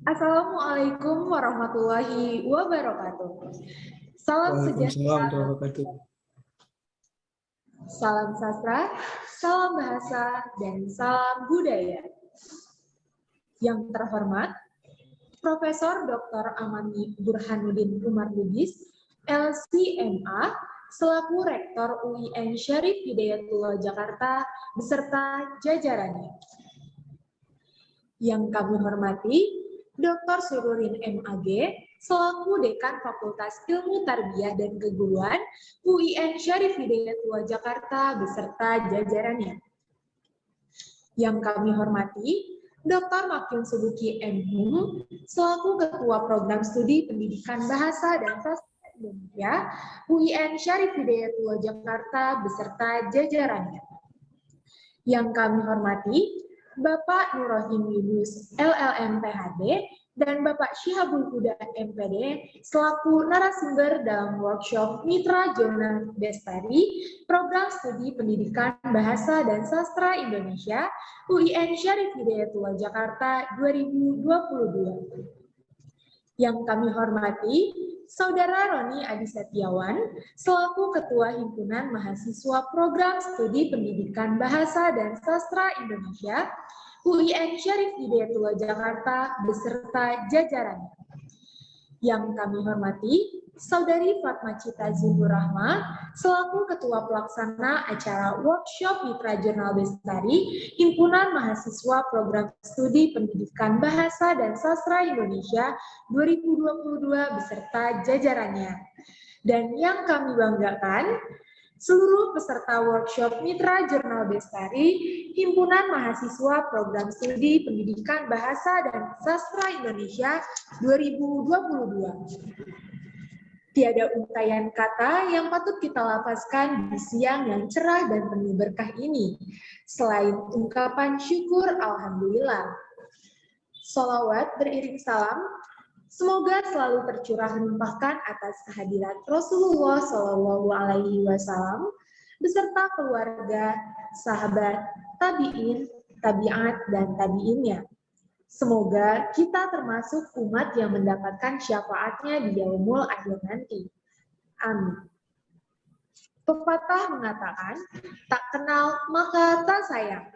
Assalamualaikum warahmatullahi wabarakatuh. Salam Waalaikumsalam sejahtera, warahmatullahi wabarakatuh. salam sastra, salam bahasa, dan salam budaya. Yang terhormat, Profesor Dr. Amani Burhanuddin Umar Lubis, LCMA, selaku Rektor UIN Syarif Hidayatullah Jakarta, beserta jajarannya. Yang kami hormati, Dr. Sururin MAG, selaku Dekan Fakultas Ilmu Tarbiyah dan Keguruan UIN Syarif Hidayatullah Jakarta beserta jajarannya. Yang kami hormati, Dr. Makyun Subuki M.Hum, selaku Ketua Program Studi Pendidikan Bahasa dan Sastra Indonesia UIN Syarif Hidayatullah Jakarta beserta jajarannya. Yang kami hormati, Bapak Nurrohim Yunus LLM PhD dan Bapak Syihabul Huda MPD selaku narasumber dalam workshop Mitra Jurnal Bestari Program Studi Pendidikan Bahasa dan Sastra Indonesia UIN Syarif Hidayatullah Jakarta 2022. Yang kami hormati, Saudara Roni Adi Setiawan, selaku Ketua Himpunan Mahasiswa Program Studi Pendidikan Bahasa dan Sastra Indonesia, UIN Syarif Hidayatullah Jakarta, beserta jajarannya. Yang kami hormati, Saudari Fatma Cita Zuhur Rahma, selaku Ketua Pelaksana acara Workshop Mitra Jurnal Bestari, Himpunan Mahasiswa Program Studi Pendidikan Bahasa dan Sastra Indonesia 2022 beserta jajarannya. Dan yang kami banggakan, seluruh peserta workshop Mitra Jurnal Bestari, Himpunan Mahasiswa Program Studi Pendidikan Bahasa dan Sastra Indonesia 2022. Tiada untaian kata yang patut kita lafazkan di siang yang cerah dan penuh berkah ini, selain ungkapan syukur Alhamdulillah. Sholawat beriring salam, semoga selalu tercurah limpahkan atas kehadirat Rasulullah Shallallahu Alaihi Wasallam beserta keluarga, sahabat, tabiin, tabiat, dan tabiinnya. Semoga kita termasuk umat yang mendapatkan syafaatnya di yaumul akhir nanti. Amin. Pepatah mengatakan, tak kenal maka tak sayang.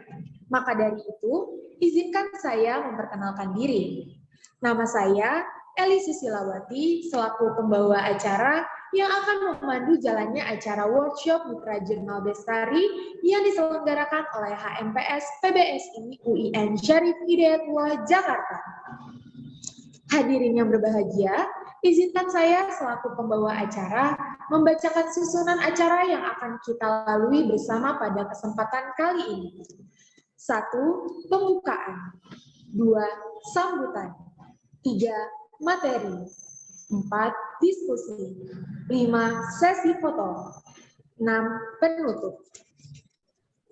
Maka dari itu, izinkan saya memperkenalkan diri. Nama saya Eli Susilawati, selaku pembawa acara yang akan memandu jalannya acara workshop Mitra Jurnal Bestari yang diselenggarakan oleh HMPS PBSI UIN Syarif Hidayatullah Jakarta. Hadirin yang berbahagia, izinkan saya selaku pembawa acara membacakan susunan acara yang akan kita lalui bersama pada kesempatan kali ini. 1. Pembukaan. 2. Sambutan. 3. Materi. 4. Diskusi. 5. Sesi foto. 6. Penutup.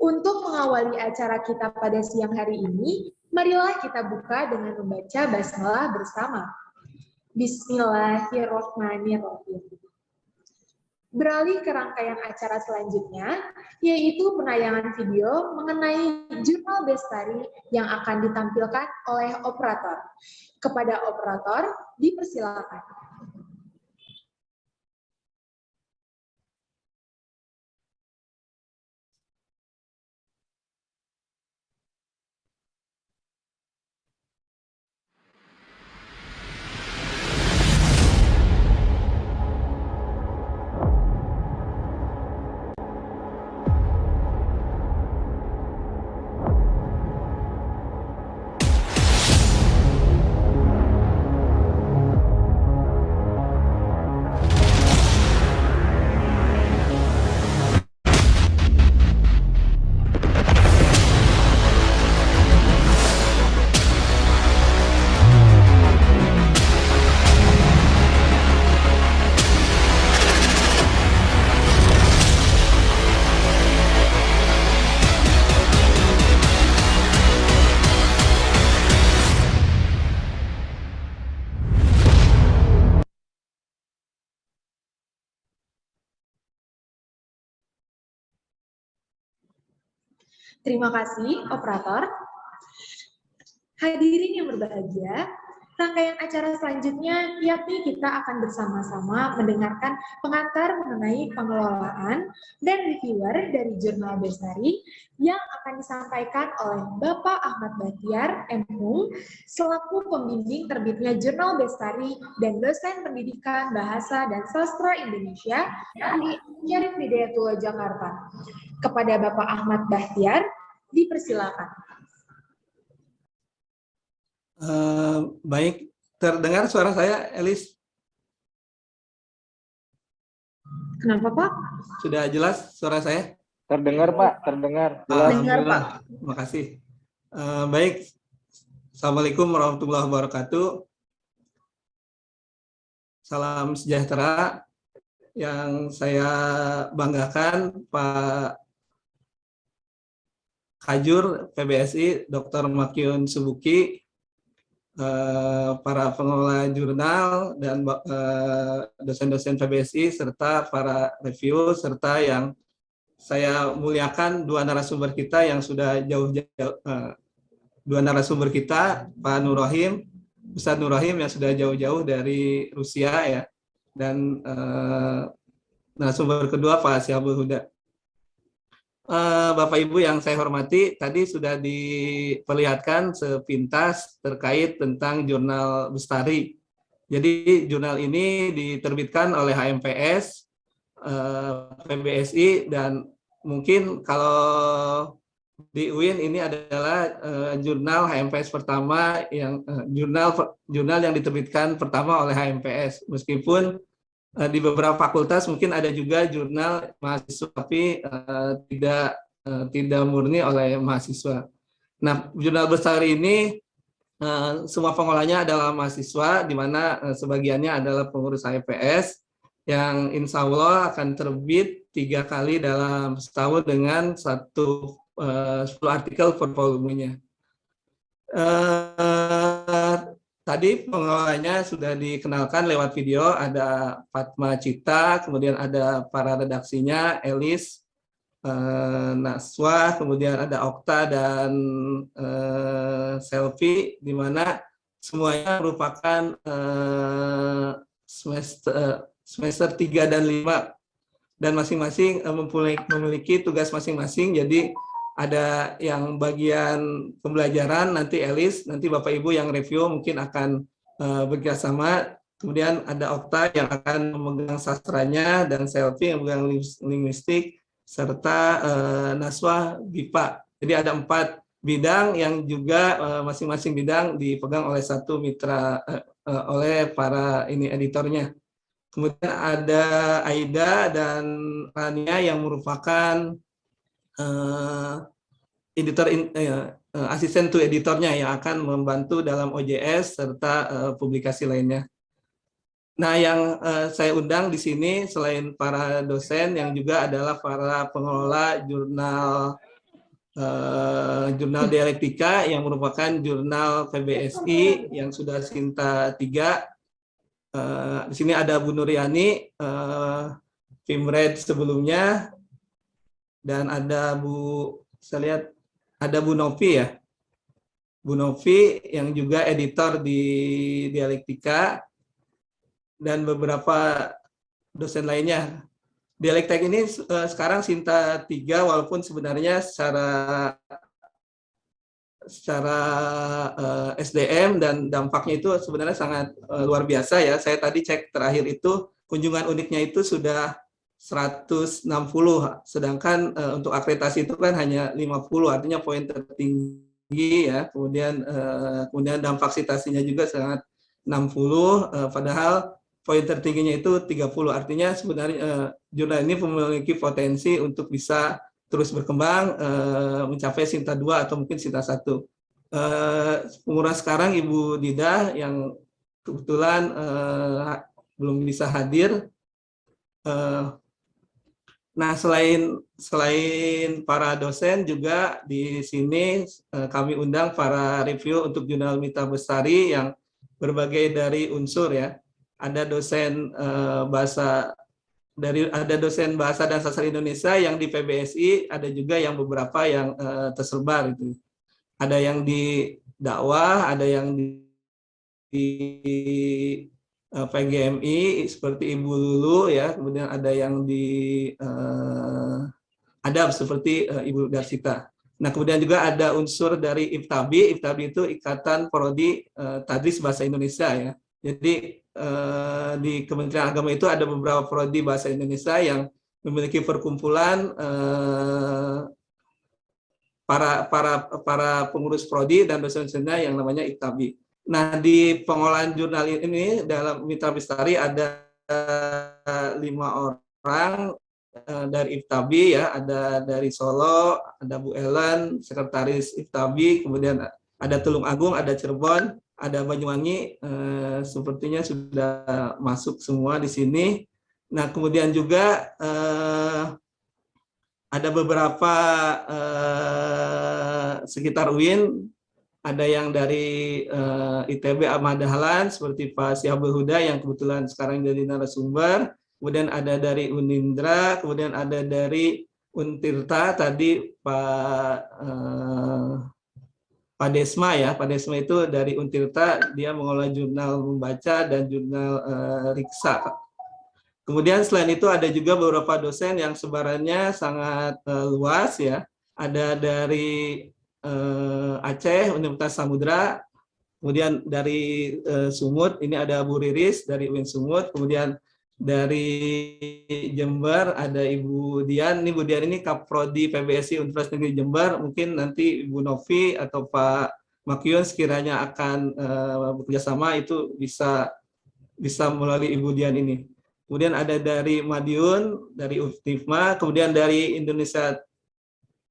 Untuk mengawali acara kita pada siang hari ini, marilah kita buka dengan membaca basmalah bersama. Bismillahirrahmanirrahim. Beralih ke rangkaian acara selanjutnya, yaitu penayangan video mengenai Jurnal Bestari yang akan ditampilkan oleh operator. Kepada operator, dipersilakan. Terima kasih, operator. Hadirin yang berbahagia, Rangkaian acara selanjutnya, yakni kita akan bersama-sama mendengarkan pengantar mengenai pengelolaan dan reviewer dari Jurnal Bestari yang akan disampaikan oleh Bapak Ahmad Bahtiar, MU, selaku pembimbing terbitnya Jurnal Bestari dan dosen pendidikan Bahasa dan Sastra Indonesia di Syarif Hidayatullah Jakarta. Kepada Bapak Ahmad Bahtiar, dipersilakan. Baik, terdengar suara saya, Elis? Kenapa, Pak? Sudah jelas suara saya? Terdengar, Pak, terdengar. Alhamdulillah, terima kasih. Baik, Assalamualaikum warahmatullahi wabarakatuh. Salam sejahtera. Yang saya banggakan, Pak Kajur PBSI, Dr. Makiun Subuki, para pengelola jurnal dan dosen-dosen PBSI serta para review serta yang saya muliakan dua narasumber kita yang sudah jauh-jauh, dua narasumber kita, Pak Nur Rahim, Ustadz Nur Rahim yang sudah jauh-jauh dari Rusia ya, dan narasumber kedua Pak Syabul Huda. Bapak Ibu yang saya hormati, tadi sudah diperlihatkan sepintas terkait tentang Jurnal Bestari. Jadi jurnal ini diterbitkan oleh HMPS, PBSI, dan mungkin kalau di UIN ini adalah jurnal HMPS pertama yang jurnal yang diterbitkan pertama oleh HMPS. Meskipun di beberapa fakultas mungkin ada juga jurnal mahasiswa, tapi tidak murni oleh mahasiswa. Nah, Jurnal Bestari ini semua pengolahnya adalah mahasiswa, di mana sebagiannya adalah pengurus HMPS yang insya Allah akan terbit 3 kali dalam setahun dengan 10 artikel per volumenya. Tadi pengelolanya sudah dikenalkan lewat video, ada Fatma Cita, kemudian ada para redaksinya, Elis, Naswa, kemudian ada Okta dan Selfie, di mana semuanya merupakan semester 3 dan 5, dan masing-masing memiliki tugas masing-masing. Jadi ada yang bagian pembelajaran, nanti Elis, nanti Bapak Ibu yang review mungkin akan bekerjasama. Kemudian ada Okta yang akan memegang sastranya, dan Selfie yang memegang linguistik, serta Naswa BIPA. Jadi ada 4 bidang yang juga masing-masing bidang dipegang oleh satu mitra, oleh para editornya. Kemudian ada Aida dan Rania yang merupakan asisten to editornya yang akan membantu dalam OJS serta publikasi lainnya. Nah, yang saya undang di sini selain para dosen yang juga adalah para pengelola jurnal dialektika yang merupakan jurnal PBSI yang sudah Sinta 3. Di sini ada Bu Nuriani, Fimred sebelumnya, dan ada saya lihat ada Bu Novi ya, Bu Novi yang juga editor di dialektika, dan beberapa dosen lainnya. Dialektika ini sekarang Sinta 3, walaupun sebenarnya secara SDM dan dampaknya itu sebenarnya sangat luar biasa ya. Saya tadi cek terakhir itu kunjungan uniknya itu sudah 160, sedangkan untuk akreditasi itu kan hanya 50, artinya poin tertinggi ya. Kemudian dampak citasinya juga sangat 60, padahal poin tertingginya itu 30, artinya sebenarnya jurnal ini memiliki potensi untuk bisa terus berkembang mencapai Sinta 2 atau mungkin Sinta 1. Pengurus sekarang Ibu Dida yang kebetulan belum bisa hadir. Nah, selain para dosen juga di sini kami undang para review untuk jurnal Mita Bestari yang berbagai dari unsur ya. Ada dosen ada dosen bahasa dan sastra Indonesia yang di PBSI, ada juga yang beberapa yang tersebar itu. Ada yang di dakwah, ada yang di PGMI seperti Ibu Lulu ya, kemudian ada yang di Adab seperti Ibu Darsita. Nah, kemudian juga ada unsur dari IFTABI. IFTABI itu Ikatan Prodi Tadris Bahasa Indonesia ya. Jadi di Kementerian Agama itu ada beberapa prodi bahasa Indonesia yang memiliki perkumpulan para pengurus prodi dan dosen-dosennya yang namanya IFTABI. Nah, di pengolahan jurnal ini dalam Mitra Bestari ada 5 orang dari IFTABI ya, ada dari Solo, ada Bu Ellen, sekretaris IFTABI, kemudian ada Tulung Agung, ada Cirebon, ada Banyuwangi, sepertinya sudah masuk semua di sini. Nah, kemudian juga ada beberapa sekitar UIN, ada yang dari ITB Ahmad Dahlan seperti Pak Syihabul Huda yang kebetulan sekarang jadi narasumber, kemudian ada dari Unindra, kemudian ada dari Untirta tadi Pak Desma ya, Pak Desma itu dari Untirta, dia mengelola jurnal membaca dan jurnal Riksa. Kemudian selain itu ada juga beberapa dosen yang sebarannya sangat luas ya, ada dari Aceh, Universitas Samudra, kemudian dari Sumut, ini ada Bu Riris dari UIN Sumut, kemudian dari Jember ada Ibu Dian, ini Bu Dian ini Kaprodi PBSI Universitas Negeri Jember, mungkin nanti Ibu Novi atau Pak Makyun sekiranya akan bekerjasama itu bisa melalui Ibu Dian ini. Kemudian ada dari Madiun, dari UNIFMA, kemudian dari Indonesia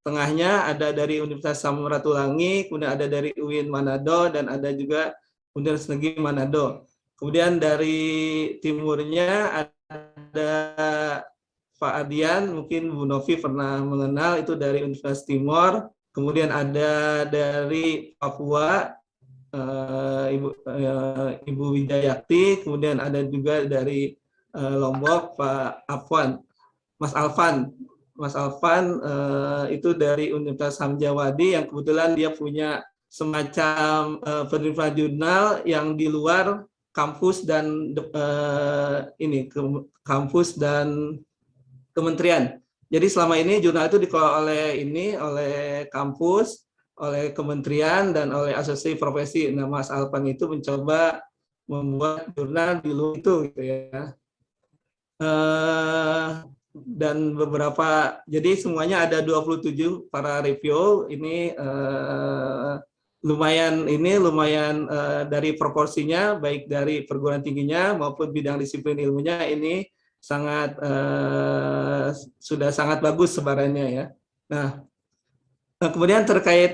Tengahnya ada dari Universitas Samratulangi, kemudian ada dari UIN Manado, dan ada juga Universitas Negeri Manado. Kemudian dari timurnya ada Pak Adian, mungkin Bu Novi pernah mengenal, itu dari Universitas Timor. Kemudian ada dari Papua, Ibu Widayakti, kemudian ada juga dari Lombok, Pak Afwan, Mas Alvan. Mas Alvan itu dari Universitas Hamjawadi yang kebetulan dia punya semacam penerbitan jurnal yang di luar kampus dan kampus dan kementerian. Jadi selama ini jurnal itu dikelola oleh kampus, oleh kementerian dan oleh asosiasi profesi. Nah, Mas Alvan itu mencoba membuat jurnal di luar itu gitu ya. Dan beberapa, jadi semuanya ada 27 para review ini lumayan dari proporsinya baik dari perguruan tingginya maupun bidang disiplin ilmunya ini sangat sudah sangat bagus sebarannya ya. Nah, kemudian terkait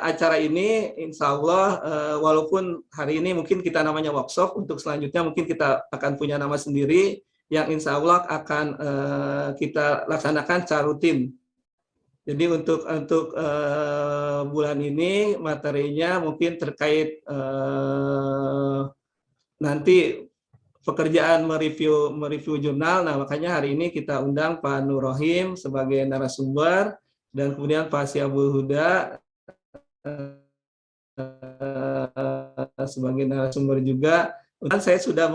acara ini, insya Allah walaupun hari ini mungkin kita namanya workshop, untuk selanjutnya mungkin kita akan punya nama sendiri yang insya Allah akan kita laksanakan secara rutin. Jadi untuk bulan ini materinya mungkin terkait nanti pekerjaan mereview jurnal. Nah, makanya hari ini kita undang Pak Nur Rohim sebagai narasumber dan kemudian Pak Syihabul Huda sebagai narasumber juga. Dan saya sudah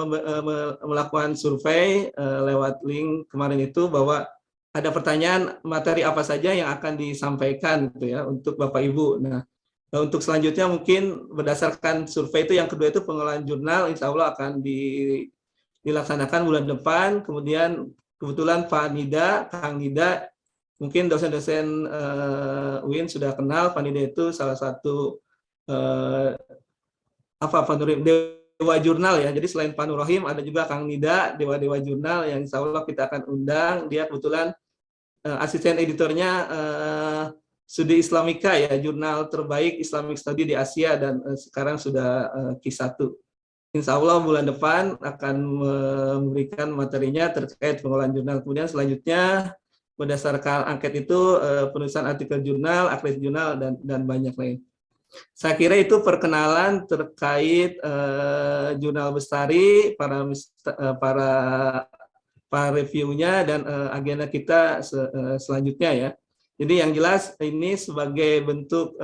melakukan survei lewat link kemarin itu bahwa ada pertanyaan materi apa saja yang akan disampaikan gitu ya untuk Bapak Ibu. Nah, untuk selanjutnya mungkin berdasarkan survei itu yang kedua itu pengelolaan jurnal insya Allah akan dilaksanakan bulan depan. Kemudian kebetulan Pak Nida, Kang Nida, mungkin dosen-dosen UIN sudah kenal Pak Nida itu salah satu Dewa Jurnal ya. Jadi selain Pak Nur Rohim ada juga Kang Nida, Dewa Jurnal yang insya Allah kita akan undang. Dia kebetulan asisten editornya Studi Islamika ya, jurnal terbaik Islamic Study di Asia dan sekarang sudah Q1. Insya Allah bulan depan akan memberikan materinya terkait pengolahan jurnal. Kemudian selanjutnya berdasarkan angket itu penulisan artikel jurnal, akreditasi jurnal dan banyak lain. Saya kira itu perkenalan terkait jurnal Bestari, para reviewnya dan agenda kita selanjutnya ya. Jadi yang jelas ini sebagai bentuk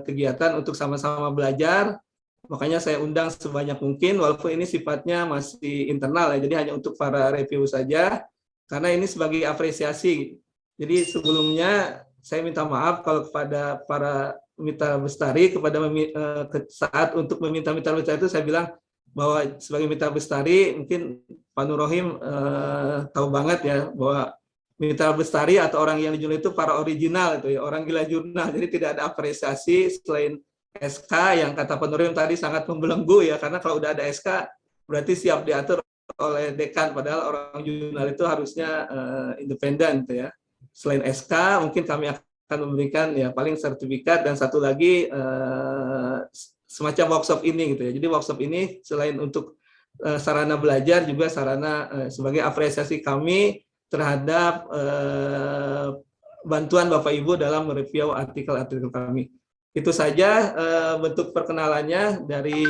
kegiatan untuk sama-sama belajar Makanya saya undang sebanyak mungkin, walaupun ini sifatnya masih internal ya, jadi hanya untuk para review saja, karena ini sebagai apresiasi. Jadi sebelumnya saya minta maaf kalau kepada para mitra bestari, saat untuk meminta mitra bestari itu saya bilang bahwa sebagai mitra bestari, mungkin Pak Nur Rohim tahu banget ya, bahwa mitra bestari atau orang yang dijurnal itu para original, itu ya, orang gila jurnal, jadi tidak ada apresiasi selain SK yang kata Pak Nuril tadi sangat membelenggu ya, karena kalau udah ada SK berarti siap diatur oleh dekan, padahal orang jurnal itu harusnya independen gitu ya. Selain SK mungkin kami akan memberikan ya paling sertifikat, dan satu lagi semacam workshop ini gitu ya. Jadi workshop ini selain untuk sarana belajar juga sarana sebagai apresiasi kami terhadap bantuan Bapak Ibu dalam mereview artikel-artikel kami. Itu saja bentuk perkenalannya dari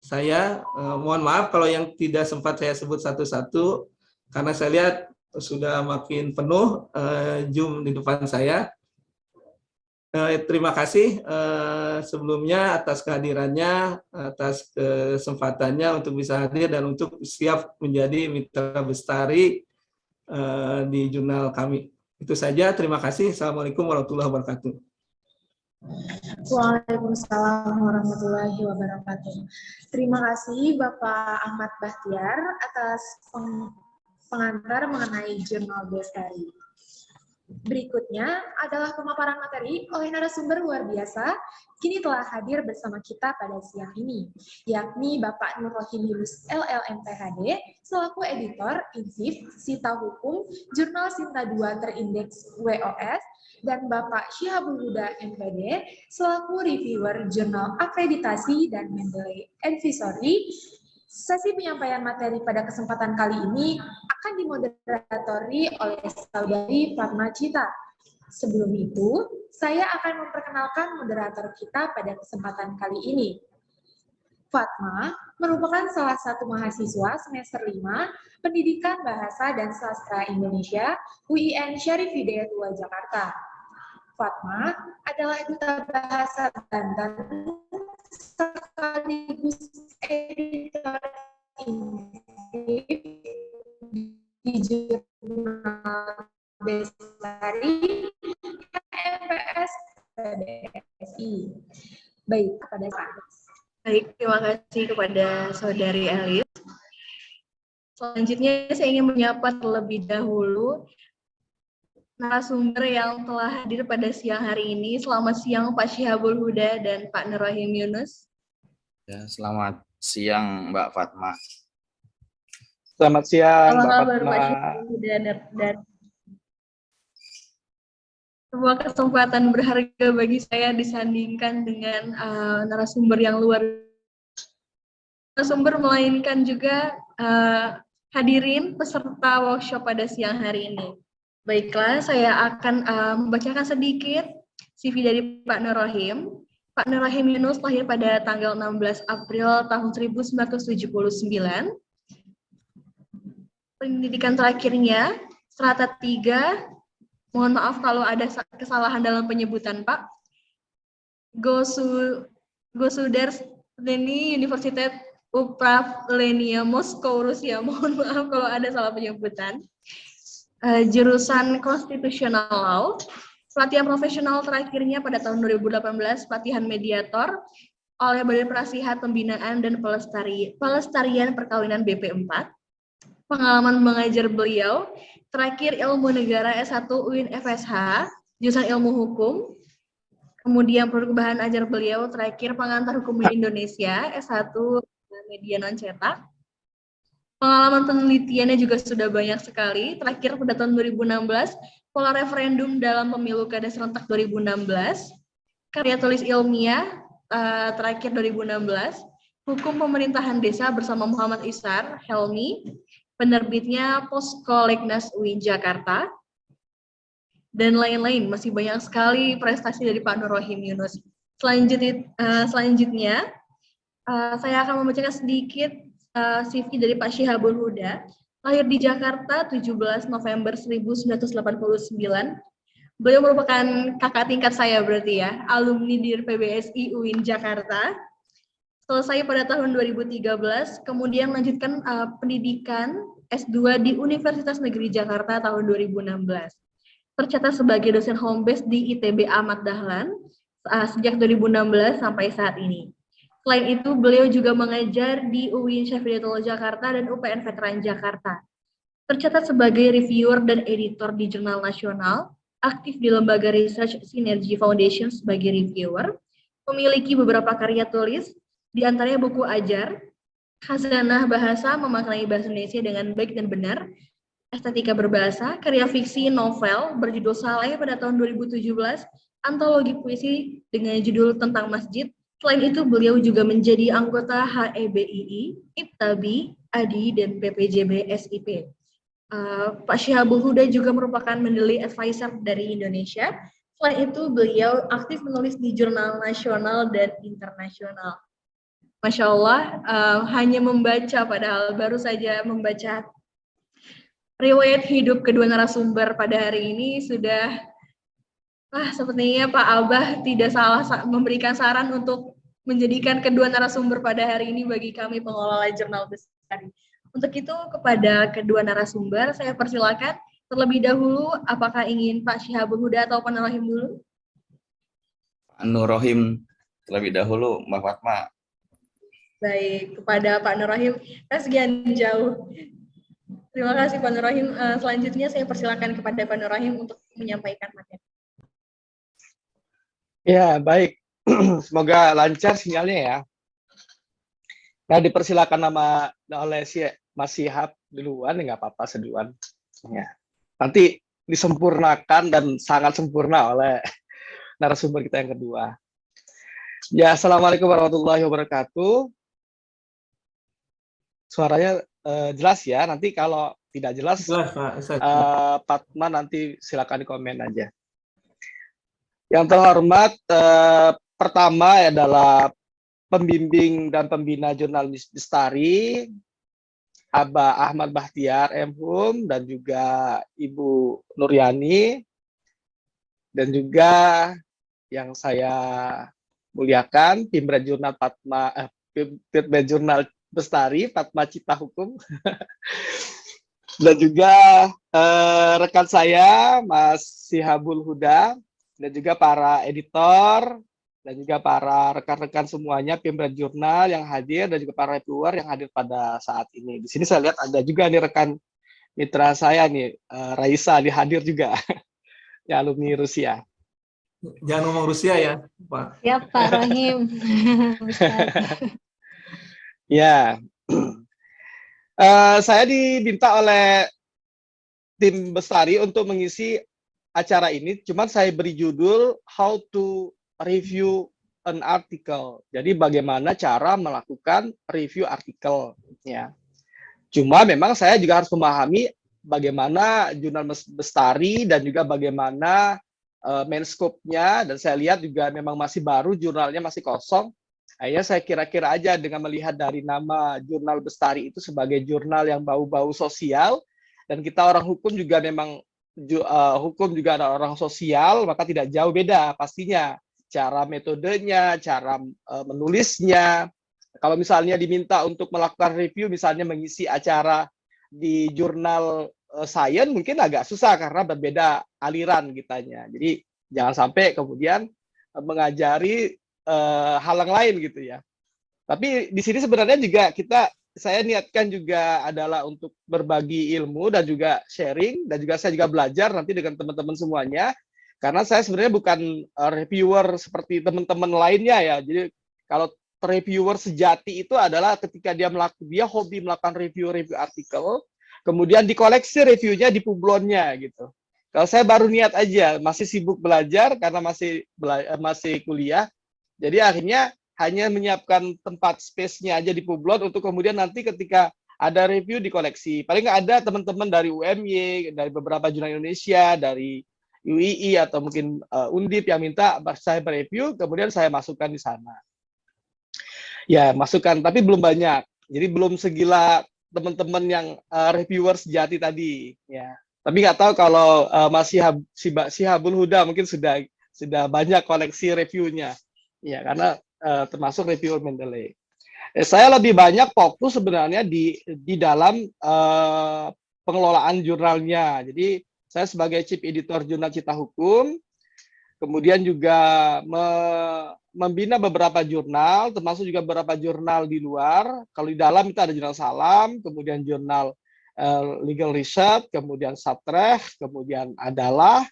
saya. Mohon maaf kalau yang tidak sempat saya sebut satu-satu, karena saya lihat sudah makin penuh Zoom di depan saya. Terima kasih sebelumnya atas kehadirannya, atas kesempatannya untuk bisa hadir dan untuk siap menjadi mitra bestari di jurnal kami. Itu saja, terima kasih. Assalamualaikum warahmatullahi wabarakatuh. Waalaikumsalam warahmatullahi wabarakatuh. Terima kasih Bapak Ahmad Bahtiar atas pengantar mengenai jurnal bestari. Berikutnya adalah pemaparan materi oleh narasumber luar biasa kini telah hadir bersama kita pada siang ini, yakni Bapak Nur Rohim Yunus LLM PhD selaku editor insif Sita Hukum Jurnal Sinta 2 Terindeks WOS, dan Bapak Syihabul Huda MPD selaku reviewer Jurnal Akreditasi dan Mendeley Advisory. Sesi penyampaian materi pada kesempatan kali ini akan dimoderatori oleh Saudari Fatma Cita. Sebelum itu, saya akan memperkenalkan moderator kita pada kesempatan kali ini. Fatma merupakan salah satu mahasiswa semester 5 Pendidikan Bahasa dan Sastra Indonesia UIN Syarif Hidayatullah Jakarta. Fatma adalah duta bahasa Banten sekaligus editor di jurnal bestari MPS PBSI. Baik, kepada saya. Baik, terima kasih kepada Saudari Elis. Selanjutnya saya ingin menyapa terlebih dahulu narasumber yang telah hadir pada siang hari ini. Selamat siang Pak Syihabul Huda dan Pak Nur Rohim Yunus. Ya, selamat siang Mbak Fatma. Selamat siang Apa Mbak kabar Fatma. Pak Syihabul Huda dan sebuah kesempatan berharga bagi saya disandingkan dengan narasumber yang luar narasumber, melainkan juga hadirin peserta workshop pada siang hari ini. Baiklah, saya akan membacakan sedikit CV dari Pak Nur Rohim. Pak Nur Rohim Yunus lahir pada tanggal 16 April tahun 1979. Pendidikan terakhirnya strata 3. Mohon maaf kalau ada kesalahan dalam penyebutan, Pak. Gosudarstvenny Universitet Upravlenia Moskow, Rusia. Mohon maaf kalau ada salah penyebutan. Jurusan Constitutional Law. Pelatihan profesional terakhirnya pada tahun 2018, pelatihan mediator oleh Badan Penasihat Pembinaan dan Pelestarian Perkawinan BP4. Pengalaman mengajar beliau, terakhir ilmu negara S1 UIN FSH, jurusan ilmu hukum. Kemudian produk bahan ajar beliau, terakhir pengantar hukum Indonesia, S1 media non-cetak. Pengalaman penelitiannya juga sudah banyak sekali, terakhir pada tahun 2016, pola referendum dalam pemilu kada serentak 2016, karya tulis ilmiah terakhir 2016, hukum pemerintahan desa bersama Muhammad Isar, Helmi, penerbitnya Posko-Legnas UIN Jakarta, dan lain-lain. Masih banyak sekali prestasi dari Pak Nur Rohim Yunus. Selanjutnya, saya akan membacakan sedikit CV dari Pak Syihabul Huda. Lahir di Jakarta 17 November 1989. Beliau merupakan kakak tingkat saya berarti ya, alumni di PBSI UIN Jakarta. selesai pada tahun 2013, kemudian melanjutkan pendidikan S2 di Universitas Negeri Jakarta tahun 2016. Tercatat sebagai dosen home base di ITB Ahmad Dahlan sejak 2016 sampai saat ini. Selain itu, beliau juga mengajar di UIN Syafriatullah Jakarta dan UPN Veteran Jakarta. Tercatat sebagai reviewer dan editor di jurnal nasional, aktif di lembaga research Synergy Foundation sebagai reviewer, memiliki beberapa karya tulis, di antaranya buku ajar, Khazanah Bahasa Memaknai Bahasa Indonesia dengan Baik dan Benar, Estetika Berbahasa, karya fiksi novel berjudul Saleh pada tahun 2017, antologi puisi dengan judul Tentang Masjid. Selain itu, beliau juga menjadi anggota HEBII, IPTABI, ADI, dan PPJB SIP. Pak Syihabul Huda juga merupakan Mendeley Advisor dari Indonesia. Selain itu, beliau aktif menulis di jurnal nasional dan internasional. Masya Allah, hanya membaca, padahal baru saja membaca riwayat hidup kedua narasumber pada hari ini sudah, sepertinya Pak Abah tidak salah memberikan saran untuk menjadikan kedua narasumber pada hari ini bagi kami pengelola Jurnal Bestari. Untuk itu, kepada kedua narasumber, saya persilakan terlebih dahulu, apakah ingin Pak Syihabul Huda atau Pak Nur Rohim dulu? Pak Nur Rohim terlebih dahulu, Mbak Fatma. Baik, kepada Pak Nur Rohim, sekian jauh. Terima kasih Pak Nur Rohim. Selanjutnya saya persilakan kepada Pak Nur Rohim untuk menyampaikan materi. Ya, baik. Semoga lancar sinyalnya ya. Nah, dipersilakan oleh Mas Syihab duluan, nggak apa-apa seduluan. Ya. Nanti disempurnakan dan sangat sempurna oleh narasumber kita yang kedua. Ya, Assalamualaikum warahmatullahi wabarakatuh. Suaranya jelas ya, nanti kalau tidak jelas, Fatma nanti silakan di komen aja. Yang terhormat, pertama adalah pembimbing dan pembina Jurnalis Bestari, Abah Ahmad Bahtiar, MHum, dan juga Ibu Nuryani, dan juga yang saya muliakan, Pimret Jurnal Pimret Jurnal Bestari, Fatma Cita Hukum, dan juga rekan saya, Mas Syihabul Huda, dan juga para editor, dan juga para rekan-rekan semuanya, Pimret Jurnal yang hadir, dan juga para reviewer yang hadir pada saat ini. Di sini saya lihat ada juga nih rekan mitra saya nih, Raisa, hadir juga, ya alumni Rusia. Jangan ngomong Rusia ya, Pak. Ya, Pak Rohim. Ya, saya diminta oleh tim Bestari untuk mengisi acara ini. Cuman saya beri judul How to Review an Article. Jadi bagaimana cara melakukan review artikel. Ya. Cuma memang saya juga harus memahami bagaimana jurnal Bestari dan juga bagaimana main scope-nya. Dan saya lihat juga memang masih baru, jurnalnya masih kosong. Akhirnya saya kira-kira aja dengan melihat dari nama Jurnal Bestari itu sebagai jurnal yang bau-bau sosial, dan kita orang hukum juga memang hukum juga ada orang sosial, maka tidak jauh beda pastinya cara metodenya, cara menulisnya. Kalau misalnya diminta untuk melakukan review, misalnya mengisi acara di jurnal sains, mungkin agak susah karena berbeda aliran kitanya. Jadi jangan sampai kemudian mengajari hal yang lain gitu ya. Tapi di sini sebenarnya juga saya niatkan juga adalah untuk berbagi ilmu dan juga sharing, dan juga saya juga belajar nanti dengan teman-teman semuanya, karena saya sebenarnya bukan reviewer seperti teman-teman lainnya ya. Jadi kalau reviewer sejati itu adalah ketika dia hobi melakukan review artikel, kemudian dikoleksi reviewnya di publonnya gitu. Kalau saya baru niat aja, masih sibuk belajar karena masih kuliah. Jadi akhirnya hanya menyiapkan tempat space-nya aja di Publon untuk kemudian nanti ketika ada review di koleksi. Paling nggak ada teman-teman dari UMY, dari beberapa jurnal Indonesia, dari UII atau mungkin Undip yang minta saya review, kemudian saya masukkan di sana. Ya, masukkan, tapi belum banyak. Jadi belum segila teman-teman yang reviewer sejati tadi. Ya. Tapi nggak tahu kalau Mas Syihabul Huda mungkin sudah banyak koleksi reviewnya. Ya, karena termasuk reviewer Mendeley. Saya lebih banyak fokus sebenarnya di dalam pengelolaan jurnalnya. Jadi saya sebagai chief editor jurnal Cita Hukum, kemudian juga membina beberapa jurnal, termasuk juga beberapa jurnal di luar. Kalau di dalam itu ada jurnal Salam, kemudian jurnal Legal Research, kemudian Satreh, kemudian Adalah.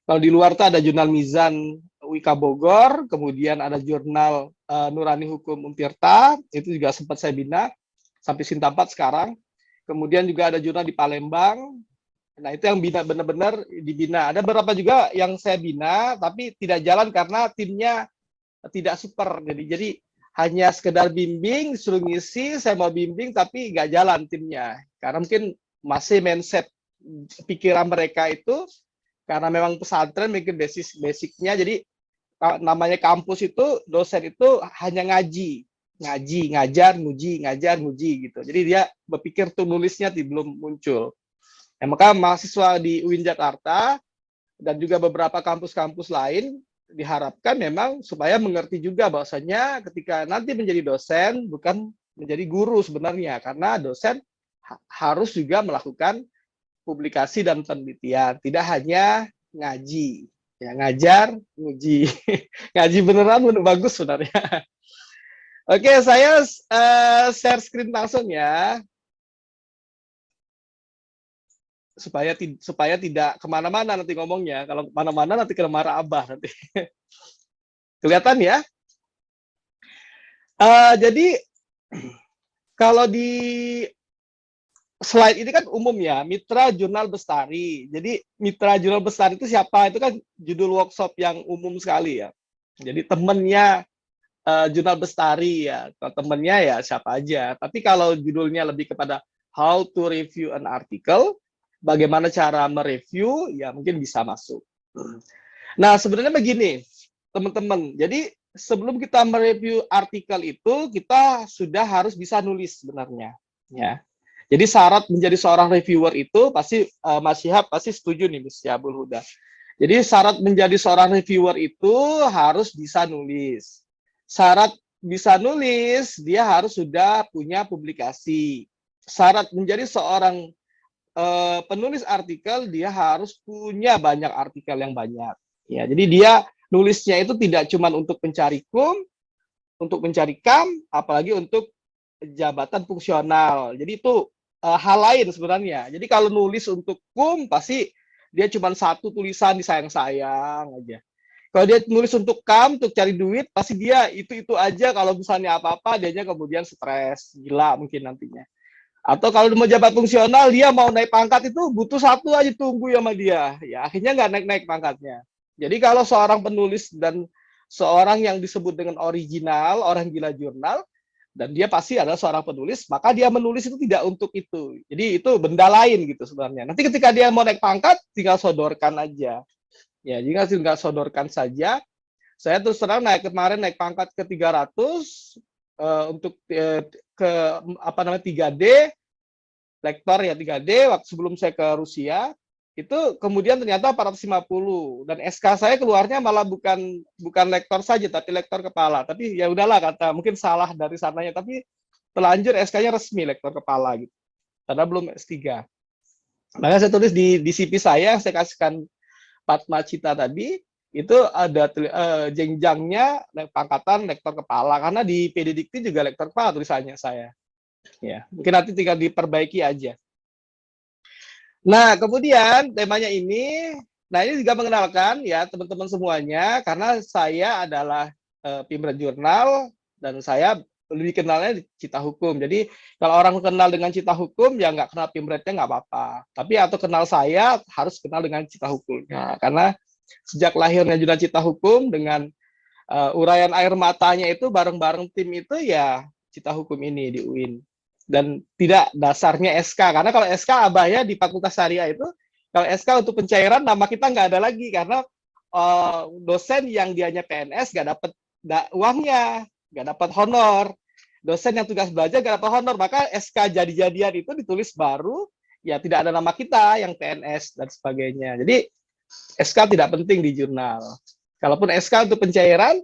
Kalau di luar itu ada jurnal Mizan Wika Bogor, kemudian ada jurnal Nurani Hukum Untirta, itu juga sempat saya bina sampai Sintapat sekarang. Kemudian juga ada jurnal di Palembang. Nah, itu yang bina benar-benar dibina. Ada beberapa juga yang saya bina tapi tidak jalan karena timnya tidak super. Jadi hanya sekedar bimbing, suruh ngisi, saya mau bimbing tapi nggak jalan timnya. Karena mungkin masih mindset pikiran mereka itu karena memang pesantren mungkin basicnya, jadi namanya kampus itu dosen itu hanya ngaji, ngajar, nguji gitu. Jadi dia berpikir tuh nulisnya belum muncul. Nah, maka mahasiswa di UIN Jakarta dan juga beberapa kampus-kampus lain diharapkan memang supaya mengerti juga bahwasanya ketika nanti menjadi dosen bukan menjadi guru sebenarnya, karena dosen harus juga melakukan publikasi dan penelitian, tidak hanya ngaji, ya ngajar, nguji, ngaji beneran bagus sebenarnya. Oke, saya share screen langsung ya, supaya tidak kemana-mana nanti ngomongnya. Kalau kemana-mana nanti kena marah abah nanti. Kelihatan ya? Jadi kalau di slide ini kan umum ya, Mitra Jurnal Bestari. Jadi Mitra Jurnal Bestari itu siapa? Itu kan judul workshop yang umum sekali ya. Jadi temennya Jurnal Bestari ya, kalau temennya ya siapa aja. Tapi kalau judulnya lebih kepada how to review an article, bagaimana cara mereview, ya mungkin bisa masuk. Nah, sebenarnya begini, teman-teman. Jadi sebelum kita mereview artikel itu, kita sudah harus bisa nulis sebenarnya. Ya. Jadi syarat menjadi seorang reviewer itu pasti Mas Syihab pasti setuju nih, Mas Syabul Huda. Jadi syarat menjadi seorang reviewer itu harus bisa nulis. Syarat bisa nulis, dia harus sudah punya publikasi. Syarat menjadi seorang penulis artikel, dia harus punya banyak artikel yang banyak. Ya, jadi dia nulisnya itu tidak cuma untuk pencari kum, untuk mencari kam, apalagi untuk jabatan fungsional. Jadi itu hal lain sebenarnya. Jadi kalau nulis untuk kum, pasti dia cuma satu tulisan disayang-sayang aja. Kalau dia nulis untuk kam, untuk cari duit, pasti dia itu aja. Kalau misalnya apa-apa, dianya kemudian stres, gila mungkin nantinya. Atau kalau mau jabat fungsional, dia mau naik pangkat itu butuh satu aja tunggu sama dia. Ya akhirnya nggak naik-naik pangkatnya. Jadi kalau seorang penulis dan seorang yang disebut dengan original, orang gila jurnal, dan dia pasti adalah seorang penulis, maka dia menulis itu tidak untuk itu. Jadi itu benda lain gitu sebenarnya. Nanti ketika dia mau naik pangkat, tinggal sodorkan aja. Ya, jika tinggal sodorkan saja. Saya terus terang kemarin naik pangkat ke 300 untuk ke 3D, lektor ya 3D waktu sebelum saya ke Rusia. Itu kemudian ternyata 450 dan SK saya keluarnya malah bukan lektor saja tapi lektor kepala. Tapi ya udahlah kata mungkin salah dari sananya, tapi telanjur SK-nya resmi lektor kepala gitu. Karena belum S3. Makanya saya tulis di CV saya yang saya kasihkan Padma Cita tadi itu ada jenjangnya pangkatan lektor kepala, karena di PD Dikti juga lektor kepala tulisannya saya. Ya, mungkin nanti tinggal diperbaiki aja. Nah, kemudian temanya ini, ini juga mengenalkan ya teman-teman semuanya, karena saya adalah pimret jurnal dan saya lebih kenalnya di Cita Hukum. Jadi kalau orang kenal dengan Cita Hukum ya nggak kenal pimretnya nggak apa-apa. Tapi atau kenal saya harus kenal dengan Cita Hukumnya, karena sejak lahirnya jurnal Cita Hukum dengan uraian air matanya itu bareng-bareng tim itu ya Cita Hukum ini di UIN. Dan tidak dasarnya SK, karena kalau SK abahnya di Fakultas Syariah itu, kalau SK untuk pencairan nama kita nggak ada lagi, karena dosen yang dianya PNS nggak dapat uangnya, nggak dapat honor, dosen yang tugas belajar nggak dapat honor, maka SK jadi-jadian itu ditulis baru, ya tidak ada nama kita yang PNS dan sebagainya. Jadi SK tidak penting di jurnal. Kalaupun SK untuk pencairan,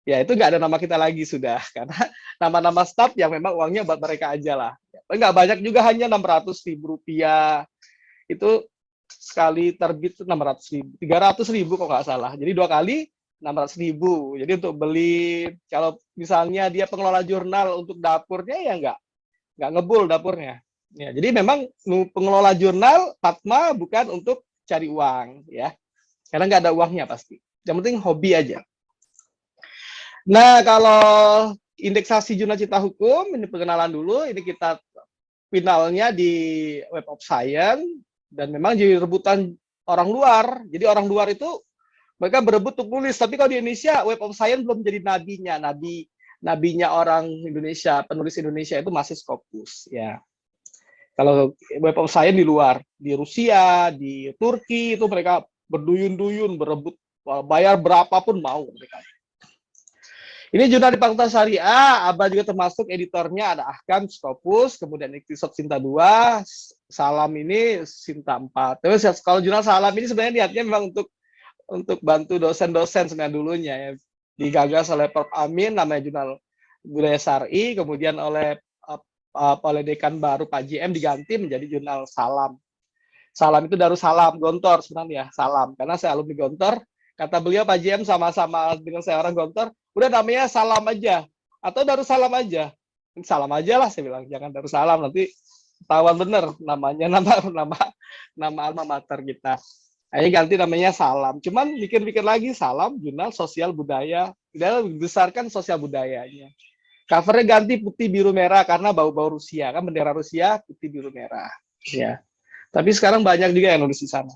Ya itu nggak ada nama kita lagi sudah, karena nama-nama staff yang memang uangnya buat mereka aja lah. Nggak banyak juga, hanya 600.000 rupiah. Itu sekali terbit 600.000, 300.000 kok nggak salah. Jadi 2 kali 600.000. Jadi untuk beli, kalau misalnya dia pengelola jurnal untuk dapurnya, ya nggak ngebul dapurnya. Ya, jadi memang pengelola jurnal Fatma bukan untuk cari uang, ya, karena nggak ada uangnya pasti. Yang penting hobi aja. Nah, kalau indeksasi jurnal Cipta Hukum, ini pengenalan dulu. Ini kita finalnya di Web of Science, dan memang jadi rebutan orang luar. Jadi orang luar itu mereka berebut untuk nulis, tapi kalau di Indonesia Web of Science belum jadi nabinya. Nabinya orang Indonesia, penulis Indonesia itu masih Scopus, ya. Kalau Web of Science di luar, di Rusia, di Turki, itu mereka berduyun-duyun berebut, bayar berapapun mau mereka. Ini jurnal di Fakultas Syariah, Abah juga termasuk editornya, ada Ahkam, Scopus, kemudian Iktisad Sinta 2, Salam ini Sinta 4. Terus kalau jurnal Salam ini sebenarnya niatnya memang untuk bantu dosen-dosen sebenarnya dulunya, ya. Digagas oleh Prof. Amin, namanya jurnal Budaya Syar'i, kemudian oleh dekan baru Pak JM diganti menjadi jurnal Salam. Salam itu Darussalam, Gontor sebenarnya, Salam. Karena saya alumni Gontor, kata beliau Pak JM sama-sama dengan saya orang Gontor, udah namanya Salam aja, atau Darussalam aja. Salam aja lah, saya bilang, jangan Darussalam, nanti ketahuan bener namanya, nama alma mater kita. Akhirnya ganti namanya Salam. Cuman mikir-mikir lagi, Salam, jurnal sosial budaya, dia membesarkan sosial budayanya. Covernya ganti putih biru merah karena bau-bau Rusia, kan bendera Rusia putih biru merah, ya. Tapi sekarang banyak juga yang nulis di sana.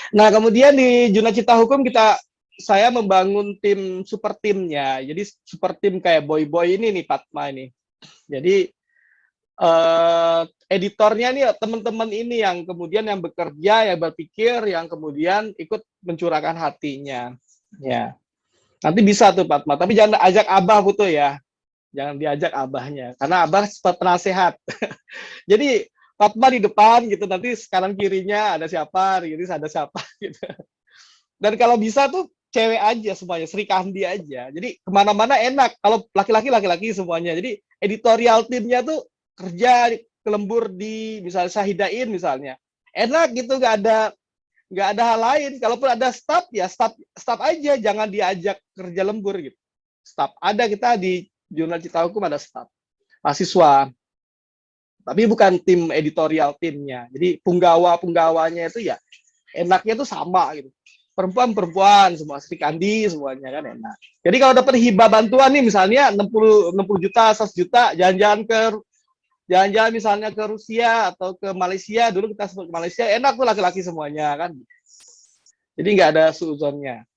Nah, kemudian di jurnal Cipta Hukum saya membangun tim super timnya. Jadi super tim kayak boy-boy ini nih, Fatma ini. Jadi editornya nih teman-teman ini yang kemudian yang bekerja, yang berpikir, yang kemudian ikut mencurahkan hatinya, ya. Nanti bisa tuh Fatma, tapi jangan ajak Abah butuh ya. Jangan diajak Abahnya, karena Abah seperti penasehat. Jadi Fatma di depan gitu, nanti kanan kirinya ada siapa, kiri ada siapa gitu. Dan kalau bisa tuh cewek aja semuanya, Sri Kandi aja. Jadi kemana-mana enak. Kalau laki-laki semuanya. Jadi editorial timnya tuh kerja kelembur di misalnya Syahidain misalnya. Enak gitu, nggak ada hal lain. Kalaupun ada staff, ya staff aja, jangan diajak kerja lembur gitu. Staff ada, kita di jurnal Cipta Hukum ada staff mahasiswa, tapi bukan tim editorial timnya. Jadi penggawanya itu ya enaknya tuh sama gitu. Perempuan semua, Sri Kandi semuanya kan enak. Jadi kalau dapat hibah bantuan nih misalnya 60 juta, 100 juta, jalan-jalan misalnya ke Rusia atau ke Malaysia, dulu kita sebut ke Malaysia, enak tuh laki-laki semuanya kan. Jadi nggak ada suuzonnya.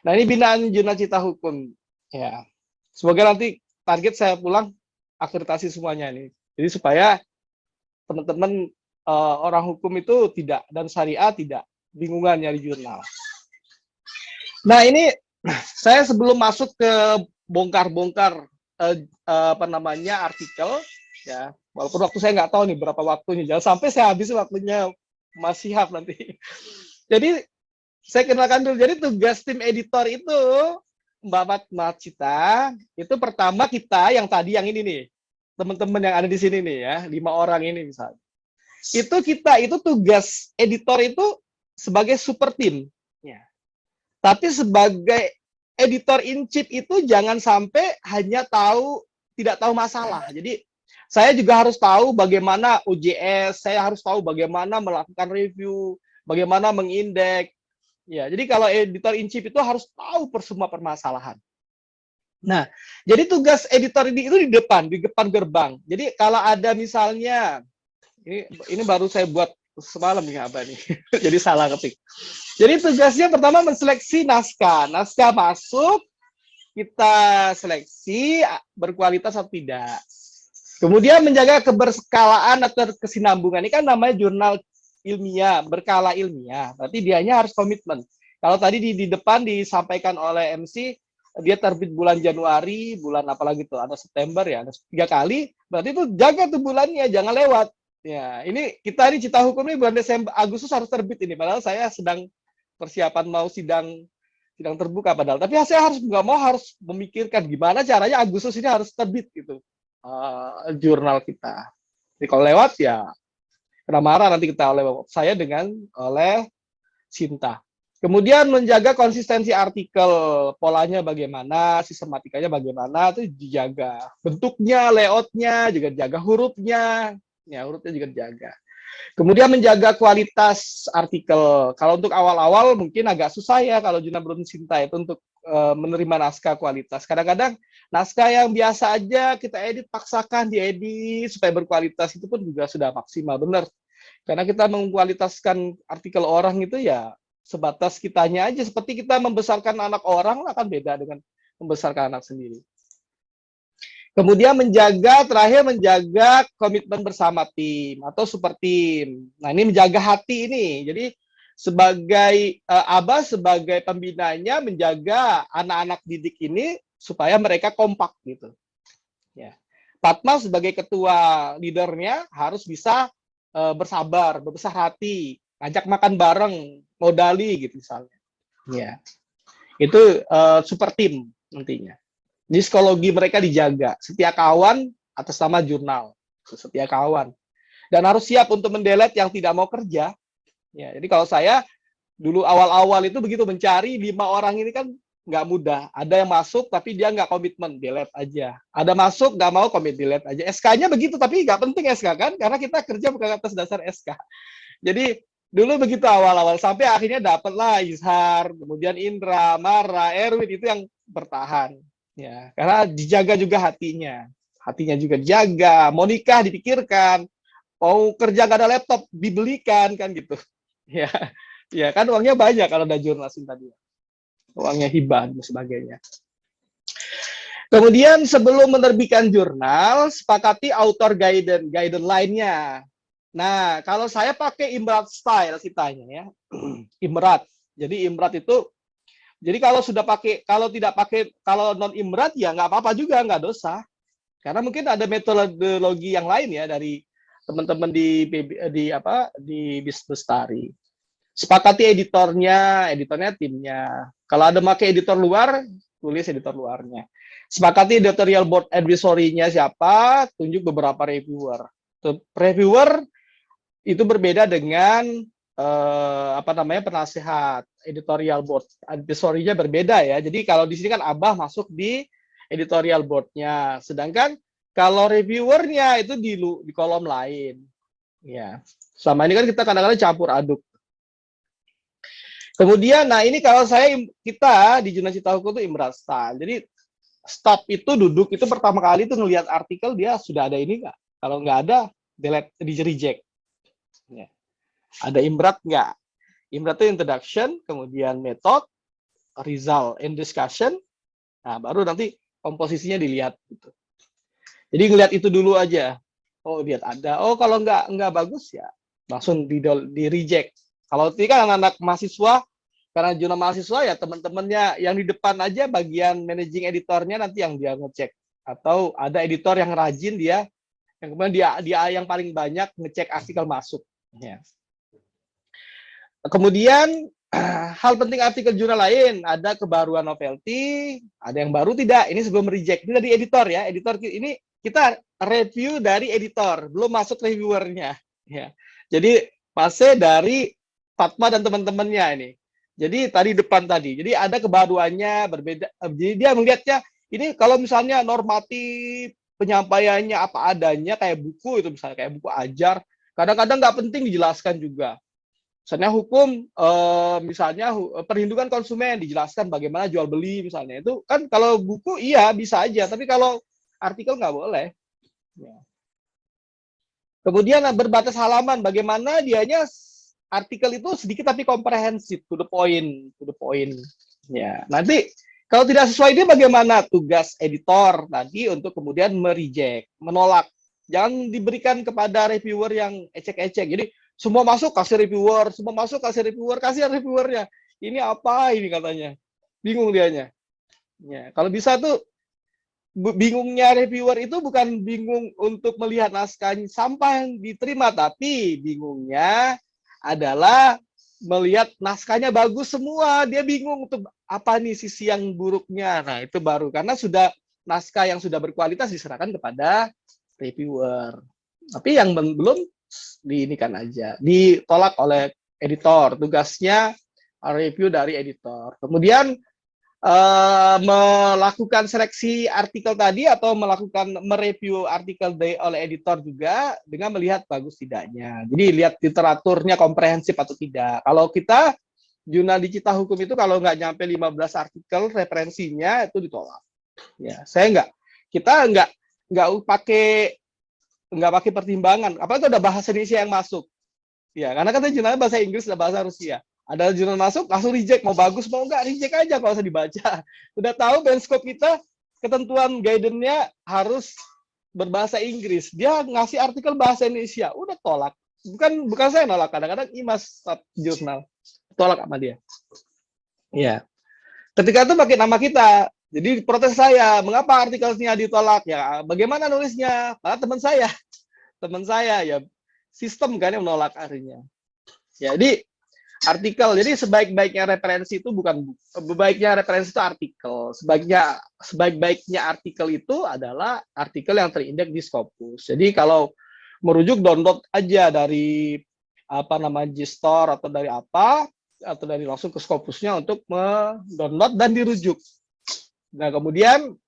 Nah, ini binaan jurnal Cipta Hukum, ya. Semoga nanti target saya pulang akreditasi semuanya nih. Jadi supaya teman-teman orang hukum itu tidak, dan syariah tidak bingungan nyari jurnal. Nah, ini saya sebelum masuk ke bongkar-bongkar artikel, ya, walaupun waktu saya nggak tahu nih berapa waktunya, jangan sampai saya habis waktunya Mas Syihab nanti. Jadi saya kenalkan dulu. Jadi tugas tim editor itu, Mbak Fatma Cita, itu pertama kita yang ini nih, teman-teman yang ada di sini nih ya, 5 orang ini misalnya. Itu tugas editor itu sebagai super tim. Ya. Tapi sebagai editor in chief itu jangan sampai hanya tidak tahu masalah. Jadi saya juga harus tahu bagaimana UJS, saya harus tahu bagaimana melakukan review, bagaimana mengindeks. Ya, jadi kalau editor in chief itu harus tahu semua permasalahan. Nah, jadi tugas editor ini itu di depan gerbang. Jadi kalau ada misalnya ini baru saya buat semalam ya Abah nih. Jadi salah ketik. Jadi tugasnya pertama menseleksi naskah. Naskah masuk, kita seleksi berkualitas atau tidak. Kemudian menjaga keberskalaan atau kesinambungan. Ini kan namanya jurnal ilmiah, berkala ilmiah. Berarti dianya harus komitmen. Kalau tadi di depan disampaikan oleh MC, dia terbit bulan Januari, bulan apalagi tuh, ada September ya, ada 3 kali. Berarti itu jaga tuh bulannya, jangan lewat. Ya, ini kita ini Cipta Hukum ini bulan Agustus harus terbit ini. Padahal saya sedang persiapan mau sidang sidang terbuka padahal. Tapi saya harus nggak mau harus memikirkan gimana caranya Agustus ini harus terbit gitu jurnal kita. Jadi kalau lewat ya kena marah nanti kita oleh saya dengan oleh Sinta. Kemudian menjaga konsistensi artikel, polanya bagaimana, sistematikanya bagaimana, itu dijaga. Bentuknya, layoutnya juga dijaga, hurufnya, ya hurufnya juga dijaga. Kemudian menjaga kualitas artikel. Kalau untuk awal-awal mungkin agak susah ya kalau Juna Brun Sinta itu untuk menerima naskah kualitas. Kadang-kadang naskah yang biasa aja kita edit, paksakan diedit supaya berkualitas, itu pun juga sudah maksimal, benar. Karena kita mengkualitaskan artikel orang itu ya sebatas kitanya aja, seperti kita membesarkan anak orang akan beda dengan membesarkan anak sendiri. Kemudian terakhir menjaga komitmen bersama tim atau super tim. Nah, ini menjaga hati ini. Jadi sebagai Abah sebagai pembinanya menjaga anak-anak didik ini supaya mereka kompak gitu. Ya. Fatma sebagai ketua leadernya harus bisa bersabar, berbesar hati, ngajak makan bareng, modali gitu misalnya. Ya. Itu super tim nantinya. Jadi psikologi mereka dijaga, setia kawan atas nama jurnal, setia kawan. Dan harus siap untuk mendelete yang tidak mau kerja. Ya, jadi kalau saya dulu awal-awal itu begitu mencari 5 orang ini kan nggak mudah. Ada yang masuk tapi dia nggak komitmen, delete aja. Ada masuk nggak mau komit, delete aja. SK-nya begitu tapi nggak penting SK kan, karena kita kerja bukan atas dasar SK. Jadi dulu begitu awal-awal sampai akhirnya dapatlah Izhar, kemudian Indra, Mara, Erwin itu yang bertahan. Ya, karena dijaga juga hatinya juga dijaga. Mau nikah dipikirkan, mau kerja nggak ada laptop dibelikan kan gitu. Ya, ya kan uangnya banyak kalau ada jurnal tadi. Uangnya hibah dan sebagainya. Kemudian sebelum menerbitkan jurnal, sepakati author guidance lainnya. Nah, kalau saya pakai Imrat style kitanya ya. Imrat. Jadi Imrat itu, jadi kalau sudah pakai, kalau non Imrat ya nggak apa-apa juga, nggak dosa. Karena mungkin ada metodologi yang lain ya dari teman-teman di Bis Bestari. Sepakati editornya timnya. Kalau ada pakai editor luar, tulis editor luarnya. Sepakati editorial board advisory-nya siapa, tunjuk beberapa reviewer. Reviewer itu berbeda dengan penasehat. Editorial board advisory-nya berbeda ya. Jadi kalau di sini kan Abah masuk di editorial board-nya, sedangkan kalau reviewernya itu di kolom lain. Ya. Selama ini kan kita kadang-kadang campur aduk. Kemudian, nah ini kalau kita di Jurnal Cita Hukum itu Imrat style. Jadi stop itu duduk itu pertama kali itu ngelihat artikel dia sudah ada ini nggak? Kalau nggak ada, delete, reject. Ya. Ada Imrat nggak? Imrat itu introduction, kemudian method, result, and discussion. Nah, baru nanti komposisinya dilihat. Gitu. Jadi ngelihat itu dulu aja. Oh, lihat ada. Oh, kalau nggak bagus ya langsung di reject. Kalau ini kan anak-anak mahasiswa, karena jurnal mahasiswa ya teman-temannya yang di depan aja bagian managing editornya nanti yang dia ngecek. Atau ada editor yang rajin dia, yang kemudian dia yang paling banyak ngecek artikel masuk. Ya. Kemudian hal penting artikel jurnal lain, ada kebaruan novelty, ada yang baru tidak. Ini sebelum reject. Ini dari editor ya. Editor ini kita review dari editor, belum masuk reviewernya. Ya. Jadi masih dari Fatma dan teman-temannya ini. Jadi tadi depan tadi. Jadi ada kebaruannya berbeda. Jadi dia melihatnya ini kalau misalnya normatif penyampaiannya apa adanya kayak buku itu misalnya kayak buku ajar, kadang-kadang nggak penting dijelaskan juga. Misalnya hukum, misalnya perlindungan konsumen dijelaskan bagaimana jual beli misalnya itu kan kalau buku iya bisa aja, tapi kalau artikel nggak boleh. Ya. Kemudian berbatas halaman, bagaimana dianya artikel itu sedikit tapi komprehensif, to the point. Ya, nanti kalau tidak sesuai dia bagaimana tugas editor tadi untuk kemudian mereject, menolak. Jangan diberikan kepada reviewer yang ecek-ecek. Jadi semua masuk kasih reviewer, semua masuk kasih reviewer, kasih reviewernya. Ini apa ini katanya? Bingung dianya. Ya, kalau bisa tuh bingungnya reviewer itu bukan bingung untuk melihat naskah sampah yang diterima, tapi bingungnya adalah melihat naskahnya bagus semua, dia bingung tuh apa nih sisi yang buruknya. Nah, itu baru karena sudah naskah yang sudah berkualitas diserahkan kepada reviewer. Tapi yang belum diinikan aja, ditolak oleh editor. Tugasnya review dari editor. Kemudian melakukan seleksi artikel tadi atau melakukan mereview artikel oleh editor juga dengan melihat bagus tidaknya. Jadi lihat literaturnya komprehensif atau tidak. Kalau kita jurnal digital hukum itu kalau nggak nyampe 15 artikel referensinya itu ditolak. Ya, kita nggak pakai pertimbangan. Apa itu ada bahasa Indonesia yang masuk? Ya, karena katanya jurnalnya bahasa Inggris dan bahasa Rusia. Ada jurnal masuk, langsung reject. Mau bagus, mau enggak, reject aja kalau usah dibaca. Udah tahu Benskop kita, ketentuan guidance-nya harus berbahasa Inggris. Dia ngasih artikel bahasa Indonesia, udah tolak. Bukan saya nolak, kadang-kadang IMAS jurnal. Tolak sama dia. Ya. Ketika itu pakai nama kita. Jadi protes saya, mengapa artikelnya ditolak? Ya, bagaimana nulisnya? Karena teman saya ya sistem kan yang menolak akhirnya. Jadi jadi sebaik-baiknya referensi itu artikel. Sebaik-baiknya artikel itu adalah artikel yang terindeks di Scopus. Jadi kalau merujuk download aja dari JSTOR atau dari atau dari langsung ke Scopusnya untuk mendownload dan dirujuk. Nah, kemudian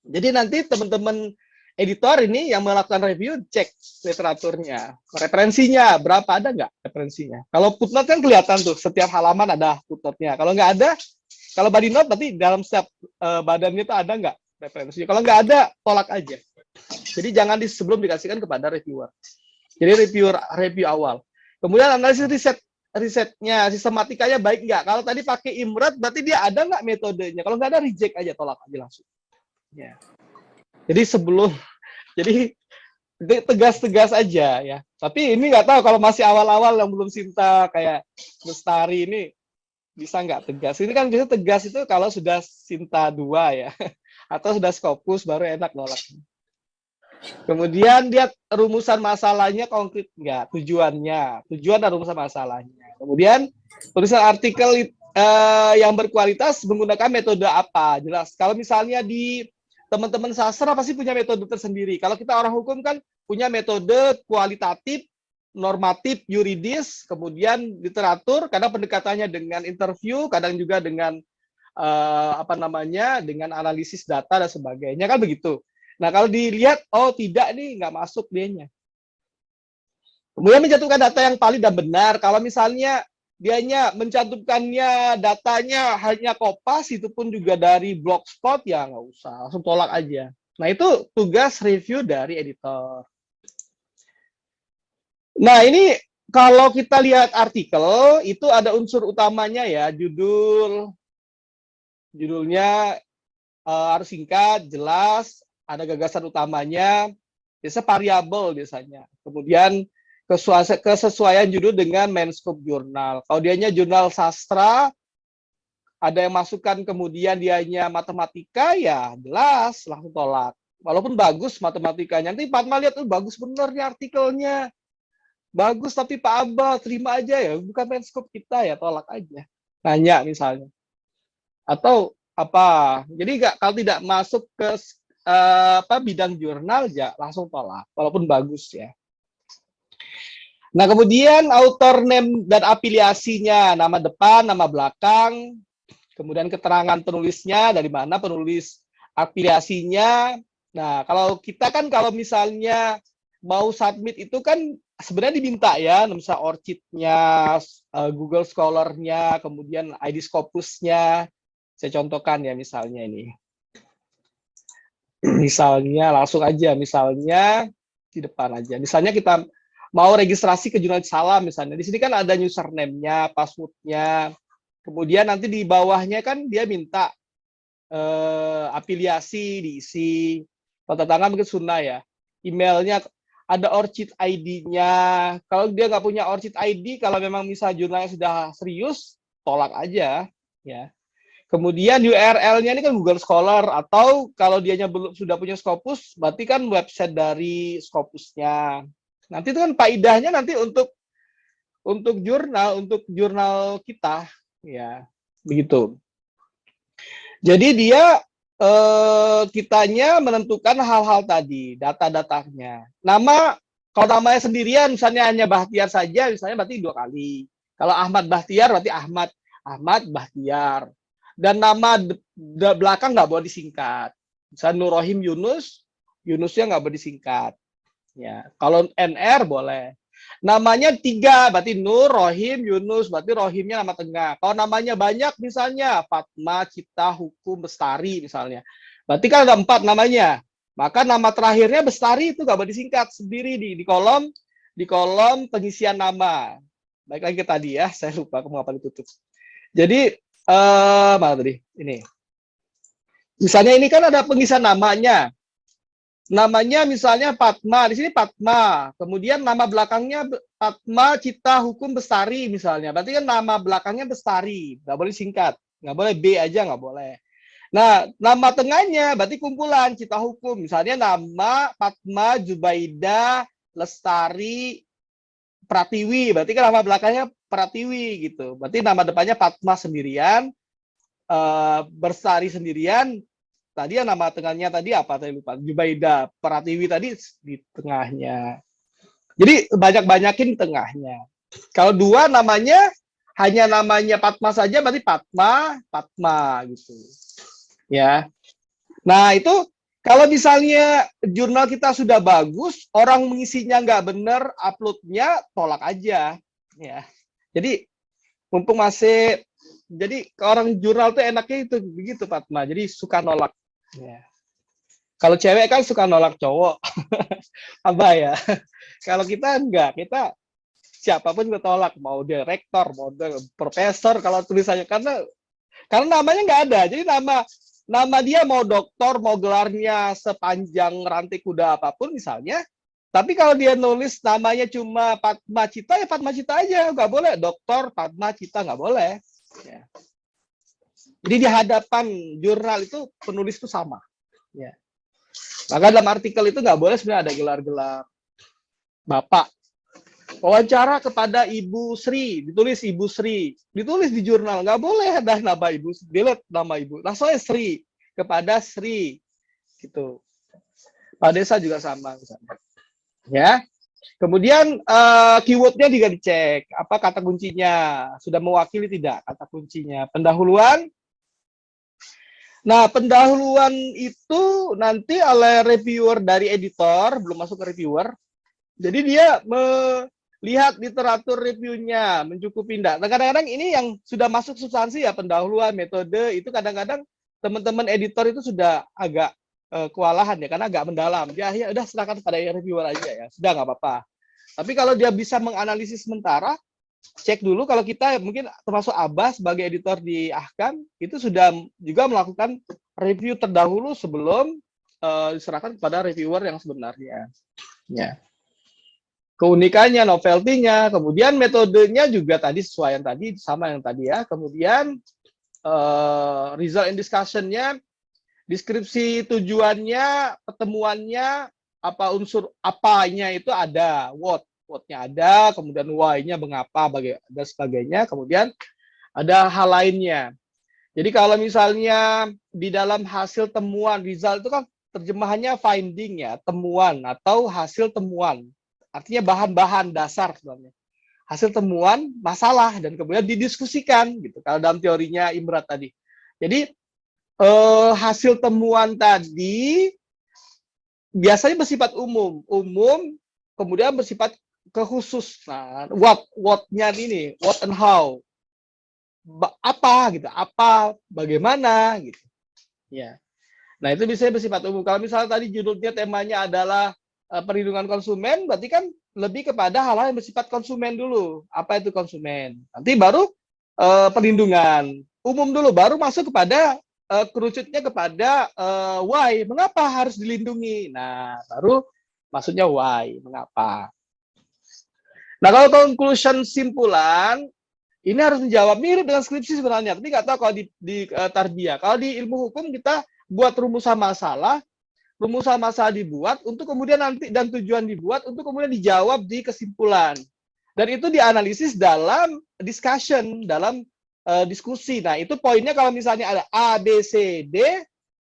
jadi nanti teman-teman editor ini yang melakukan review cek literaturnya, referensinya berapa, ada nggak referensinya. Kalau footnote kan kelihatan tuh setiap halaman ada footnote-nya. Kalau nggak ada, kalau body note nanti dalam setiap badannya itu ada nggak referensinya. Kalau nggak ada, tolak aja. Jadi jangan sebelum dikasihkan kepada reviewer. Jadi review awal. Kemudian analisis risetnya, sistematikanya baik nggak. Kalau tadi pakai IMRAT, berarti dia ada nggak metodenya. Kalau nggak ada, reject aja, tolak aja langsung. Ya. Jadi tegas-tegas aja ya. Tapi ini nggak tahu kalau masih awal-awal yang belum Sinta kayak Lestari ini bisa nggak tegas. Ini kan bisa tegas itu kalau sudah Sinta 2 ya. Atau sudah Scopus baru enak nolak. Kemudian dia rumusan masalahnya konkret nggak, tujuan dan rumusan masalahnya. Kemudian tulisan artikel yang berkualitas menggunakan metode apa? Jelas. Kalau misalnya di teman-teman sastra pasti punya metode tersendiri. Kalau kita orang hukum kan punya metode kualitatif, normatif, yuridis, kemudian literatur, kadang pendekatannya dengan interview, kadang juga dengan dengan analisis data dan sebagainya, kan begitu. Nah, kalau dilihat, oh tidak nih, nggak masuk dianya. Kemudian mencantumkan data yang valid dan benar. Kalau misalnya dianya mencantumkannya datanya hanya Kopas, itu pun juga dari Blogspot, ya nggak usah, langsung tolak aja. Nah, itu tugas review dari editor. Nah, ini kalau kita lihat artikel, itu ada unsur utamanya ya, judulnya harus singkat, jelas, ada gagasan utamanya, biasanya variabel biasanya. Kemudian kesesuaian judul dengan main scope jurnal. Kalau dianya jurnal sastra, ada yang masukkan kemudian dianya matematika, ya jelas langsung tolak. Walaupun bagus matematikanya, nanti Pak Atma lihat tuh bagus bener nih artikelnya. Bagus tapi Pak Abah terima aja ya, bukan main scope kita ya, tolak aja. Nanya misalnya. Atau apa? Jadi kalau tidak masuk ke bidang jurnal ya langsung tolak, walaupun bagus ya. Nah, kemudian author name dan afiliasinya, nama depan, nama belakang, kemudian keterangan penulisnya, dari mana penulis, afiliasinya. Nah, kalau kita kan kalau misalnya mau submit itu kan sebenarnya diminta ya, misalnya ORCID-nya, Google Scholar-nya, kemudian ID Scopus-nya. Saya contohkan ya misalnya ini. Misalnya langsung aja, misalnya di depan aja. Misalnya kita mau registrasi ke Jurnal Salam misalnya. Di sini kan ada username-nya, password-nya. Kemudian nanti di bawahnya kan dia minta afiliasi diisi. Tanda tangan mungkin sunnah ya. Emailnya ada ORCID ID-nya. Kalau dia nggak punya ORCID ID, kalau memang misalnya jurnalnya sudah serius, tolak aja ya. Kemudian URL-nya ini kan Google Scholar, atau kalau dianya belum sudah punya Scopus, berarti kan website dari Scopus-nya. Nanti itu kan faedahnya nanti untuk untuk jurnal kita, ya begitu. Jadi dia kitanya menentukan hal-hal tadi, data-datanya. Kalau namanya sendirian, misalnya hanya Bahtiar saja, misalnya berarti 2 kali. Kalau Ahmad Bahtiar berarti Ahmad Bahtiar. Dan nama belakang nggak boleh disingkat. Misalnya Nur Rohim Yunus, Yunusnya nggak boleh disingkat. Ya, kalau NR boleh. Namanya 3, berarti Nur, Rohim, Yunus, berarti Rohimnya nama tengah. Kalau namanya banyak misalnya, Fatma, Cipta, Hukum, Bestari misalnya. Berarti kan ada 4 namanya. Maka nama terakhirnya Bestari itu nggak boleh disingkat sendiri di kolom pengisian nama. Baik lagi ke tadi ya, saya lupa mengapa ditutup. Jadi, mana tadi? Ini. Misalnya ini kan ada pengisian namanya. Namanya misalnya Fatma, di sini Fatma, kemudian nama belakangnya Fatma Cipta Hukum Bestari misalnya, berarti kan nama belakangnya Bestari, nggak boleh singkat, nggak boleh B aja nggak boleh. Nah, nama tengahnya berarti kumpulan Cipta Hukum, misalnya nama Fatma Jubaida Lestari Pratiwi, berarti kan nama belakangnya Pratiwi gitu, berarti nama depannya Fatma sendirian, Bestari sendirian. Tadi yang nama tengahnya tadi apa? Saya lupa. Jubaida Pratiwi tadi di tengahnya. Jadi banyak-banyakin tengahnya. Kalau 2 namanya hanya namanya Fatma saja berarti Fatma gitu. Ya. Nah, itu kalau misalnya jurnal kita sudah bagus, orang mengisinya nggak benar, uploadnya tolak aja. Ya. Jadi mumpung masih jadi orang jurnal tuh enaknya itu begitu Fatma. Jadi suka nolak. Ya. Kalau cewek kan suka nolak cowok, apa ya? Kalau kita enggak, kita siapapun kita tolak, mau dia rektor, mau dia profesor, kalau tulisannya karena namanya nggak ada, jadi nama dia mau doktor, mau gelarnya sepanjang rantai kuda apapun misalnya, tapi kalau dia nulis namanya cuma Fatma Cita, ya Fatma Cita aja, nggak boleh doktor Fatma Cita, nggak boleh. Ya. Jadi di hadapan jurnal itu penulis itu sama. Ya. Maka dalam artikel itu nggak boleh sebenarnya ada gelar-gelar Bapak. Wawancara kepada Ibu Sri, ditulis Ibu Sri. Ditulis di jurnal, nggak boleh ada nama Ibu, delete nama Ibu. Langsung Sri, kepada Sri. Gitu. Pak Desa juga sama. Misalnya. Ya. Kemudian keywordnya juga dicek. Apa kata kuncinya? Sudah mewakili tidak kata kuncinya? Pendahuluan. Nah, pendahuluan itu nanti oleh reviewer dari editor, belum masuk ke reviewer. Jadi dia melihat literatur reviewnya, mencukupi enggak. Nah, kadang-kadang ini yang sudah masuk substansi ya, pendahuluan, metode, itu kadang-kadang teman-teman editor itu sudah agak kewalahan ya, karena agak mendalam. Ya udah silakan pada reviewer aja ya, sudah nggak apa-apa. Tapi kalau dia bisa menganalisis sementara, cek dulu kalau kita mungkin termasuk Abbas sebagai editor di Ahkam itu sudah juga melakukan review terdahulu sebelum diserahkan kepada reviewer yang sebenarnya. Ya. Keunikannya, novelty-nya, kemudian metodenya juga tadi sesuai yang tadi sama yang tadi ya. Kemudian result and discussion-nya, deskripsi tujuannya, pertemuannya, apa unsur apanya itu ada, what-nya ada, kemudian why-nya mengapa, dan sebagainya, kemudian ada hal lainnya. Jadi kalau misalnya di dalam hasil temuan, result itu kan terjemahannya finding ya, temuan atau hasil temuan. Artinya bahan-bahan dasar sebenarnya. Hasil temuan, masalah, dan kemudian didiskusikan gitu. Kalau dalam teorinya Imrat tadi. Jadi hasil temuan tadi biasanya bersifat umum, kemudian bersifat kekhusus. Nah, what-nya ini, what and how, apa gitu, apa, bagaimana gitu. Ya. Nah itu bisa bersifat umum. Kalau misalnya tadi judulnya temanya adalah perlindungan konsumen, berarti kan lebih kepada hal-hal yang bersifat konsumen dulu. Apa itu konsumen? Nanti baru perlindungan umum dulu, baru masuk kepada kerucutnya kepada why, mengapa harus dilindungi. Nah, baru maksudnya why, mengapa. Nah, kalau conclusion simpulan, ini harus menjawab mirip dengan skripsi sebenarnya, tapi nggak tahu kalau di tarbiyah. Kalau di ilmu hukum kita buat rumusan masalah dibuat untuk kemudian nanti dan tujuan dibuat untuk kemudian dijawab di kesimpulan. Dan itu dianalisis dalam discussion, dalam diskusi. Nah, itu poinnya kalau misalnya ada A, B, C, D,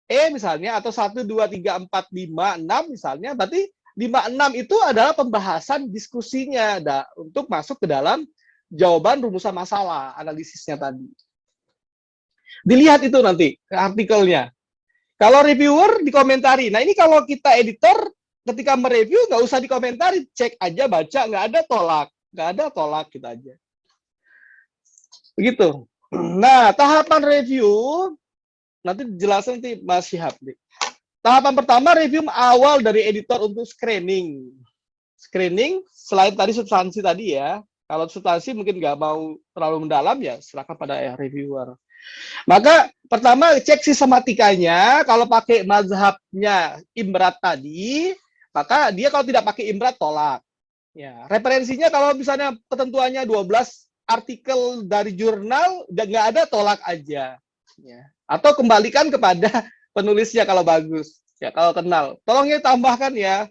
E misalnya, atau 1, 2, 3, 4, 5, 6 misalnya, berarti 5, 6 itu adalah pembahasan diskusinya untuk masuk ke dalam jawaban rumusan masalah, analisisnya tadi. Dilihat itu nanti artikelnya. Kalau reviewer dikomentari. Nah, ini kalau kita editor ketika mereview nggak usah dikomentari, cek aja, baca, nggak ada tolak gitu aja. Begitu. Nah, tahapan review nanti jelasin nanti Mas Syihab. Tahapan pertama review awal dari editor untuk screening. Screening selain tadi substansi tadi ya. Kalau substansi mungkin nggak mau terlalu mendalam ya silakan pada reviewer. Maka pertama cek sistematikanya, kalau pakai mazhabnya Imrat tadi, maka dia kalau tidak pakai Imrat tolak. Ya, referensinya kalau misalnya ketentuannya 12 artikel dari jurnal, nggak ada tolak aja. Ya. Atau kembalikan kepada penulisnya kalau bagus. Ya, kalau kenal. Tolongnya tambahkan ya.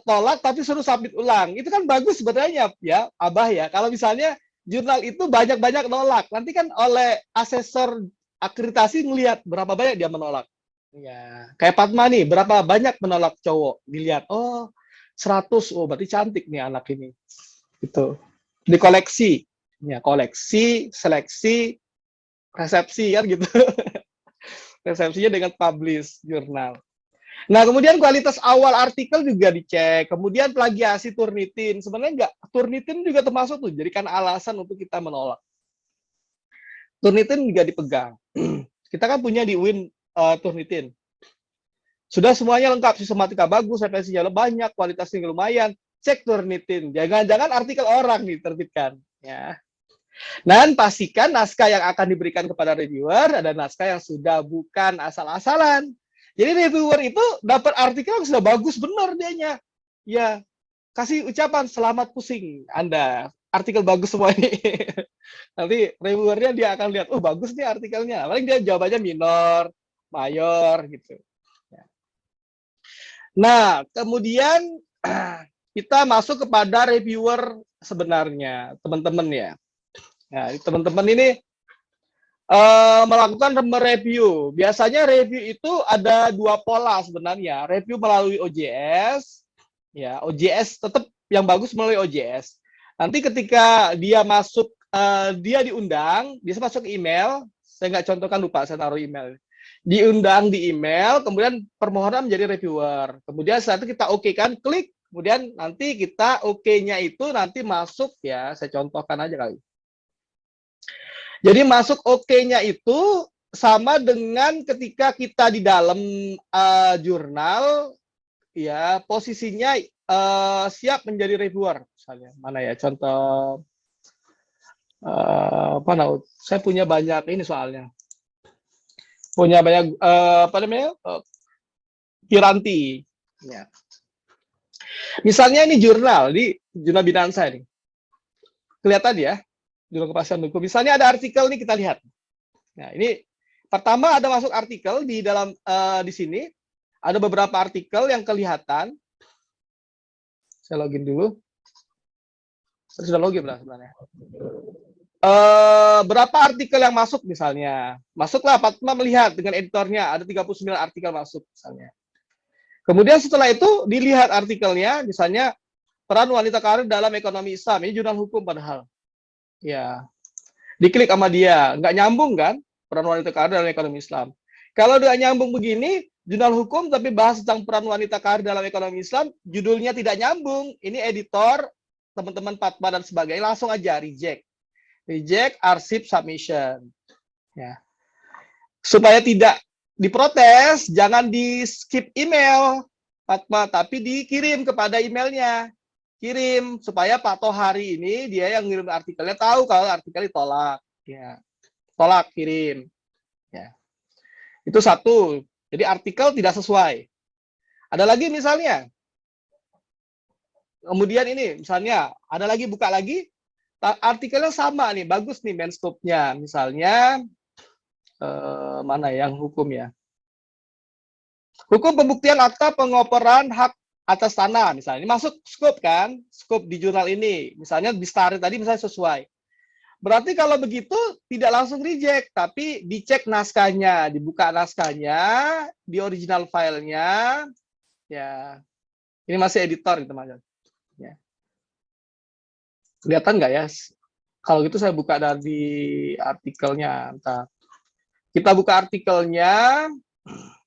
Tolak tapi suruh submit ulang. Itu kan bagus sebenarnya ya, Abah ya. Kalau misalnya jurnal itu banyak-banyak nolak. Nanti kan oleh asesor akreditasi ngelihat berapa banyak dia menolak. Ya, kayak Padma nih, berapa banyak menolak cowok. Dilihat, oh 100, oh berarti cantik nih anak ini. Gitu. Dikoleksi. Ya, koleksi, seleksi, resepsi kan gitu. Resepsinya dengan publish jurnal. Nah, kemudian kualitas awal artikel juga dicek. Kemudian plagiasi Turnitin. Sebenarnya enggak, Turnitin juga termasuk tuh, jadikan alasan untuk kita menolak. Turnitin juga dipegang. Kita kan punya di UIN Turnitin. Sudah semuanya lengkap, sistematika bagus, referensinya banyak, kualitasnya lumayan. Cek Turnitin. Jangan-jangan artikel orang diterbitkan. Ya. Dan pastikan naskah yang akan diberikan kepada reviewer ada naskah yang sudah bukan asal-asalan. Jadi reviewer itu dapat artikel yang sudah bagus benar dianya. Ya, kasih ucapan selamat pusing Anda. Artikel bagus semua ini. Nanti reviewernya dia akan lihat, oh bagus nih artikelnya. Paling dia jawabannya minor, mayor gitu. Nah, kemudian kita masuk kepada reviewer sebenarnya, teman-teman ya. Nah, teman-teman ini melakukan mereview. Biasanya review itu ada dua pola sebenarnya. Review melalui OJS, ya OJS tetap yang bagus melalui OJS. Nanti ketika dia masuk, dia diundang, bisa masuk ke email. Saya nggak contohkan, lupa saya taruh email. Diundang di email, kemudian permohonan menjadi reviewer. Kemudian setelah itu kita oke-kan, klik. Kemudian nanti kita oke-nya itu nanti masuk ya. Saya contohkan aja kali. Jadi masuk oke-nya itu sama dengan ketika kita di dalam jurnal, ya posisinya siap menjadi reviewer. Misalnya mana ya contoh, apa namanya? Saya punya banyak ini soalnya, punya banyak apa namanya Piranti. Ya. Misalnya ini jurnal di jurnal Binansa ini, kelihatan ya. Jurnal Kepastian Hukum. Misalnya ada artikel nih kita lihat. Nah, ini pertama ada masuk artikel di dalam di sini ada beberapa artikel yang kelihatan. Saya login dulu. Saya sudah login lah sebenarnya. Berapa artikel yang masuk misalnya? Masuklah Fatma melihat dengan editornya ada 39 artikel masuk misalnya. Kemudian setelah itu dilihat artikelnya, misalnya peran wanita karir dalam ekonomi Islam. Ini jurnal hukum padahal. Ya, diklik sama dia, nggak nyambung kan peran wanita karir dalam ekonomi Islam. Kalau nggak nyambung begini, jurnal hukum tapi bahas tentang peran wanita karir dalam ekonomi Islam, judulnya tidak nyambung. Ini editor, teman-teman Fatma dan sebagainya langsung aja reject arsip submission. Ya, supaya tidak diprotes, jangan di skip email Fatma, tapi dikirim kepada emailnya. Kirim supaya Pak Tohari ini dia yang ngirim artikelnya tahu kalau artikel ditolak, ya tolak kirim, ya itu satu. Jadi artikel tidak sesuai. Ada lagi misalnya, kemudian ini misalnya ada lagi buka lagi artikelnya sama nih, bagus nih main scope-nya, misalnya mana yang hukum ya, hukum pembuktian akta pengoperan hak atas tanah misalnya. Ini masuk scope kan? Scope di jurnal ini. Misalnya di Stari tadi misalnya sesuai. Berarti kalau begitu tidak langsung reject, tapi dicek naskahnya, dibuka naskahnya, di original filenya, ya. Ini masih editor gitu Mas. Ya. Kelihatan nggak ya? Kalau gitu saya buka dari artikelnya. Entah. Kita buka artikelnya,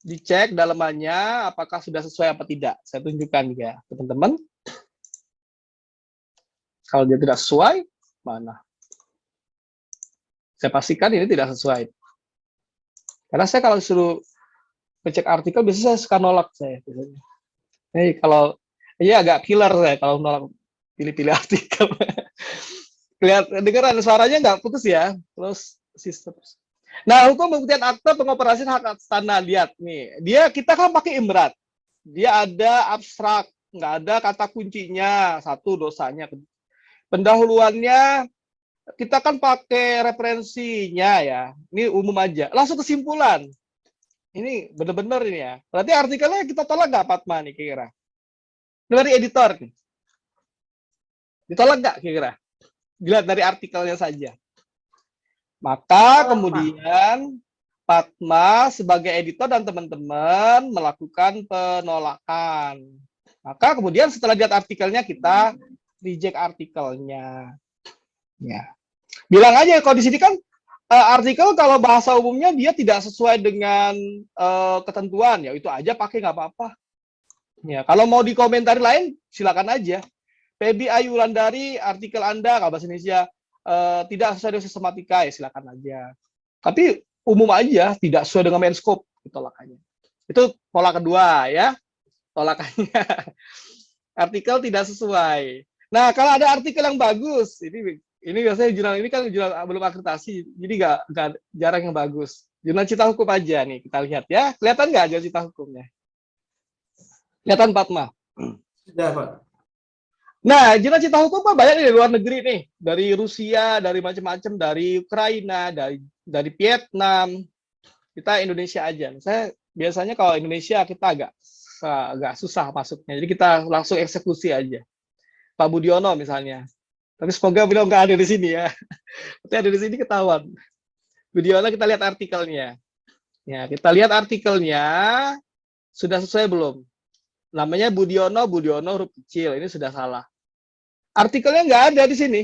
dicek dalamannya apakah sudah sesuai apa tidak. Saya tunjukkan ya teman-teman. Kalau dia tidak sesuai, mana? Saya pastikan ini tidak sesuai. Karena saya kalau suruh ngecek artikel, biasanya saya suka nolak saya. Hey, kalau ya agak killer saya kalau nolak pilih-pilih artikel. Dengeran suaranya nggak putus ya. Terus sistem. Nah, hukum pembuktian akte pengoperasian hak atas tanah, lihat nih. Kita kan pakai imrat. Dia ada abstrak, nggak ada kata kuncinya, satu dosanya. Pendahuluannya kita kan pakai referensinya ya. Ini umum aja. Langsung kesimpulan. Ini benar-benar ini ya. Berarti artikelnya kita tolak nggak Fatma nih kira-kira? Ini dari editor nih. Ditolak nggak kira-kira? Dilihat dari artikelnya saja. Maka kemudian Fatma sebagai editor dan teman-teman melakukan penolakan. Maka kemudian setelah lihat artikelnya kita reject artikelnya. Ya. Bilang aja kalau di sini kan artikel kalau bahasa umumnya dia tidak sesuai dengan ketentuan ya itu aja pakai nggak apa-apa. Ya, kalau mau dikomentari lain silakan aja. Febi Ayu Wulandari artikel Anda nggak bahasa Indonesia tidak sesuai dengan sistematika ya silakan aja. Tapi umum aja tidak sesuai dengan main scope ditolakannya. Itu pola kedua ya. Tolakannya. Artikel tidak sesuai. Nah, kalau ada artikel yang bagus, ini biasanya jurnal ini kan jurnal belum akreditasi, jadi nggak jarang yang bagus. Jurnal Cita Hukum aja nih kita lihat ya. Kelihatan nggak jurnal Cita Hukumnya? Kelihatan Fatma? Sudah, Pak. Nah, jurnal Cita Hukum Pak banyak dari luar negeri nih, dari Rusia, dari macam-macam, dari Ukraina, dari Vietnam. Kita Indonesia aja. Saya biasanya kalau Indonesia kita agak susah masuknya, jadi kita langsung eksekusi aja. Pak Budiono misalnya. Tapi semoga beliau nggak ada di sini ya. Tapi ada di sini ketahuan. Budiono kita lihat artikelnya. Ya, kita lihat artikelnya sudah sesuai belum? Namanya Budiono huruf kecil. Ini sudah salah. Artikelnya nggak ada di sini.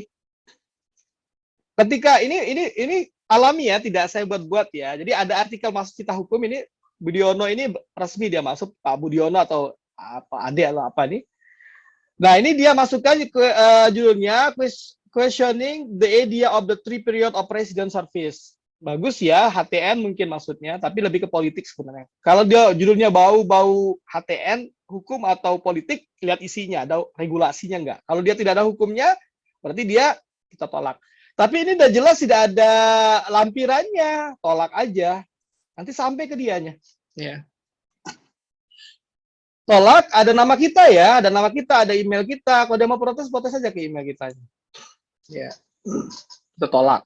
Ketika ini alami ya, tidak saya buat-buat ya. Jadi ada artikel masuk Cita Hukum ini Budiono ini resmi dia masuk Pak Budiono atau apa Ade atau apa nih. Nah, ini dia masukkan ke judulnya Questioning the Idea of the Three Period of President Service. Bagus ya, HTN mungkin maksudnya, tapi lebih ke politik sebenarnya. Kalau dia judulnya bau-bau HTN, hukum atau politik, lihat isinya, ada regulasinya enggak. Kalau dia tidak ada hukumnya, berarti dia kita tolak. Tapi ini udah jelas tidak ada lampirannya, tolak aja. Nanti sampai ke dianya. Ya. Tolak, ada nama kita ya, ada nama kita, ada email kita. Kalau dia mau protes, protes aja ke email kita. Ya, kita tolak.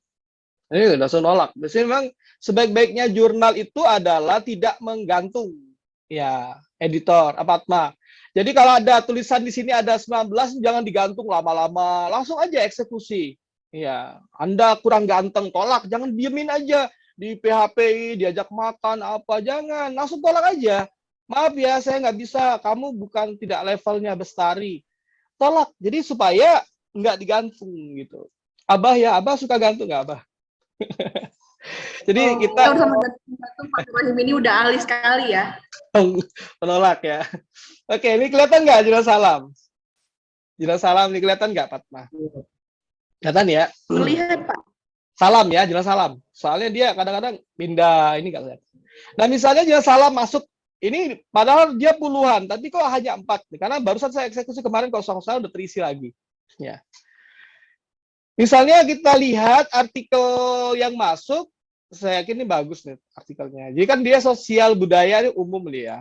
Ini langsung nolak. Biasanya memang sebaik-baiknya jurnal itu adalah tidak menggantung. Ya, editor, Fatma. Jadi kalau ada tulisan di sini ada 19, jangan digantung lama-lama. Langsung aja eksekusi. Ya, Anda kurang ganteng, tolak. Jangan diemin aja. Di PHP, diajak makan, apa. Jangan, langsung tolak aja. Maaf ya, saya nggak bisa. Kamu bukan tidak levelnya Bestari. Tolak. Jadi supaya nggak digantung gitu. Abah ya, Abah suka gantung nggak Abah? Jadi kita sama Pak Rahim ini udah ahli sekali ya. menolak ya. Oke, ini kelihatan nggak jurnal salam? Jurnal salam ini kelihatan nggak, Fatma? Kelihatan ya? Terlihat Pak. Salam ya, jurnal salam. Soalnya dia kadang-kadang pindah, ini nggak kelihatan. Nah, misalnya jurnal salam masuk, ini padahal dia puluhan, tapi kok hanya 4? Karena barusan saya eksekusi kemarin, kalau soal udah terisi lagi. Ya. Misalnya kita lihat artikel yang masuk, saya yakin ini bagus nih artikelnya. Jadi kan dia sosial budaya ini umum nih ya.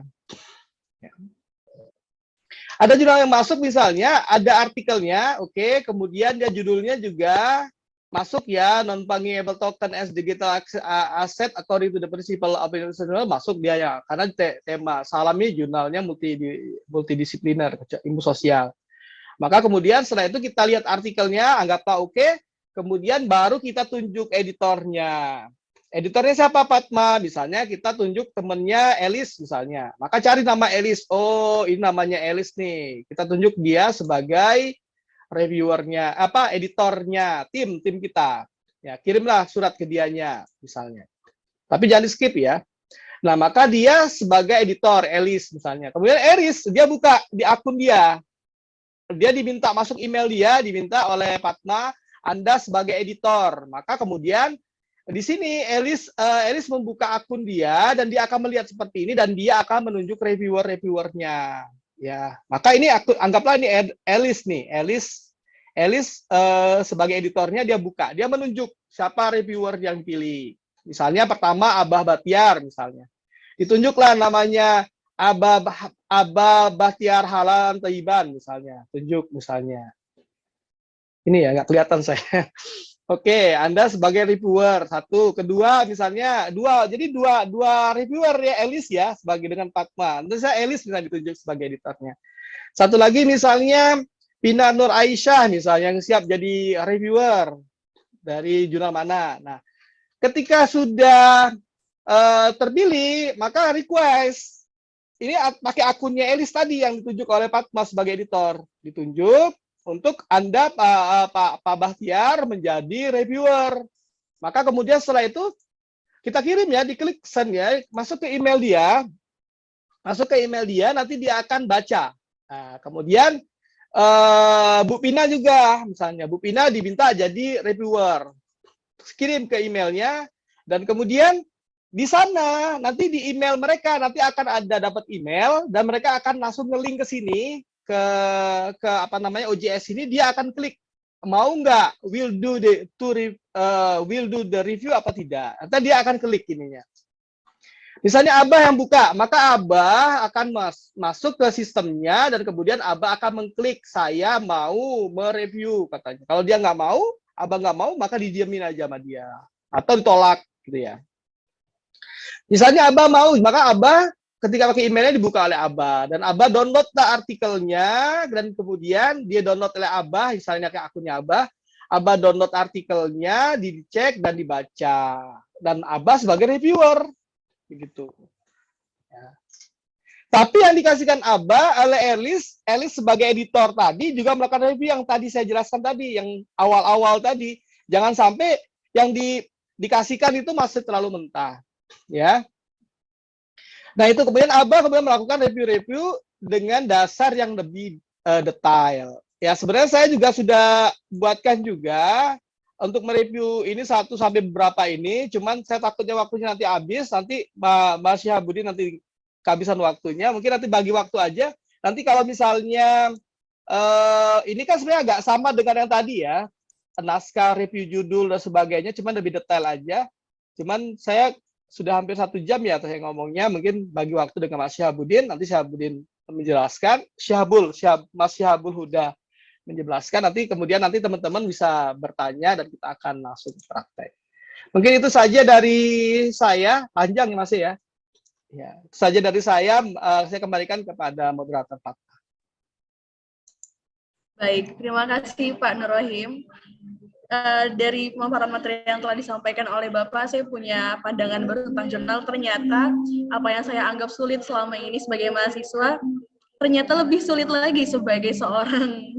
Ada jurnal yang masuk misalnya, ada artikelnya, oke, kemudian dia judulnya juga masuk ya, non-fungible token as digital asset according to the principle of international, masuk dia ya, karena tema Salami jurnalnya multidisipliner, ilmu sosial. Maka kemudian setelah itu kita lihat artikelnya, anggaplah oke, kemudian baru kita tunjuk editornya. Editornya siapa, Fatma? Misalnya kita tunjuk temennya Elis misalnya. Maka cari nama Elis. Oh, ini namanya Elis nih. Kita tunjuk dia sebagai reviewernya, editornya, tim kita. Ya, kirimlah surat ke dianya misalnya. Tapi jangan di skip ya. Nah, maka dia sebagai editor Elis misalnya. Kemudian Elis dia buka di akun dia. Dia diminta masuk email dia, diminta oleh Fatma, Anda sebagai editor. Maka kemudian di sini Elis membuka akun dia dan dia akan melihat seperti ini dan dia akan menunjuk reviewernya. Ya, maka ini anggaplah ini Elis nih. Elis sebagai editornya dia buka, dia menunjuk siapa reviewer yang pilih. Misalnya pertama Abah Batiar misalnya. Ditunjuklah namanya Abah Batiar Halan Taiban misalnya. Tunjuk misalnya. Ini ya nggak kelihatan saya. Oke, Anda sebagai reviewer satu, kedua misalnya jadi dua reviewer ya Elis ya sebagai dengan Fatma. Tentu saya Elis bisa ditunjuk sebagai editornya. Satu lagi misalnya Pina Nur Aisyah misalnya yang siap jadi reviewer dari jurnal mana. Nah, ketika sudah terpilih maka request ini pakai akunnya Elis tadi yang ditunjuk oleh Fatma sebagai editor, ditunjuk untuk Anda Pak Bahtiar menjadi reviewer. Maka kemudian setelah itu kita kirim ya, diklik send ya, masuk ke email dia. Masuk ke email dia, nanti dia akan baca. Nah, kemudian Bu Pina juga, misalnya Bu Pina diminta jadi reviewer. Kirim ke emailnya dan kemudian di sana nanti di email mereka nanti akan ada dapat email dan mereka akan langsung nge-link ke sini ke OJS ini, dia akan klik mau nggak will do the review apa tidak. Nanti dia akan klik ininya. Misalnya Abah yang buka, maka Abah akan masuk ke sistemnya dan kemudian Abah akan mengklik saya mau mereview katanya. Kalau dia nggak mau, Abah nggak mau, maka didiamin aja sama dia atau ditolak gitu ya. Misalnya Abah mau, maka Abah ketika pakai emailnya dibuka oleh Abah dan Abah download artikelnya dan kemudian dia download oleh Abah, misalnya ke akunnya Abah download artikelnya, dicek dan dibaca dan Abah sebagai reviewer begitu. Ya. Tapi yang dikasihkan Abah oleh Elis sebagai editor tadi juga melakukan review yang tadi saya jelaskan tadi, yang awal-awal tadi. Jangan sampai yang dikasihkan itu masih terlalu mentah, ya. Nah itu kemudian Abah melakukan review-review dengan dasar yang lebih detail. Ya sebenarnya saya juga sudah buatkan juga untuk mereview ini 1 sampai beberapa ini, cuman saya takutnya waktunya nanti habis, nanti Mas Syihabuddin nanti kehabisan waktunya, mungkin nanti bagi waktu aja. Nanti kalau misalnya ini kan sebenarnya agak sama dengan yang tadi ya, naskah, review judul dan sebagainya, cuman lebih detail aja. Cuman saya sudah hampir 1 jam ya saya ngomongnya, mungkin bagi waktu dengan Mas Syihabuddin, nanti Syihabuddin menjelaskan, Mas Syihabul Huda menjelaskan, nanti kemudian nanti teman-teman bisa bertanya dan kita akan langsung praktek. Mungkin itu saja dari saya, panjang ya Mas ya. Ya, itu saja dari saya kembalikan kepada moderator Pak. Baik, terima kasih Pak Nur Rohim. Dari pemaparan materi yang telah disampaikan oleh Bapak, saya punya pandangan baru tentang jurnal. Ternyata apa yang saya anggap sulit selama ini sebagai mahasiswa, ternyata lebih sulit lagi sebagai seorang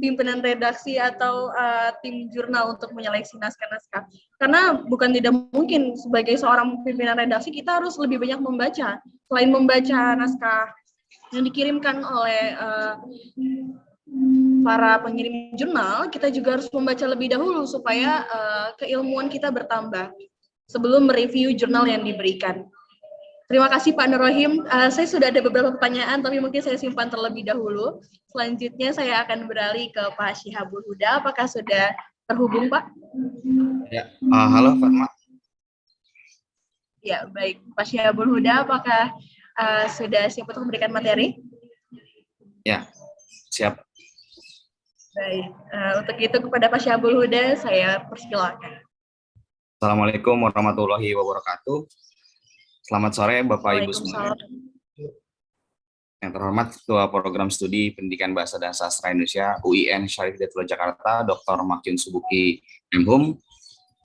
pimpinan redaksi atau tim jurnal untuk menyeleksi naskah-naskah. Karena bukan tidak mungkin sebagai seorang pimpinan redaksi kita harus lebih banyak membaca. Selain membaca naskah yang dikirimkan oleh para pengirim jurnal, kita juga harus membaca lebih dahulu supaya keilmuan kita bertambah sebelum mereview jurnal yang diberikan. Terima kasih Pak Nur Rohim. Saya sudah ada beberapa pertanyaan, tapi mungkin saya simpan terlebih dahulu. Selanjutnya saya akan beralih ke Pak Syihabul Huda. Apakah sudah terhubung, Pak? Ya, halo Fatma. Ya, baik. Pak Syihabul Huda, apakah sudah siap untuk memberikan materi? Ya, siap. Baik, untuk itu kepada Pak Syabul Huda saya persilakan. Assalamualaikum warahmatullahi wabarakatuh. Selamat sore Bapak Ibu semuanya. Waalaikumsalam. Yang terhormat Ketua Program Studi Pendidikan Bahasa dan Sastra Indonesia UIN Syarif Hidayatullah Jakarta, Dr. Makyun Subuki M.Hum.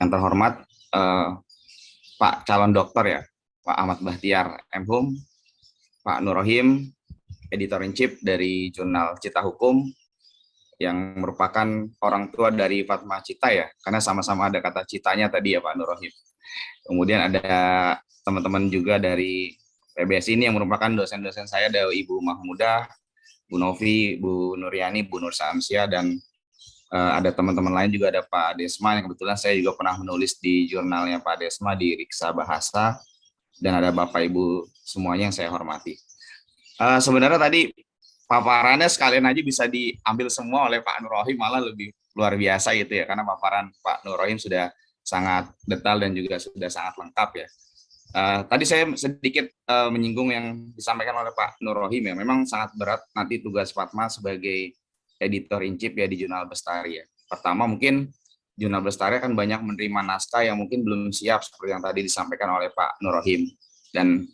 Yang terhormat Pak calon doktor ya, Pak Ahmad Bahtiar M.Hum, Pak Nur Rohim, Editor in Chief dari Jurnal Cita Hukum, yang merupakan orang tua dari Fatma Cita ya, karena sama-sama ada kata citanya tadi ya Pak Nur Rohim. Kemudian ada teman-teman juga dari PBS ini yang merupakan dosen-dosen saya, ada Ibu Mahmudah, Bu Novi, Bu Nuryani, Bu Nur Samsia, dan ada teman-teman lain juga, ada Pak Desma yang kebetulan saya juga pernah menulis di jurnalnya Pak Desma di Riksa Bahasa, dan ada Bapak Ibu semuanya yang saya hormati. Sebenarnya tadi paparannya sekalian aja bisa diambil semua oleh Pak Nur Rohim, malah lebih luar biasa gitu ya, karena paparan Pak Nur Rohim sudah sangat detail dan juga sudah sangat lengkap ya. Tadi saya sedikit menyinggung yang disampaikan oleh Pak Nur Rohim ya, memang sangat berat nanti tugas Fatma sebagai editor in chief ya di Jurnal Bestari ya. Pertama mungkin Jurnal Bestari kan banyak menerima naskah yang mungkin belum siap seperti yang tadi disampaikan oleh Pak Nur Rohim, dan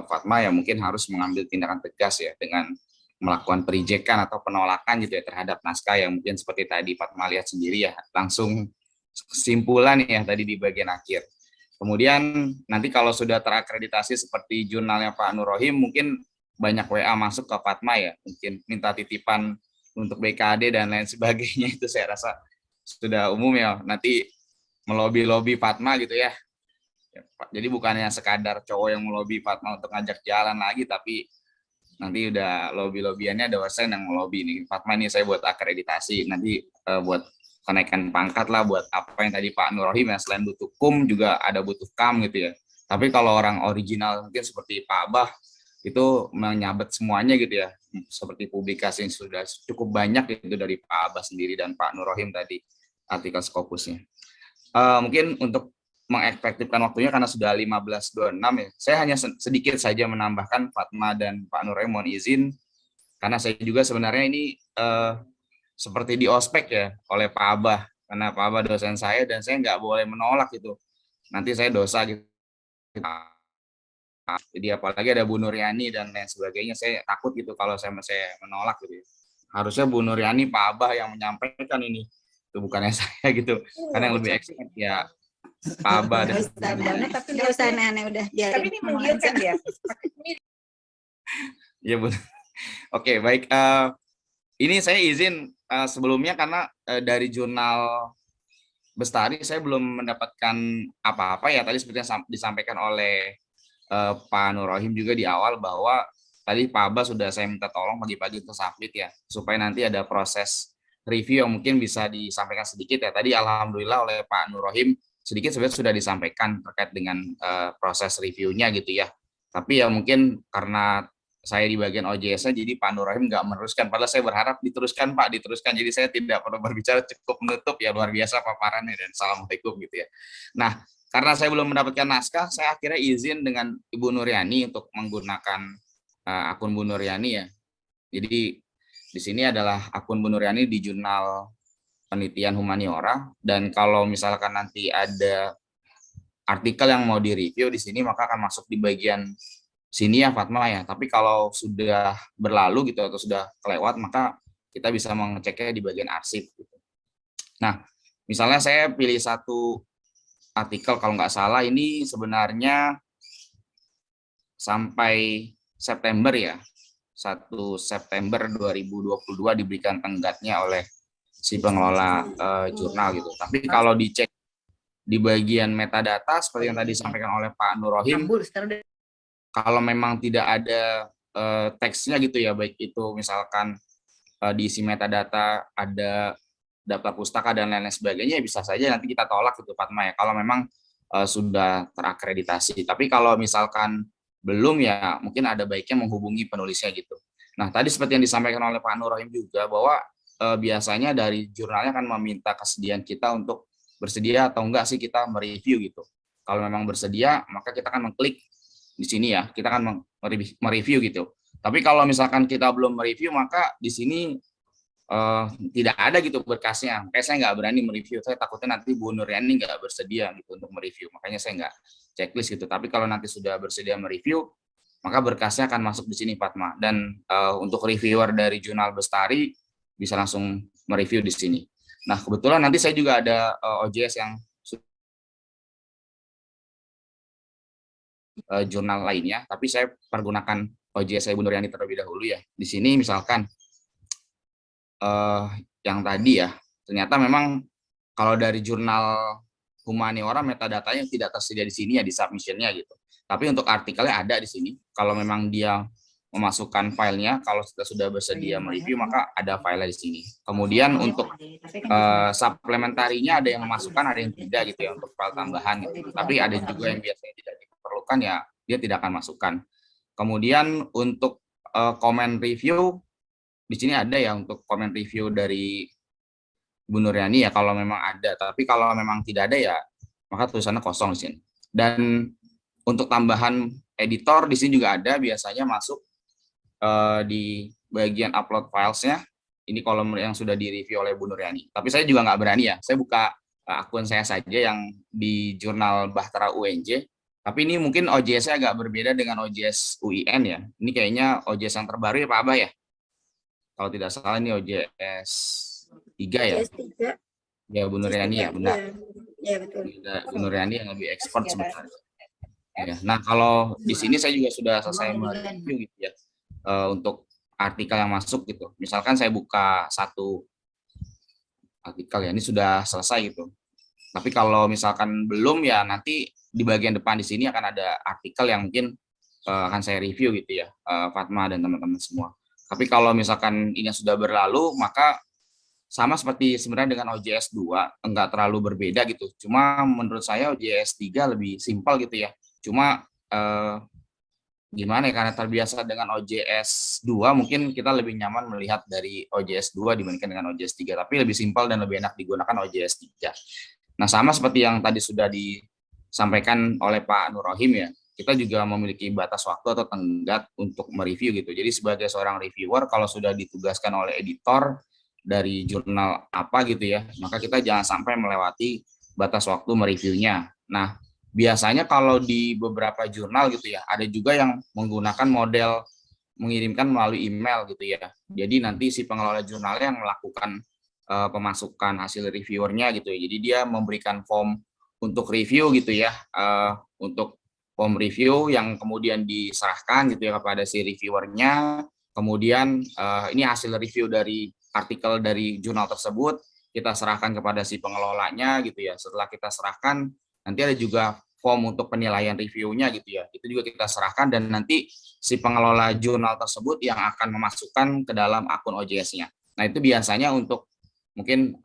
Fatma ya mungkin harus mengambil tindakan tegas ya dengan melakukan perijekan atau penolakan gitu ya terhadap naskah yang mungkin seperti tadi Fatma lihat sendiri ya, langsung kesimpulan ya tadi di bagian akhir. Kemudian nanti kalau sudah terakreditasi seperti jurnalnya Pak Nur Rohim, mungkin banyak WA masuk ke Fatma ya, mungkin minta titipan untuk BKD dan lain sebagainya, itu saya rasa sudah umum ya, nanti melobi-lobi Fatma gitu ya. Jadi bukannya sekadar cowok yang melobi Fatma untuk ngajak jalan lagi, tapi nanti udah lobby-lobiannya ada dosen yang melobi nih, Fatma ini saya buat akreditasi, nanti buat kenaikan pangkat lah, buat apa yang tadi Pak Nur Rohim ya, selain butuh kum juga ada butuh kam gitu ya. Tapi kalau orang original mungkin seperti Pak Abah itu menyabet semuanya gitu ya, seperti publikasi yang sudah cukup banyak itu dari Pak Abah sendiri dan Pak Nur Rohim tadi artikel Scopusnya. Mungkin untuk mengefektifkan waktunya karena sudah 15.26 ya, saya hanya sedikit saja menambahkan Fatma dan Pak Nur Rohim, mohon izin karena saya juga sebenarnya ini seperti di ospek ya oleh Pak Abah, karena Pak Abah dosen saya dan saya nggak boleh menolak itu, nanti saya dosa gitu. Jadi apalagi ada Bu Nuryani dan lain sebagainya, saya takut gitu kalau saya menolak gitu. Harusnya Bu Nuryani, Pak Abah yang menyampaikan ini, itu bukannya saya gitu, karena yang lebih expert ya Pak Abah. Tapi nggak usah aneh-aneh, udah biarin. Tapi ini menggilkan ya. Iya Bu. Oke baik. Ini saya izin sebelumnya karena dari jurnal Bestari saya belum mendapatkan apa-apa ya, tadi seperti yang disampaikan oleh Pak Nur Rohim juga di awal, bahwa tadi Pak Abah sudah saya minta tolong pagi-pagi untuk submit ya, supaya nanti ada proses review yang mungkin bisa disampaikan sedikit ya. Tadi alhamdulillah oleh Pak Nur Rohim sedikit sebenarnya sudah disampaikan terkait dengan proses reviewnya gitu ya. Tapi ya mungkin karena saya di bagian OJS-nya, jadi Pak Nur Rohim nggak meneruskan. Padahal saya berharap diteruskan Pak, diteruskan. Jadi saya tidak perlu berbicara, cukup menutup ya, luar biasa paparannya dan assalamualaikum gitu ya. Nah, karena saya belum mendapatkan naskah, saya akhirnya izin dengan Ibu Nuryani untuk menggunakan akun Bu Nuryani ya. Jadi di sini adalah akun Bu Nuryani di Jurnal Penelitian Humaniora, dan kalau misalkan nanti ada artikel yang mau direview di sini maka akan masuk di bagian sini ya Fatma ya. Tapi kalau sudah berlalu gitu atau sudah kelewat maka kita bisa mengeceknya di bagian arsip gitu. Nah, misalnya saya pilih satu artikel, kalau nggak salah ini sebenarnya sampai September ya, 1 September 2022 diberikan tenggatnya oleh si pengelola jurnal gitu. Tapi kalau dicek di bagian metadata seperti yang tadi disampaikan oleh Pak Nur Rohim, kalau memang tidak ada teksnya gitu ya, baik itu misalkan diisi metadata ada daftar pustaka dan lain-lain sebagainya, bisa saja nanti kita tolak gitu Fatma ya, kalau memang sudah terakreditasi. Tapi kalau misalkan belum ya mungkin ada baiknya menghubungi penulisnya gitu. Nah tadi seperti yang disampaikan oleh Pak Nur Rohim juga, bahwa biasanya dari jurnalnya kan meminta kesediaan kita untuk bersedia atau enggak sih kita mereview gitu. Kalau memang bersedia maka kita akan mengklik di sini ya, kita akan mereview gitu. Tapi kalau misalkan kita belum mereview maka di sini tidak ada gitu berkasnya. Kayak saya nggak berani mereview. Saya takutnya nanti Bu Nuryani nggak bersedia gitu untuk mereview. Makanya saya nggak checklist gitu. Tapi kalau nanti sudah bersedia mereview, maka berkasnya akan masuk di sini, Fatma. Dan untuk reviewer dari Jurnal Bestari bisa langsung mereview di sini. Nah, kebetulan nanti saya juga ada OJS yang jurnal lainnya, tapi saya pergunakan OJS saya Bu Nuryani terlebih dahulu ya. Di sini misalkan yang tadi ya, ternyata memang kalau dari jurnal humaniora metadatanya tidak tersedia di sini ya di submission-nya gitu. Tapi untuk artikelnya ada di sini. Kalau memang dia memasukkan filenya, kalau sudah bersedia mereview maka ada filenya di sini. Kemudian untuk supplementarinya ada yang memasukkan, ada yang tidak gitu ya untuk file tambahan gitu. Tapi ada juga yang biasanya tidak diperlukan ya dia tidak akan masukkan. Kemudian untuk comment review di sini ada ya untuk komen review dari Bu Nuryani ya kalau memang ada, tapi kalau memang tidak ada ya maka tulisannya kosong di sini. Dan untuk tambahan editor di sini juga ada, biasanya masuk di bagian upload filesnya. Ini kolom yang sudah direview oleh Bu Nuryani. Tapi saya juga nggak berani ya, saya buka akun saya saja yang di jurnal Bahtera UNJ. Tapi ini mungkin OJS-nya agak berbeda dengan OJS UIN ya. Ini kayaknya OJS yang terbaru ya Pak Abah ya. Kalau tidak salah ini OJS 3 ya. OJS 3. Ya Bu Nuryani ya, benar. Ya, betul. Bu Nuryani yang lebih expert sebenarnya. Ya. Nah, kalau di sini saya juga sudah selesai mereview gitu ya. Untuk artikel yang masuk gitu. Misalkan saya buka satu artikel ya, ini sudah selesai gitu. Tapi kalau misalkan belum ya nanti di bagian depan di sini akan ada artikel yang mungkin akan saya review gitu ya, Fatma dan teman-teman semua. Tapi kalau misalkan ini sudah berlalu, maka sama seperti sebenarnya dengan OJS 2, enggak terlalu berbeda gitu. Cuma menurut saya OJS 3 lebih simpel gitu ya. Cuma gimana ya, karena terbiasa dengan OJS 2, mungkin kita lebih nyaman melihat dari OJS 2 dibandingkan dengan OJS 3. Tapi lebih simpel dan lebih enak digunakan OJS 3. Nah, sama seperti yang tadi sudah disampaikan oleh Pak Nur Rohim ya, kita juga memiliki batas waktu atau tenggat untuk mereview gitu. Jadi sebagai seorang reviewer, kalau sudah ditugaskan oleh editor dari jurnal apa gitu ya, maka kita jangan sampai melewati batas waktu mereviewnya. Nah, biasanya kalau di beberapa jurnal gitu ya, ada juga yang menggunakan model mengirimkan melalui email gitu ya. Jadi nanti si pengelola jurnalnya yang melakukan pemasukan hasil reviewernya gitu ya. Jadi dia memberikan form untuk review gitu ya, untuk form review yang kemudian diserahkan gitu ya kepada si reviewernya. Kemudian ini hasil review dari artikel dari jurnal tersebut kita serahkan kepada si pengelolanya gitu ya. Setelah kita serahkan, nanti ada juga form untuk penilaian reviewnya gitu ya. Itu juga kita serahkan dan nanti si pengelola jurnal tersebut yang akan memasukkan ke dalam akun OJS-nya. Nah, itu biasanya untuk mungkin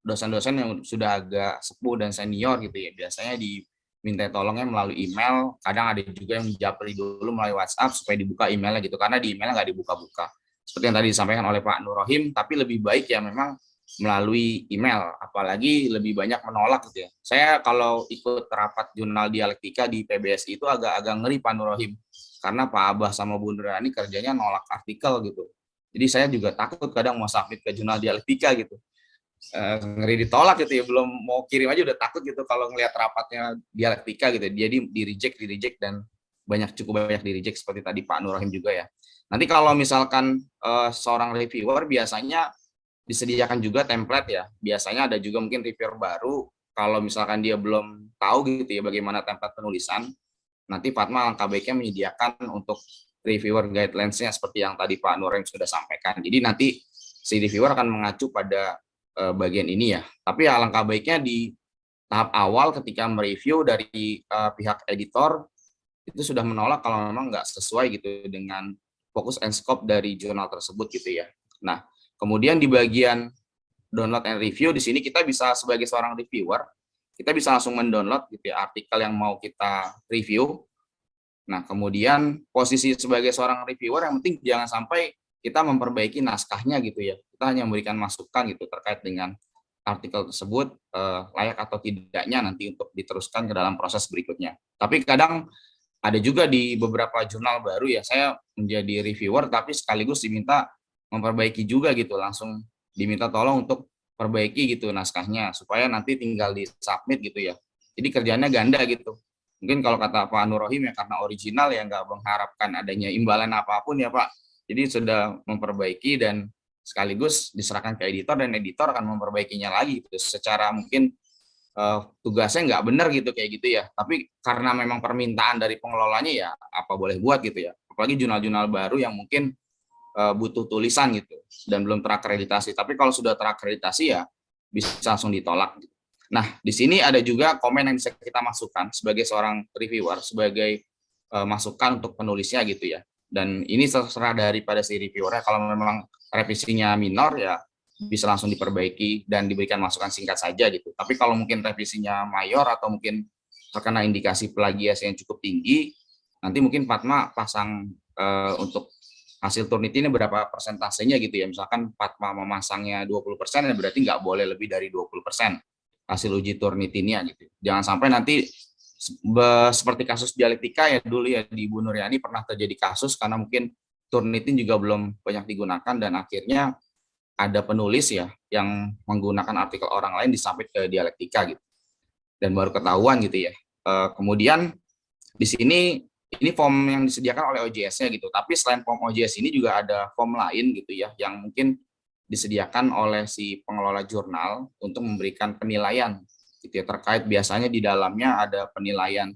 dosen-dosen yang sudah agak sepuh dan senior gitu ya, biasanya diminta tolongnya melalui email. Kadang ada juga yang japri dulu melalui WhatsApp supaya dibuka emailnya gitu, karena di emailnya nggak dibuka-buka seperti yang tadi disampaikan oleh Pak Nur Rohim. Tapi lebih baik ya memang melalui email, apalagi lebih banyak menolak gitu ya. Saya kalau ikut rapat jurnal dialektika di PBSI itu agak ngeri Pak Nur Rohim, karena Pak Abah sama Bu Nuryani kerjanya nolak artikel gitu. Jadi saya juga takut kadang mau submit ke jurnal dialektika gitu. Ngeri ditolak gitu ya, belum mau kirim aja udah takut gitu kalau ngelihat rapatnya dialektika gitu. Jadi di reject dan cukup banyak di reject seperti tadi Pak Nur Rohim juga ya. Nanti kalau misalkan seorang reviewer biasanya disediakan juga template ya. Biasanya ada juga mungkin reviewer baru kalau misalkan dia belum tahu gitu ya bagaimana template penulisan. Nanti Fatma alangkah baiknya menyediakan untuk reviewer guidelines-nya seperti yang tadi Pak Nur Rohim sudah sampaikan. Jadi nanti si reviewer akan mengacu pada bagian ini ya. Tapi alangkah baiknya di tahap awal ketika mereview dari pihak editor itu sudah menolak kalau memang nggak sesuai gitu dengan fokus and scope dari jurnal tersebut gitu ya. Nah, kemudian di bagian download and review di sini kita bisa sebagai seorang reviewer kita bisa langsung mendownload gitu ya artikel yang mau kita review. Nah, kemudian posisi sebagai seorang reviewer yang penting jangan sampai kita memperbaiki naskahnya gitu ya. Kita hanya memberikan masukan gitu terkait dengan artikel tersebut layak atau tidaknya nanti untuk diteruskan ke dalam proses berikutnya. Tapi kadang ada juga di beberapa jurnal baru ya, saya menjadi reviewer tapi sekaligus diminta memperbaiki juga gitu, langsung diminta tolong untuk perbaiki gitu naskahnya supaya nanti tinggal di submit gitu ya. Jadi kerjanya ganda gitu. Mungkin kalau kata Pak Nur Rohim ya karena original ya nggak mengharapkan adanya imbalan apapun ya Pak. Jadi sudah memperbaiki dan sekaligus diserahkan ke editor dan editor akan memperbaikinya lagi gitu. Secara mungkin tugasnya nggak benar gitu kayak gitu ya. Tapi karena memang permintaan dari pengelolanya ya apa boleh buat gitu ya. Apalagi jurnal-jurnal baru yang mungkin butuh tulisan gitu dan belum terakreditasi. Tapi kalau sudah terakreditasi ya bisa langsung ditolak. Nah, di sini ada juga komen yang bisa kita masukkan sebagai seorang reviewer, sebagai masukan untuk penulisnya gitu ya. Dan ini terserah daripada si reviewernya. Kalau memang revisinya minor ya bisa langsung diperbaiki dan diberikan masukan singkat saja gitu. Tapi kalau mungkin revisinya mayor atau mungkin terkena indikasi plagiasi yang cukup tinggi, nanti mungkin Fatma pasang untuk hasil Turnitin ini berapa persentasenya gitu ya. Misalkan Fatma memasangnya 20%, ya berarti nggak boleh lebih dari 20% hasil uji Turnitinnya gitu. Jangan sampai nanti seperti kasus dialektika ya dulu ya di Bu Nuryani pernah terjadi kasus karena mungkin Turnitin juga belum banyak digunakan dan akhirnya ada penulis ya yang menggunakan artikel orang lain disubmit ke dialektika gitu. Dan baru ketahuan gitu ya. Kemudian di sini ini form yang disediakan oleh OJS-nya gitu. Tapi selain form OJS ini juga ada form lain gitu ya yang mungkin disediakan oleh si pengelola jurnal untuk memberikan penilaian gitu ya, terkait biasanya di dalamnya ada penilaian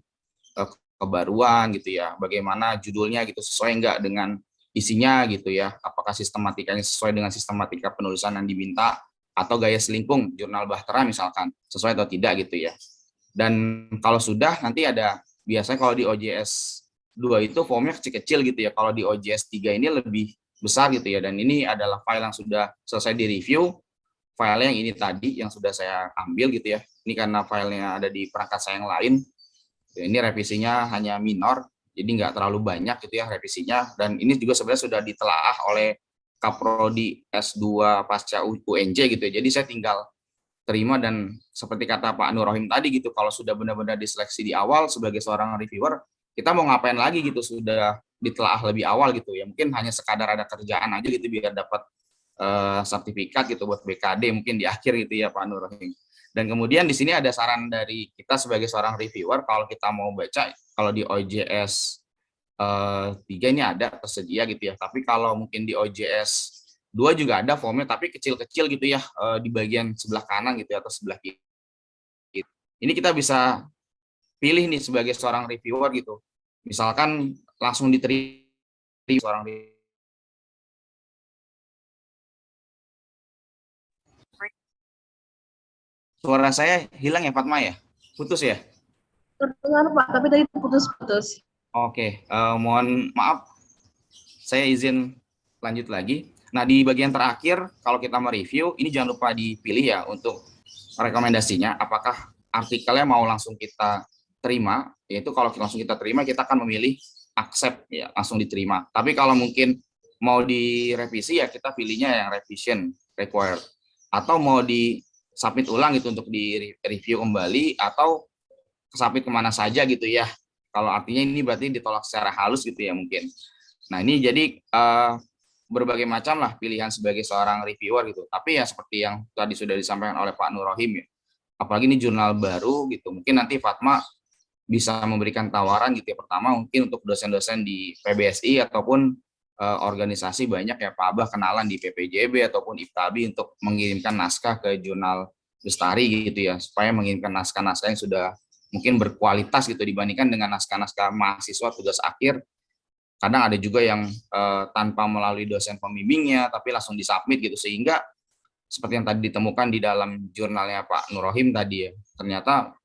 kebaruan gitu ya, bagaimana judulnya gitu sesuai enggak dengan isinya gitu ya, apakah sistematikanya sesuai dengan sistematika penulisan yang diminta atau gaya selingkung jurnal Bahtera misalkan sesuai atau tidak gitu ya. Dan kalau sudah nanti ada biasanya kalau di OJS 2 itu formnya kecil-kecil gitu ya, kalau di OJS 3 ini lebih besar gitu ya, dan ini adalah file yang sudah selesai direview, file yang ini tadi yang sudah saya ambil gitu ya, ini karena filenya ada di perangkat saya yang lain, ini revisinya hanya minor, jadi nggak terlalu banyak gitu ya revisinya, dan ini juga sebenarnya sudah ditelaah oleh Kaprodi S2 pasca UNJ gitu ya, jadi saya tinggal terima dan seperti kata Pak Nur Rohim tadi gitu, kalau sudah benar-benar diseleksi di awal sebagai seorang reviewer, kita mau ngapain lagi gitu, sudah ditelaah lebih awal gitu ya, mungkin hanya sekadar ada kerjaan aja gitu biar dapat sertifikat gitu buat BKD mungkin di akhir gitu ya Pak Nur Rohim. Dan kemudian di sini ada saran dari kita sebagai seorang reviewer, kalau kita mau baca, kalau di OJS 3 ini ada tersedia gitu ya, tapi kalau mungkin di OJS 2 juga ada formnya tapi kecil-kecil gitu ya, di bagian sebelah kanan gitu ya, atau sebelah kiri. Ini kita bisa pilih nih sebagai seorang reviewer gitu. Misalkan langsung diterima seorang reviewer. Suara saya hilang ya Fatma ya? Putus ya? Terdengar Pak, tapi tadi putus-putus. Oke, mohon maaf. Saya izin lanjut lagi. Nah, di bagian terakhir, kalau kita mereview, ini jangan lupa dipilih ya untuk rekomendasinya. Apakah artikelnya mau langsung kita terima, yaitu kalau langsung kita terima, kita akan memilih accept, ya langsung diterima. Tapi kalau mungkin mau direvisi, ya kita pilihnya yang revision required. Atau mau di-submit ulang gitu untuk di-review kembali, atau submit kemana saja gitu ya. Kalau artinya ini berarti ditolak secara halus gitu ya mungkin. Nah ini jadi berbagai macam lah pilihan sebagai seorang reviewer gitu. Tapi ya seperti yang tadi sudah disampaikan oleh Pak Nur Rohim ya. Apalagi ini jurnal baru gitu. Mungkin nanti Fatma bisa memberikan tawaran gitu ya. Pertama mungkin untuk dosen-dosen di PBSI ataupun organisasi banyak ya Pak Abah kenalan di PPJB ataupun IPTABI untuk mengirimkan naskah ke jurnal Lestari gitu ya. Supaya mengirimkan naskah-naskah yang sudah mungkin berkualitas gitu dibandingkan dengan naskah-naskah mahasiswa tugas akhir. Kadang ada juga yang tanpa melalui dosen pembimbingnya tapi langsung disubmit gitu, sehingga seperti yang tadi ditemukan di dalam jurnalnya Pak Nur Rohim tadi ya, ternyata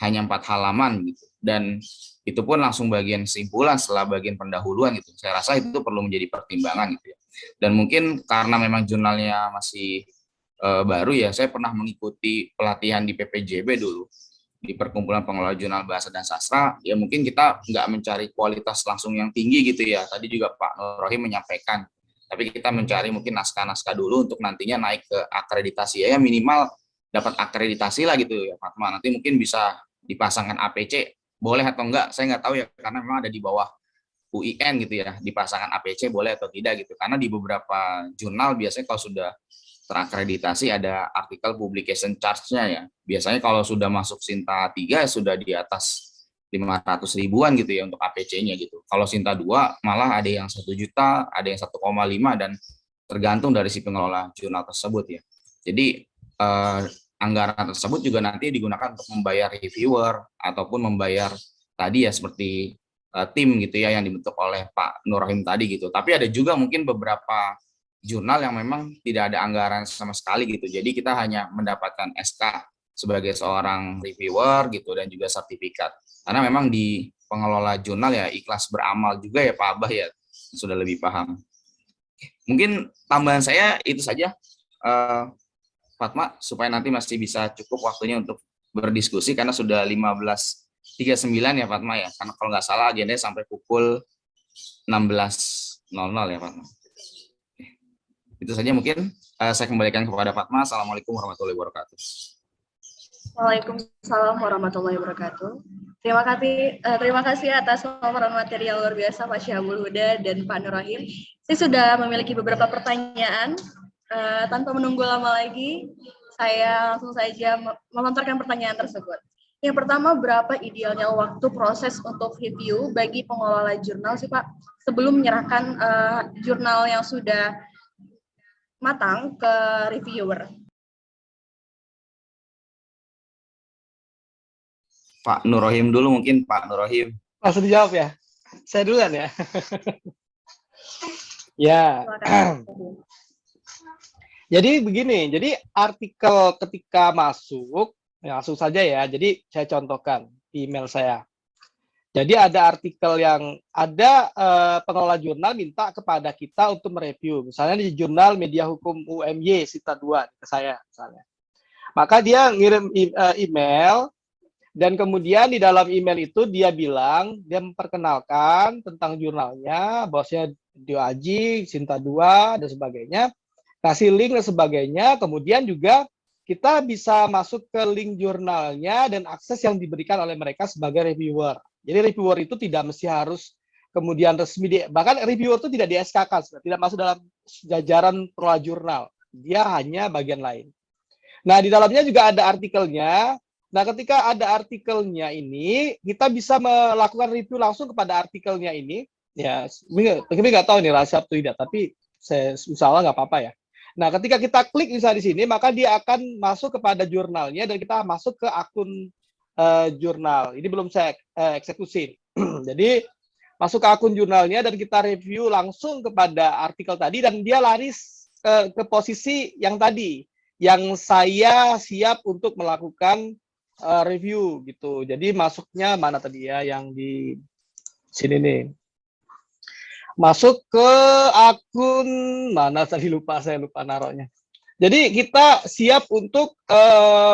hanya 4 halaman gitu, dan itu pun langsung bagian kesimpulan setelah bagian pendahuluan gitu. Saya rasa itu perlu menjadi pertimbangan gitu ya. Dan mungkin karena memang jurnalnya masih baru ya, saya pernah mengikuti pelatihan di PPJB dulu di Perkumpulan Pengelola Jurnal Bahasa dan Sastra, ya mungkin kita nggak mencari kualitas langsung yang tinggi gitu ya. Tadi juga Pak Nur Rohim menyampaikan, tapi kita mencari mungkin naskah-naskah dulu untuk nantinya naik ke akreditasi ya, minimal dapat akreditasi lah gitu ya Fatma. Nanti mungkin bisa dipasangkan APC, boleh atau enggak, saya nggak tahu ya, karena memang ada di bawah UIN gitu ya, dipasangkan APC boleh atau tidak gitu. Karena di beberapa jurnal biasanya kalau sudah terakreditasi ada artikel publication charge-nya ya. Biasanya kalau sudah masuk Sinta 3 sudah di atas 500 ribuan gitu ya untuk APC-nya gitu. Kalau Sinta 2 malah ada yang 1 juta, ada yang 1,5 dan tergantung dari si pengelola jurnal tersebut ya. Jadi anggaran tersebut juga nanti digunakan untuk membayar reviewer ataupun membayar tadi ya seperti tim gitu ya yang dibentuk oleh Pak Nur Rahim tadi gitu. Tapi ada juga mungkin beberapa jurnal yang memang tidak ada anggaran sama sekali gitu. Jadi kita hanya mendapatkan SK sebagai seorang reviewer gitu dan juga sertifikat. Karena memang di pengelola jurnal ya ikhlas beramal juga ya Pak Abah ya, sudah lebih paham. Mungkin tambahan saya itu saja Fatma, supaya nanti masih bisa cukup waktunya untuk berdiskusi karena sudah 15.39 ya Fatma ya. Karena kalau nggak salah agendanya sampai pukul 16.00 ya Fatma. Itu saja mungkin saya kembalikan kepada Fatma. Assalamualaikum warahmatullahi wabarakatuh. Waalaikumsalam warahmatullahi wabarakatuh. Terima kasih atas pemaparan materi yang luar biasa Pak Syahabul Huda dan Pak Nur Rahim. Saya sudah memiliki beberapa pertanyaan. Tanpa menunggu lama lagi, saya langsung saja melontarkan pertanyaan tersebut. Yang pertama, berapa idealnya waktu proses untuk review bagi pengelola jurnal sih Pak, sebelum menyerahkan jurnal yang sudah matang ke reviewer? Pak Nur Rahim dulu mungkin, Pak Nur Rahim. Langsung dijawab ya. Saya duluan ya. Ya. Jadi begini, jadi artikel ketika masuk, ya langsung saja ya. Jadi saya contohkan di email saya. Jadi ada artikel yang ada pengelola jurnal minta kepada kita untuk mereview. Misalnya di jurnal Media Hukum UMY Sinta 2 ke saya misalnya. Maka dia ngirim email dan kemudian di dalam email itu dia bilang, dia memperkenalkan tentang jurnalnya, bahwasanya Dio Aji, Sinta 2 dan sebagainya. Kasih link dan sebagainya, kemudian juga kita bisa masuk ke link jurnalnya dan akses yang diberikan oleh mereka sebagai reviewer. Jadi reviewer itu tidak mesti harus kemudian resmi, bahkan reviewer itu tidak di-SK-kan, tidak masuk dalam jajaran pengelola jurnal. Dia hanya bagian lain. Nah, di dalamnya juga ada artikelnya. Nah, ketika ada artikelnya ini, kita bisa melakukan review langsung kepada artikelnya ini. Ya, tapi nggak tahu nih rahasia atau tidak, tapi saya insya Allah nggak apa-apa ya. Nah, ketika kita klik misalnya di sini, maka dia akan masuk kepada jurnalnya dan kita masuk ke akun jurnal. Ini belum saya eksekusi. Jadi, masuk ke akun jurnalnya dan kita review langsung kepada artikel tadi dan dia lari ke posisi yang tadi, yang saya siap untuk melakukan review gitu. Jadi, masuknya mana tadi ya, yang di sini nih. Masuk ke akun mana tadi saya lupa naruhnya. Jadi kita siap untuk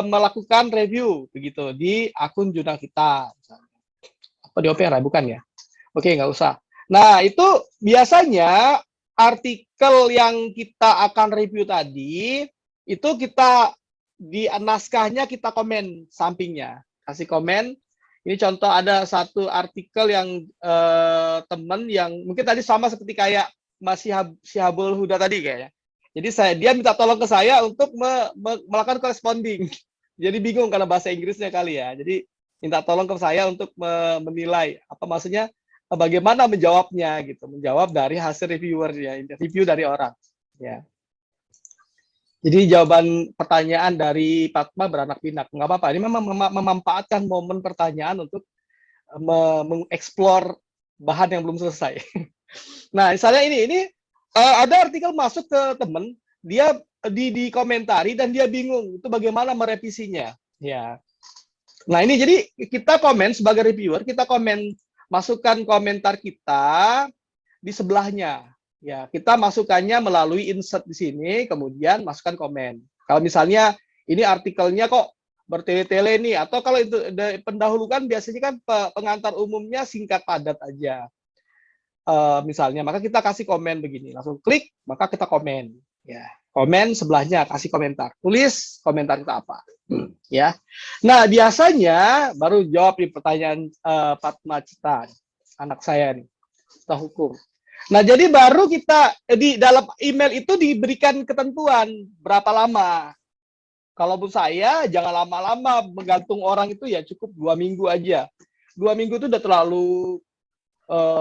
melakukan review begitu di akun jurnal kita. Apa di Opera bukan ya? Oke, nggak usah. Nah, itu biasanya artikel yang kita akan review tadi itu kita di naskahnya kita komen sampingnya. Kasih komen. Ini contoh ada satu artikel yang teman yang mungkin tadi sama seperti kayak Mas Syahabul Huda tadi kayaknya. Jadi dia minta tolong ke saya untuk melakukan corresponding. Jadi bingung karena bahasa Inggrisnya kali ya. Jadi minta tolong ke saya untuk menilai apa maksudnya bagaimana menjawabnya gitu. Menjawab dari hasil reviewernya, review dari orang. Ya. Jadi jawaban pertanyaan dari Fatma beranak pinak, nggak apa-apa. Ini memang memanfaatkan momen pertanyaan untuk mengeksplor bahan yang belum selesai. Nah, misalnya ini ada artikel masuk ke teman, dia dikomentari dan dia bingung itu bagaimana merevisinya. Ya. Nah, ini jadi kita komen sebagai reviewer, kita masukkan komentar kita di sebelahnya. Ya, kita masukkannya melalui insert di sini, kemudian masukkan komen. Kalau misalnya ini artikelnya kok bertele-tele nih, atau kalau itu pendahulukan biasanya kan pengantar umumnya singkat padat aja. Misalnya, maka kita kasih komen begini, langsung klik, maka kita komen. Ya, komen sebelahnya kasih komentar, tulis komentar kita apa. Ya, nah biasanya baru jawab di pertanyaan Fatma Cita, anak saya nih. Fakultas Hukum. Nah, jadi baru kita di dalam email itu diberikan ketentuan berapa lama. Kalau menurut saya jangan lama-lama, menggantung orang itu ya cukup 2 minggu aja. 2 minggu itu udah terlalu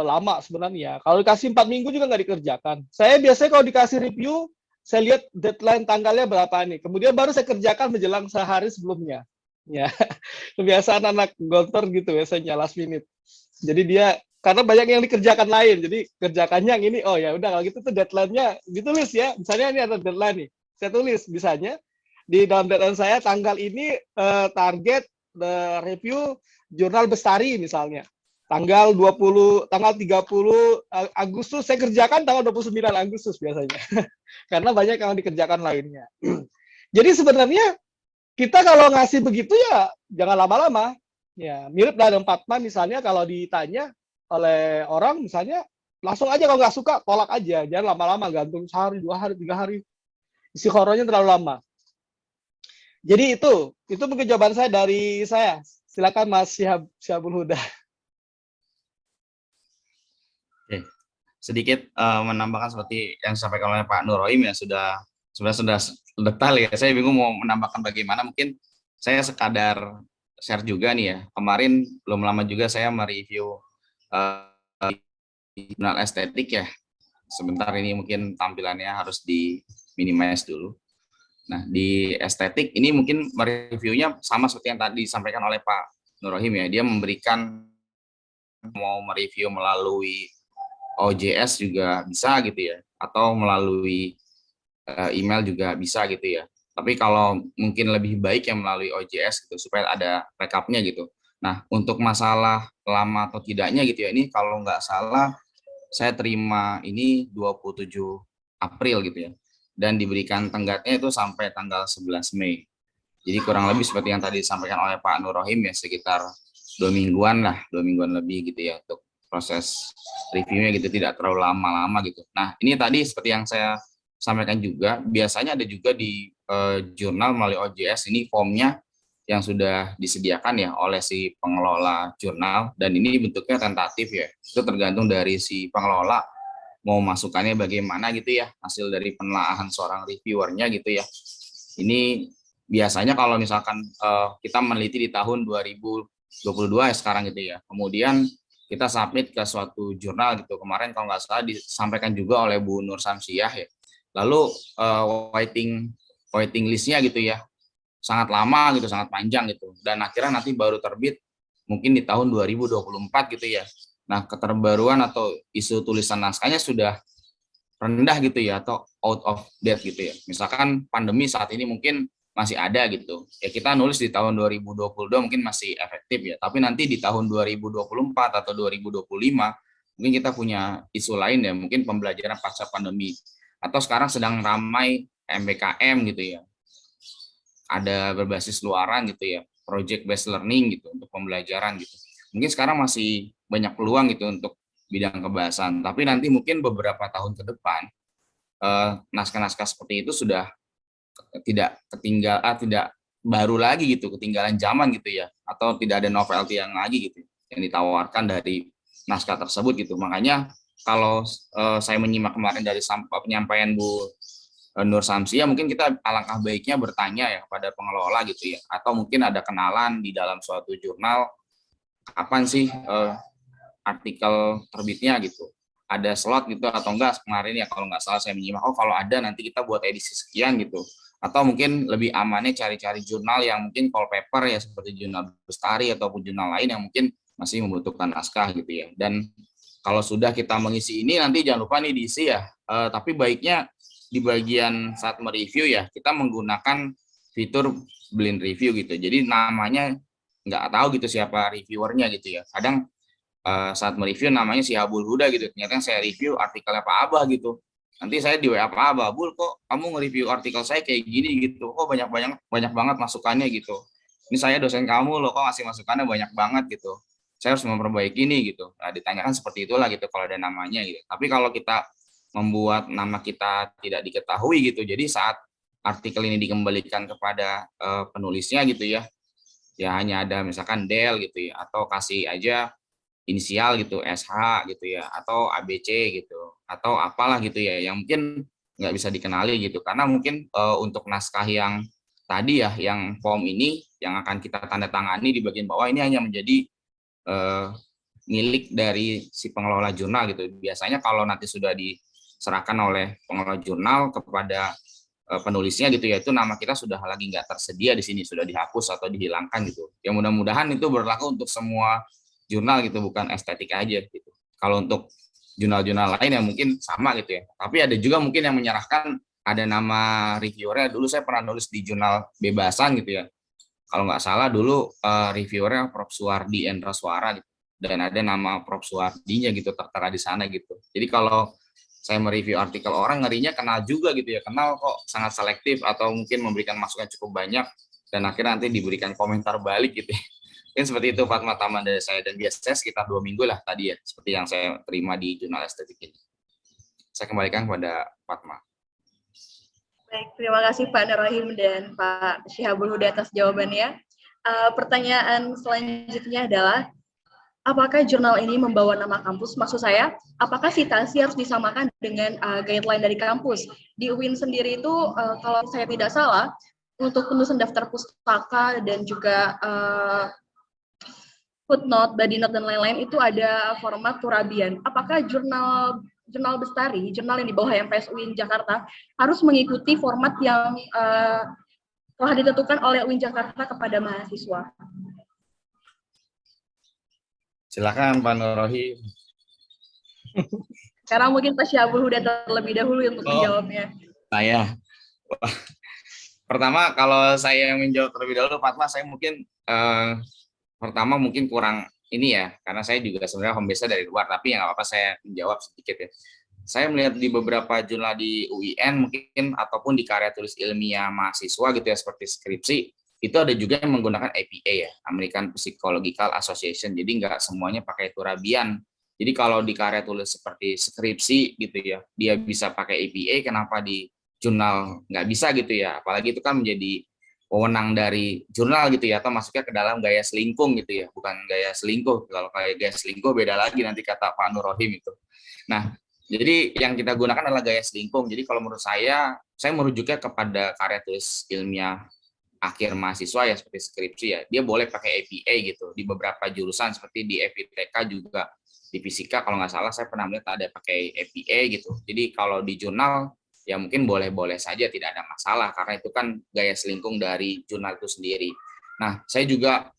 lama sebenarnya. Kalau dikasih 4 minggu juga nggak dikerjakan. Saya biasanya kalau dikasih review, saya lihat deadline tanggalnya berapa nih. Kemudian baru saya kerjakan menjelang sehari sebelumnya. Ya, kebiasaan anak gontor gitu biasanya last minute. Jadi dia karena banyak yang dikerjakan lain, jadi kerjakannya yang ini. Oh ya udah kalau gitu tuh deadline-nya ditulis ya. Misalnya ini ada deadline nih, saya tulis bisanya di dalam deadline saya tanggal ini target review jurnal Bestari misalnya. Tanggal 30 Agustus saya kerjakan tanggal 29 Agustus biasanya. Karena banyak yang dikerjakan lainnya. Jadi sebenarnya kita kalau ngasih begitu ya jangan lama-lama. Ya, mirip lah dengan Fatma misalnya kalau ditanya oleh orang misalnya langsung aja, kalau nggak suka tolak aja, jangan lama-lama gantung sehari, 2 hari, 3 hari, isi koronya terlalu lama. Jadi itu mungkin jawaban saya dari saya. Silakan Mas Syihabul Huda. Oke. Sedikit menambahkan seperti yang disampaikan oleh Pak Nur Rohim ya, sudah detail ya. Saya bingung mau menambahkan bagaimana, mungkin saya sekadar share juga nih ya. Kemarin belum lama juga saya mereview jurnal estetik ya. Sebentar ini mungkin tampilannya harus di minimize dulu. Nah, di estetik ini mungkin mereviewnya sama seperti yang tadi disampaikan oleh Pak Nur Rohim ya. Dia memberikan mau mereview melalui OJS juga bisa gitu ya, atau melalui email juga bisa gitu ya. Tapi kalau mungkin lebih baik yang melalui OJS gitu supaya ada backupnya gitu. Nah, untuk masalah lama atau tidaknya gitu ya, ini kalau nggak salah saya terima ini 27 April gitu ya. Dan diberikan tenggatnya itu sampai tanggal 11 Mei. Jadi kurang lebih seperti yang tadi disampaikan oleh Pak Nur Rohim ya, sekitar 2 mingguan lah, 2 mingguan lebih gitu ya untuk proses reviewnya gitu, tidak terlalu lama-lama gitu. Nah, ini tadi seperti yang saya sampaikan juga, biasanya ada juga di jurnal melalui OJS ini formnya yang sudah disediakan ya oleh si pengelola jurnal, dan ini bentuknya tentatif ya, itu tergantung dari si pengelola mau masukannya bagaimana gitu ya, hasil dari penelaahan seorang reviewernya gitu ya. Ini biasanya kalau misalkan kita meneliti di tahun 2022 ya sekarang gitu ya, kemudian kita submit ke suatu jurnal gitu, kemarin kalau nggak salah disampaikan juga oleh Bu Nur Samsiah ya, lalu waiting listnya gitu ya sangat lama gitu, sangat panjang gitu, dan akhirnya nanti baru terbit mungkin di tahun 2024 gitu ya. Nah, keterbaruan atau isu tulisan naskahnya sudah rendah gitu ya, atau out of date gitu ya. Misalkan pandemi saat ini mungkin masih ada gitu. Ya kita nulis di tahun 2022 mungkin masih efektif ya, tapi nanti di tahun 2024 atau 2025 mungkin kita punya isu lain ya, mungkin pembelajaran pasca pandemi. Atau sekarang sedang ramai MBKM gitu ya. Ada berbasis luaran gitu ya, project based learning gitu untuk pembelajaran gitu. Mungkin sekarang masih banyak peluang gitu untuk bidang kebahasan, tapi nanti mungkin beberapa tahun ke depan naskah-naskah seperti itu sudah tidak tidak baru lagi gitu, ketinggalan zaman gitu ya, atau tidak ada novelty yang lagi gitu yang ditawarkan dari naskah tersebut gitu. Makanya kalau saya menyimak kemarin dari penyampaian Bu Nur Samsia, mungkin kita alangkah baiknya bertanya ya kepada pengelola gitu ya, atau mungkin ada kenalan di dalam suatu jurnal kapan sih artikel terbitnya gitu, ada slot gitu atau enggak. Kemarin ya kalau nggak salah saya menyimak, oh kalau ada nanti kita buat edisi sekian gitu, atau mungkin lebih amannya cari-cari jurnal yang mungkin call paper ya, seperti jurnal Bestari ataupun jurnal lain yang mungkin masih membutuhkan naskah gitu ya. Dan kalau sudah kita mengisi ini nanti jangan lupa nih diisi ya, tapi baiknya di bagian saat mereview ya kita menggunakan fitur blind review gitu, jadi namanya nggak tahu gitu siapa reviewernya gitu ya. Kadang saat mereview namanya Syihabul Huda gitu, ternyata saya review artikelnya Pak Abah gitu, nanti saya di WA Pak Abah, Bul kok kamu nge-review artikel saya kayak gini gitu, kok banyak banget masukannya gitu, ini saya dosen kamu loh, kok ngasih masukannya banyak banget gitu, saya harus memperbaiki ini gitu. Nah, ditanyakan seperti itulah gitu kalau ada namanya gitu. Tapi kalau kita membuat nama kita tidak diketahui gitu, jadi saat artikel ini dikembalikan kepada penulisnya gitu ya, ya hanya ada misalkan Del gitu ya, atau kasih aja inisial gitu, SH gitu ya, atau ABC gitu, atau apalah gitu ya, yang mungkin nggak bisa dikenali gitu, karena mungkin untuk naskah yang tadi ya, yang form ini yang akan kita tanda tangani di bagian bawah ini hanya menjadi eh, milik dari si pengelola jurnal gitu. Biasanya kalau nanti sudah diserahkan oleh pengelola jurnal kepada penulisnya gitu ya, itu nama kita sudah lagi nggak tersedia di sini, sudah dihapus atau dihilangkan gitu. Ya mudah-mudahan itu berlaku untuk semua jurnal gitu, bukan estetika aja gitu. Kalau untuk jurnal-jurnal lain yang mungkin sama gitu ya. Tapi ada juga mungkin yang menyerahkan ada nama reviewernya. Dulu saya pernah nulis di jurnal Bebasan gitu ya. Kalau nggak salah dulu reviewernya Prof. Suwardi Endra Suara gitu. Dan ada nama Prof. Suwardinya gitu tertera di sana gitu. Jadi kalau saya mereview artikel orang, ngerinya kenal juga gitu ya, kenal kok sangat selektif atau mungkin memberikan masukan cukup banyak dan akhirnya nanti diberikan komentar balik gitu ya. Mungkin seperti itu Fatma tambahan dari saya, dan biasanya sekitar 2 minggu lah tadi ya, seperti yang saya terima di jurnal estetik ini. Saya kembalikan kepada Fatma. Baik, terima kasih Pak Nurrohim dan Pak Syihabul Huda atas jawabannya. Pertanyaan selanjutnya adalah, apakah jurnal ini membawa nama kampus? Maksud saya, apakah citasi harus disamakan dengan guideline dari kampus? Di UIN sendiri itu, kalau saya tidak salah, untuk penulisan daftar pustaka dan juga footnote, body note, dan lain-lain itu ada format Turabian. Apakah jurnal Bestari, jurnal yang di bawah HMPS UIN Jakarta, harus mengikuti format yang telah ditentukan oleh UIN Jakarta kepada mahasiswa? Silakan Pak Nurrohim. Sekarang mungkin Pak Syihabul Huda terlebih dahulu untuk menjawabnya. Saya, pertama kalau saya yang menjawab terlebih dahulu, Fatma, saya mungkin pertama mungkin kurang ini ya, karena saya juga sebenarnya home base dari luar, tapi ya nggak apa-apa saya menjawab sedikit ya. Saya melihat di beberapa jurnal di UIN mungkin ataupun di karya tulis ilmiah mahasiswa gitu ya, seperti skripsi, itu ada juga yang menggunakan APA ya, American Psychological Association. Jadi nggak semuanya pakai Turabian. Jadi kalau di karya tulis seperti skripsi gitu ya, dia bisa pakai APA, kenapa di jurnal nggak bisa gitu ya? Apalagi itu kan menjadi wewenang dari jurnal gitu ya, atau masuknya ke dalam gaya selingkuh gitu ya, bukan gaya selingkuh. Kalau kayak gaya selingkuh beda lagi nanti kata Pak Nurrohim itu. Nah, jadi yang kita gunakan adalah gaya selingkuh. Jadi kalau menurut saya merujuknya kepada karya tulis ilmiah akhir mahasiswa ya, seperti skripsi ya, dia boleh pakai APA gitu di beberapa jurusan, seperti di FITK juga, di fisika kalau nggak salah saya pernah melihat ada pakai APA gitu. Jadi kalau di jurnal ya mungkin boleh-boleh saja, tidak ada masalah, karena itu kan gaya selingkuh dari jurnal itu sendiri. Nah, saya juga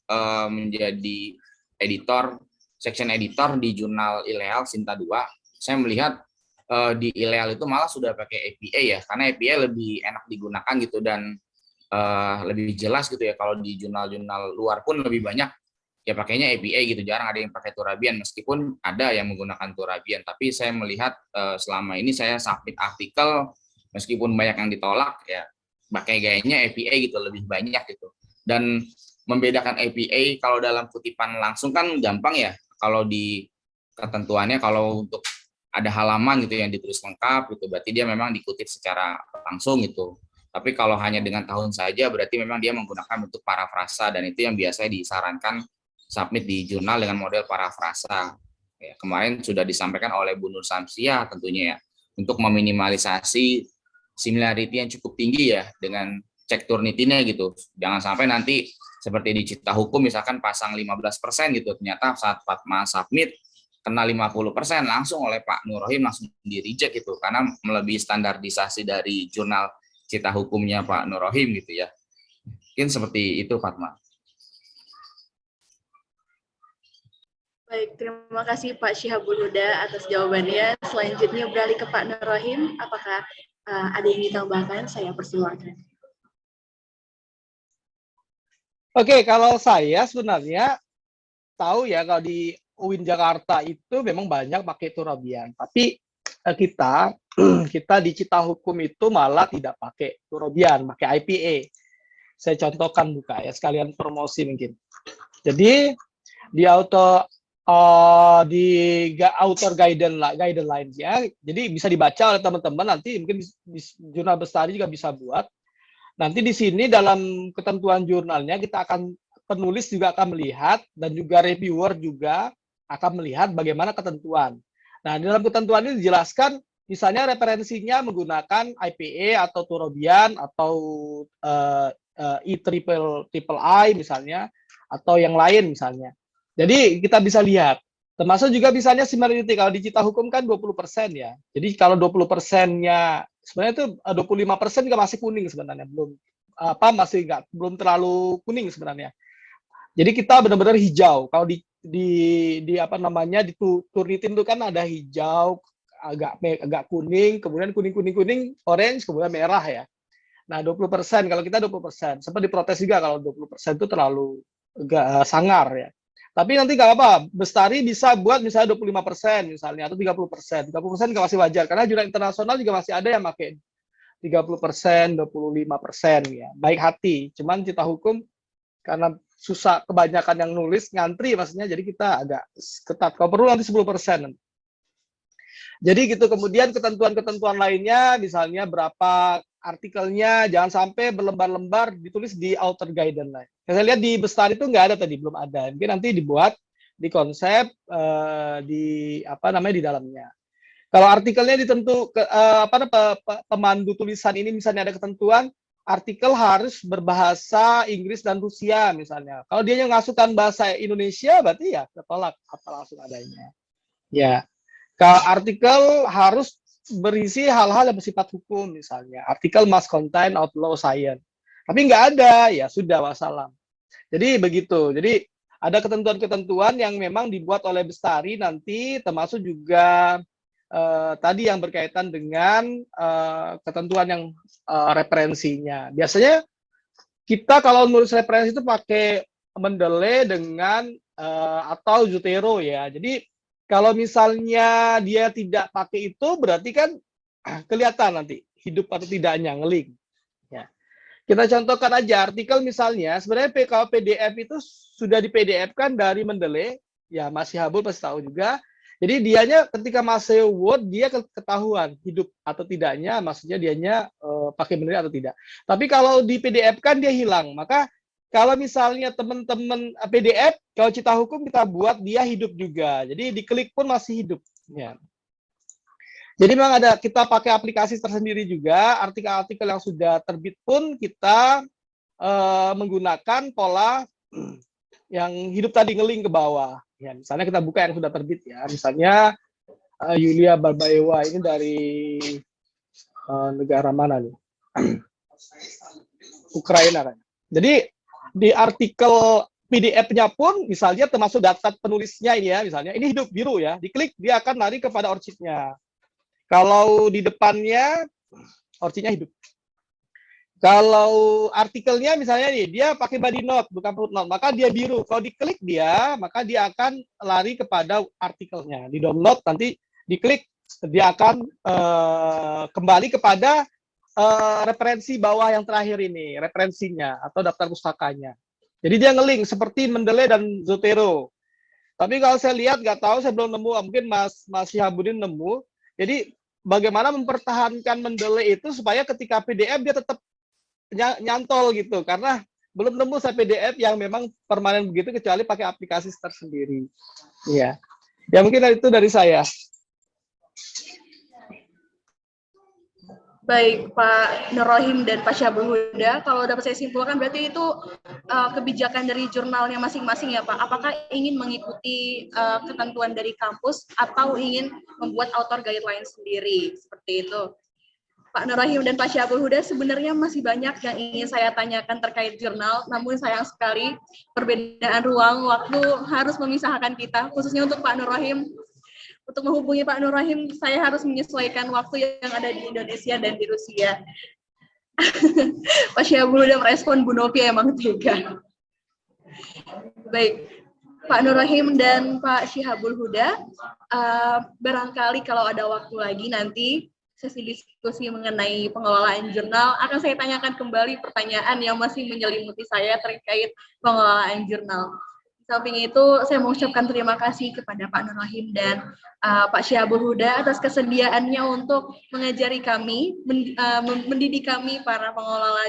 menjadi editor, section editor di jurnal ILEAL Sinta 2. Saya melihat di ILEAL itu malah sudah pakai APA ya, karena APA lebih enak digunakan gitu, dan lebih jelas gitu ya. Kalau di jurnal-jurnal luar pun lebih banyak ya pakainya APA gitu, jarang ada yang pakai Turabian, meskipun ada yang menggunakan Turabian. Tapi saya melihat selama ini saya submit artikel, meskipun banyak yang ditolak ya pakai gayanya APA gitu, lebih banyak gitu. Dan membedakan APA kalau dalam kutipan langsung kan gampang ya, kalau di ketentuannya kalau untuk ada halaman gitu yang ditulis lengkap gitu, berarti dia memang dikutip secara langsung gitu. Tapi kalau hanya dengan tahun saja, berarti memang dia menggunakan bentuk parafrasa, dan itu yang biasanya disarankan submit di jurnal dengan model parafrasa. Ya, kemarin sudah disampaikan oleh Bu Nur Samsiah tentunya ya, untuk meminimalisasi similarity yang cukup tinggi ya dengan cek Turnitinnya gitu. Jangan sampai nanti seperti di Cipta Hukum misalkan pasang 15% gitu, ternyata saat Fatma submit kena 50% langsung oleh Pak Nurrohim, langsung di reject gitu, karena melebihi standarisasi dari jurnal Cipta Hukumnya Pak Nurrohim gitu ya. Mungkin seperti itu Fatma. Baik, terima kasih Pak Syihabul Huda atas jawabannya. Selanjutnya beralih ke Pak Nurrohim. Apakah ada yang ditambahkan? Saya persilakan. Oke, kalau saya sebenarnya tahu ya, kalau di UIN Jakarta itu memang banyak pakai Turabian. Tapi kita di Cipta Hukum itu malah tidak pakai Turabian, pakai IPA. Saya contohkan buka ya, sekalian promosi mungkin. Jadi di author guidelines ya, jadi bisa dibaca oleh teman-teman, nanti mungkin di jurnal Bestari juga bisa buat. Nanti di sini dalam ketentuan jurnalnya kita akan, penulis juga akan melihat, dan juga reviewer juga akan melihat bagaimana ketentuan. Nah, di dalam ketentuan ini dijelaskan misalnya referensinya menggunakan IPA atau Turobian atau IEEE misalnya, atau yang lain misalnya. Jadi kita bisa lihat. Termasuk juga misalnya similarity, kalau di Cita Hukum kan 20% ya. Jadi kalau 20%-nya, sebenarnya itu 25% juga masih kuning sebenarnya, belum terlalu kuning sebenarnya. Jadi kita benar-benar hijau. Kalau di apa namanya, di Turnitin itu kan ada hijau, agak kuning, kemudian kuning, orange, kemudian merah ya. Nah, 20%, kalau kita 20%. Sempat diprotes juga kalau 20% itu terlalu sangar ya. Tapi nanti nggak apa-apa, Bestari bisa buat misalnya 25% misalnya, atau 30%. 30% nggak masih wajar, karena jurnal internasional juga masih ada yang pakai 30%, 25% ya. Baik hati, cuman Cita Hukum karena susah, kebanyakan yang nulis, ngantri maksudnya, jadi kita agak ketat. Kalau perlu nanti 10%. Jadi gitu, kemudian ketentuan-ketentuan lainnya, misalnya berapa artikelnya, jangan sampai berlembar-lembar ditulis di author guidance. Saya lihat di Bestari itu nggak ada tadi, belum ada. Mungkin nanti dibuat di konsep di apa namanya di dalamnya. Kalau artikelnya pemandu tulisan ini misalnya ada ketentuan artikel harus berbahasa Inggris dan Rusia misalnya. Kalau dia yang ngasukkan bahasa Indonesia berarti ya ketolak apa langsung adanya. Ya. Kalau artikel harus berisi hal-hal yang bersifat hukum misalnya. Artikel must contain of law science. Tapi nggak ada, ya sudah wassalam. Jadi begitu. Jadi ada ketentuan-ketentuan yang memang dibuat oleh Bestari nanti, termasuk juga tadi yang berkaitan dengan ketentuan yang referensinya. Biasanya kita kalau nulis referensi itu pakai Mendeley dengan atau Zotero ya. Jadi kalau misalnya dia tidak pakai itu, berarti kan kelihatan nanti hidup atau tidaknya, ngeling. Ya. Kita contohkan aja artikel misalnya, sebenarnya kalau PDF itu sudah di PDF-kan dari Mendeley, ya Mas Habul pasti tahu juga. Jadi dianya ketika masuk Word, dia ketahuan hidup atau tidaknya, maksudnya dianya pakai Mendeley atau tidak. Tapi kalau di PDF-kan dia hilang, maka kalau misalnya teman-teman PDF, kalau Cita Hukum kita buat dia hidup juga. Jadi diklik pun masih hidup. Ya. Jadi memang ada, kita pakai aplikasi tersendiri juga. Artikel-artikel yang sudah terbit pun kita menggunakan pola yang hidup tadi, ngeling ke bawah. Ya, misalnya kita buka yang sudah terbit ya. Misalnya Yulia Barbaewa ini dari negara mana nih? Ukraina kan. Jadi di artikel PDF-nya pun misalnya termasuk data penulisnya ini ya, misalnya ini hidup biru ya, diklik dia akan lari kepada orchidnya. Kalau di depannya orchidnya hidup. Kalau artikelnya misalnya nih, dia pakai body note bukan footnote, maka dia biru. Kalau diklik dia, maka dia akan lari kepada artikelnya. Di download nanti diklik dia akan kembali kepada referensi bawah yang terakhir ini, referensinya atau daftar pustakanya. Jadi dia ngeling seperti Mendeley dan Zotero. Tapi kalau saya lihat, nggak tahu, saya belum nemu, mungkin Mas Syihabuddin nemu. Jadi bagaimana mempertahankan Mendeley itu supaya ketika PDF dia tetap nyantol gitu, karena belum nemu saya PDF yang memang permanen begitu kecuali pakai aplikasi tersendiri. Iya. Ya mungkin itu dari saya. Baik, Pak Nur Rohim dan Pak Syabul Huda, kalau dapat saya simpulkan berarti itu kebijakan dari jurnalnya masing-masing ya Pak. Apakah ingin mengikuti ketentuan dari kampus atau ingin membuat author guideline sendiri, seperti itu. Pak Nur Rohim dan Pak Syabul Huda, sebenarnya masih banyak yang ingin saya tanyakan terkait jurnal, namun sayang sekali perbedaan ruang waktu harus memisahkan kita, khususnya untuk Pak Nur Rohim. Untuk menghubungi Pak Nur Rohim, saya harus menyesuaikan waktu yang ada di Indonesia dan di Rusia. Pak Syabul udah merespon Bu Novia emang tega. Baik, Pak Nur Rohim dan Pak Syihabul Huda, barangkali kalau ada waktu lagi nanti sesi diskusi mengenai pengelolaan jurnal, akan saya tanyakan kembali pertanyaan yang masih menyelimuti saya terkait pengelolaan jurnal. Samping itu, saya mengucapkan terima kasih kepada Pak Nur Rohim dan Pak Syihabul Huda atas kesediaannya untuk mengajari kami, mendidik kami para pengelola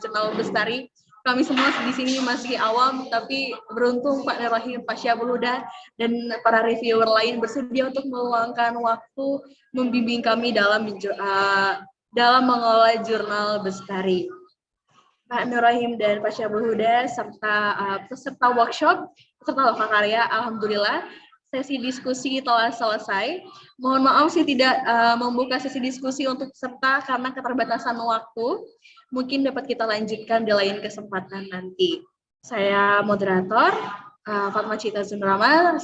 jurnal Bestari kami semua di sini masih awam, tapi beruntung Pak Nur Rahim, Pak Syahabul Huda, dan para reviewer lain bersedia untuk meluangkan waktu membimbing kami dalam mengelola jurnal Bestari. Pak Nur Rahim dan Pak Syahabul Huda serta peserta workshop, peserta lokakarya, alhamdulillah sesi diskusi telah selesai. Mohon maaf saya tidak membuka sesi diskusi untuk peserta karena keterbatasan waktu. Mungkin dapat kita lanjutkan di lain kesempatan nanti. Saya moderator Fatma Cita Zunrama,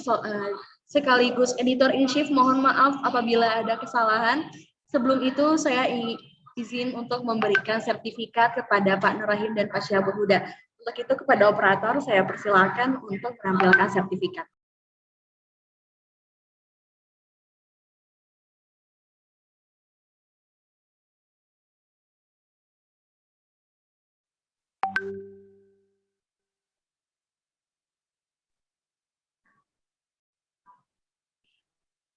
sekaligus editor in chief. Mohon maaf apabila ada kesalahan. Sebelum itu saya izin untuk memberikan sertifikat kepada Pak Nur Rahim dan Pak Syahabul Huda. Untuk itu kepada operator saya persilakan untuk menampilkan sertifikat.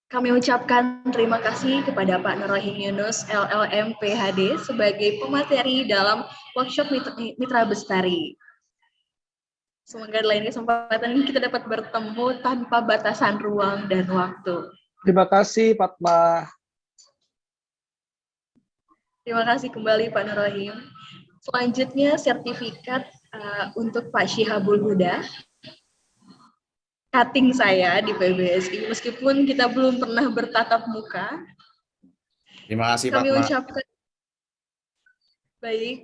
Kami ucapkan terima kasih kepada Pak Nur Rahim Yunus, LLM PhD, sebagai pemateri dalam workshop Mitra Bestari. Semoga di lain kesempatan ini kita dapat bertemu tanpa batasan ruang dan waktu. Terima kasih, Fatma. Terima kasih kembali Pak Nur Rahim. Selanjutnya sertifikat untuk Pak Syahabul Huda. Cutting saya di PBSI, meskipun kita belum pernah bertatap muka. Terima kasih, Fatma.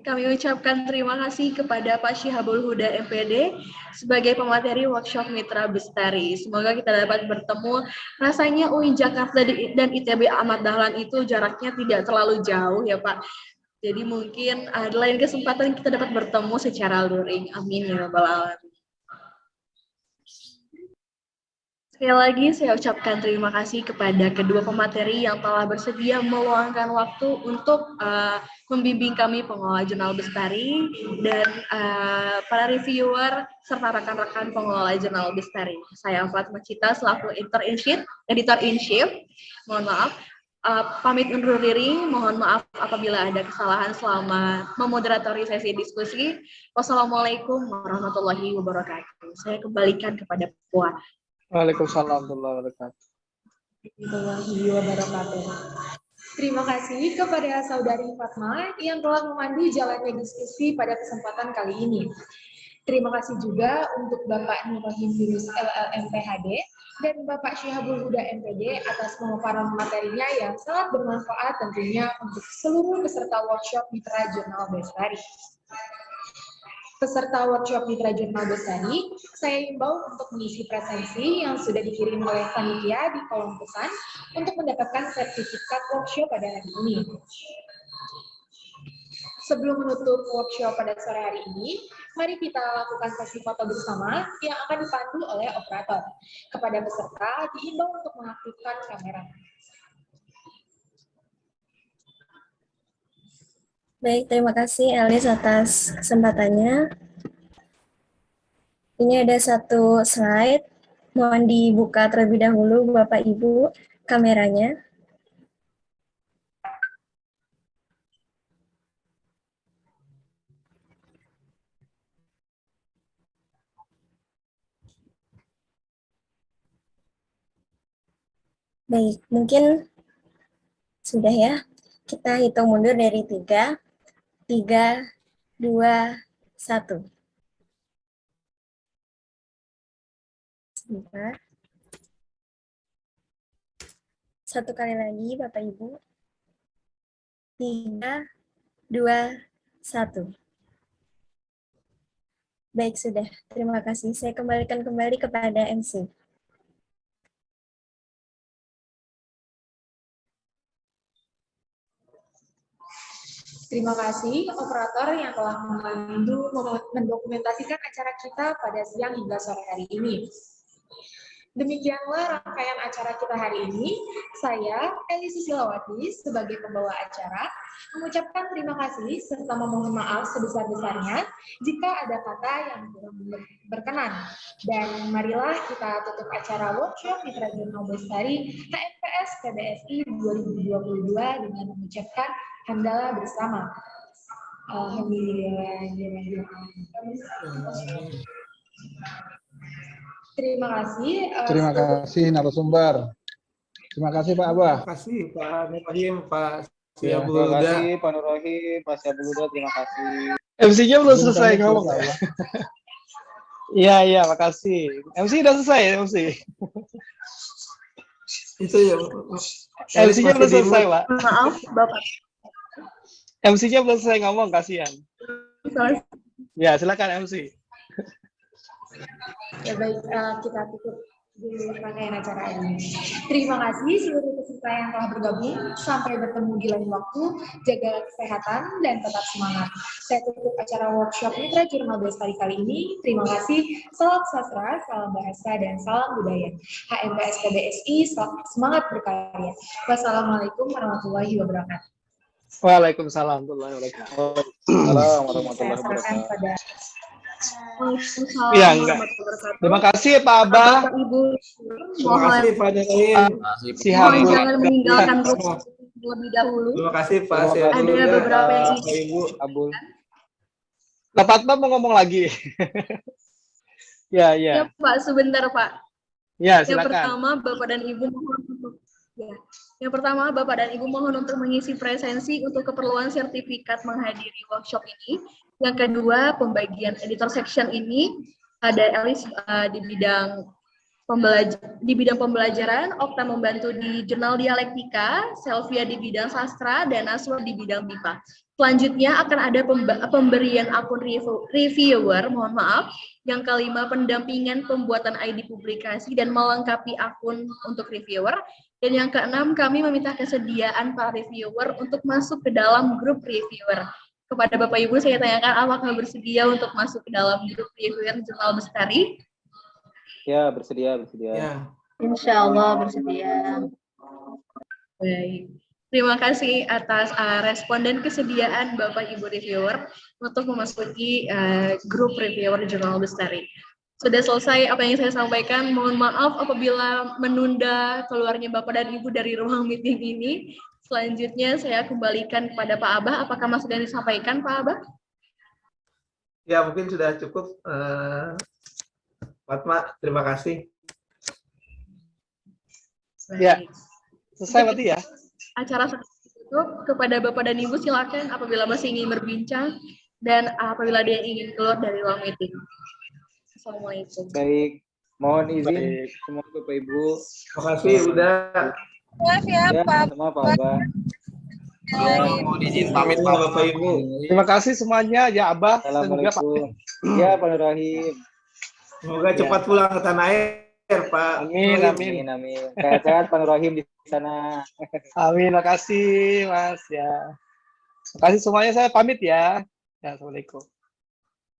Kami ucapkan terima kasih kepada Pak Syahabul Huda MPD sebagai pemateri workshop Mitra Bestari. Semoga kita dapat bertemu. Rasanya UI Jakarta dan ITB Ahmad Dahlan itu jaraknya tidak terlalu jauh ya Pak. Jadi mungkin di lain kesempatan kita dapat bertemu secara luring. Amin ya rabbal alamin. Sekali lagi saya ucapkan terima kasih kepada kedua pemateri yang telah bersedia meluangkan waktu untuk membimbing kami pengelola jurnal Bestari dan para reviewer serta rekan-rekan pengelola jurnal Bestari. Saya Fatma Cita selaku editor in chief. Mohon maaf, pamit undur diri. Mohon maaf apabila ada kesalahan selama memoderatori sesi diskusi. Wassalamualaikum warahmatullahi wabarakatuh. Saya kembalikan kepada Puan. Waalaikumsalam warahmatullahi wabarakatuh. Terima kasih kepada Saudari Fatma yang telah memandu jalannya diskusi pada kesempatan kali ini. Terima kasih juga untuk Bapak Nur Rahim Yunus LLM PhD dan Bapak Syahabul Huda MPD atas pemaparan materinya yang sangat bermanfaat tentunya untuk seluruh peserta workshop Mitra Jurnal Bestari. Peserta workshop Mitra Jurnal Bestari, saya imbau untuk mengisi presensi yang sudah dikirim oleh panitia di kolom pesan untuk mendapatkan sertifikat workshop pada hari ini. Sebelum menutup workshop pada sore hari ini, mari kita lakukan sesi foto bersama yang akan dipandu oleh operator. Kepada peserta, diimbau untuk mengaktifkan kamera. Baik, terima kasih Elis atas kesempatannya. Ini ada satu slide, mohon dibuka terlebih dahulu Bapak Ibu kameranya. Baik, mungkin sudah ya. Kita hitung mundur dari 3, 2, 1. Sebentar. Satu kali lagi, Bapak Ibu. 3, 2, 1. Baik, sudah. Terima kasih. Saya kembalikan kembali kepada MC. Terima kasih operator yang telah membantu mendokumentasikan acara kita pada siang hingga sore hari ini. Demikianlah rangkaian acara kita hari ini. Saya, Eli Susilawati, sebagai pembawa acara, mengucapkan terima kasih serta memohon maaf sebesar-besarnya jika ada kata yang kurang berkenan. Dan marilah kita tutup acara workshop Mitra Jurnal Bestari HMPS PBSI 2022 dengan mengucapkan hamdalah bersama. Alhamdulillah. Terima kasih. Terima kasih narasumber. Terima kasih Pak Abah. Terima kasih Pak Nurrahim, Pak Ya, Siabul terima Huda. kasih Pak Nur Rohim, Pak Syabul Huda, terima kasih. MC-nya belum selesai ngomong. Iya, iya, makasih. MC udah selesai, MC. Itu ya. MC-nya belum selesai, Pak. Maaf, Bapak. MC-nya belum selesai ngomong, kasihan. Ya, silakan MC. Ya baik, kita tutup dulu rangkaian acara ini. Terima kasih seluruh peserta yang telah bergabung. Sampai bertemu di lain waktu. Jaga kesehatan dan tetap semangat. Saya tutup acara workshop Mitra Jurnal Bestari kali ini. Terima kasih. Salam sastra, salam bahasa, dan salam budaya. HMKS PBSI, semangat berkarya. Wassalamualaikum warahmatullahi wabarakatuh. Waalaikumsalam warahmatullahi wabarakatuh. Saya serahkan kepada Waalaikumsalam Iya, enggak. warahmatullahi wabarakatuh. Terima kasih Pak Abah. Bapak Ibu, Terima kasih Pak Nurrahim. Si mohon Habib. jangan meninggalkan grup terlebih dahulu. Terima kasih Pak Terima Siabul Ada Huda, beberapa yang Bapak Ibu. Abul. Pak Fatma mau ngomong lagi. Ya, Ya ya. Pak, sebentar Pak. Ya, Yang silakan. pertama Bapak dan Ibu mohon untuk Yang pertama Bapak dan Ibu mohon untuk mengisi presensi untuk keperluan sertifikat menghadiri workshop ini. Yang kedua, pembagian editor section ini ada Elis di bidang pembelajaran, Okta membantu di jurnal dialektika, Selvia di bidang sastra, dan Naswa di bidang MIPA. Selanjutnya akan ada pemberian akun reviewer, mohon maaf. Yang kelima, pendampingan pembuatan ID publikasi dan melengkapi akun untuk reviewer. Dan yang keenam, kami meminta kesediaan para reviewer untuk masuk ke dalam grup reviewer. Kepada Bapak Ibu saya tanyakan apakah bersedia untuk masuk ke dalam grup reviewer Jurnal Bestari? Ya, bersedia. Ya. Insya Allah bersedia. Baik. Terima kasih atas respon dan kesediaan Bapak Ibu reviewer untuk memasuki grup reviewer Jurnal Bestari. Sudah selesai apa yang saya sampaikan. Mohon maaf apabila menunda keluarnya Bapak dan Ibu dari ruang meeting ini. Selanjutnya saya kembalikan kepada Pak Abah. Apakah masih ada yang disampaikan Pak Abah? Ya, mungkin sudah cukup. Fatma, terima kasih. Ya. Baik. Selesai berarti ya? Acara itu kepada Bapak dan Ibu silakan apabila masih ingin berbincang dan apabila dia ingin keluar dari ruang meeting. Assalamualaikum. Baik, mohon izin Baik. semua Bapak Ibu. Terima kasih udah. Maaf ya, Ya, Pak. sama Pak Abah. Mohon izin pamit Pak. Bapak Ibu. Terima kasih semuanya ya Abah. Dan juga Pak. Assalamualaikum. Ya, Pak Nur Rahim. Semoga cepat pulang ke tanah air, Pak. Amin, amin. Amin. Sehat-sehat Pak Nur Rahim di sana. Amin, makasih Mas ya. Terima kasih semuanya, saya pamit ya. Ya, Assalamualaikum.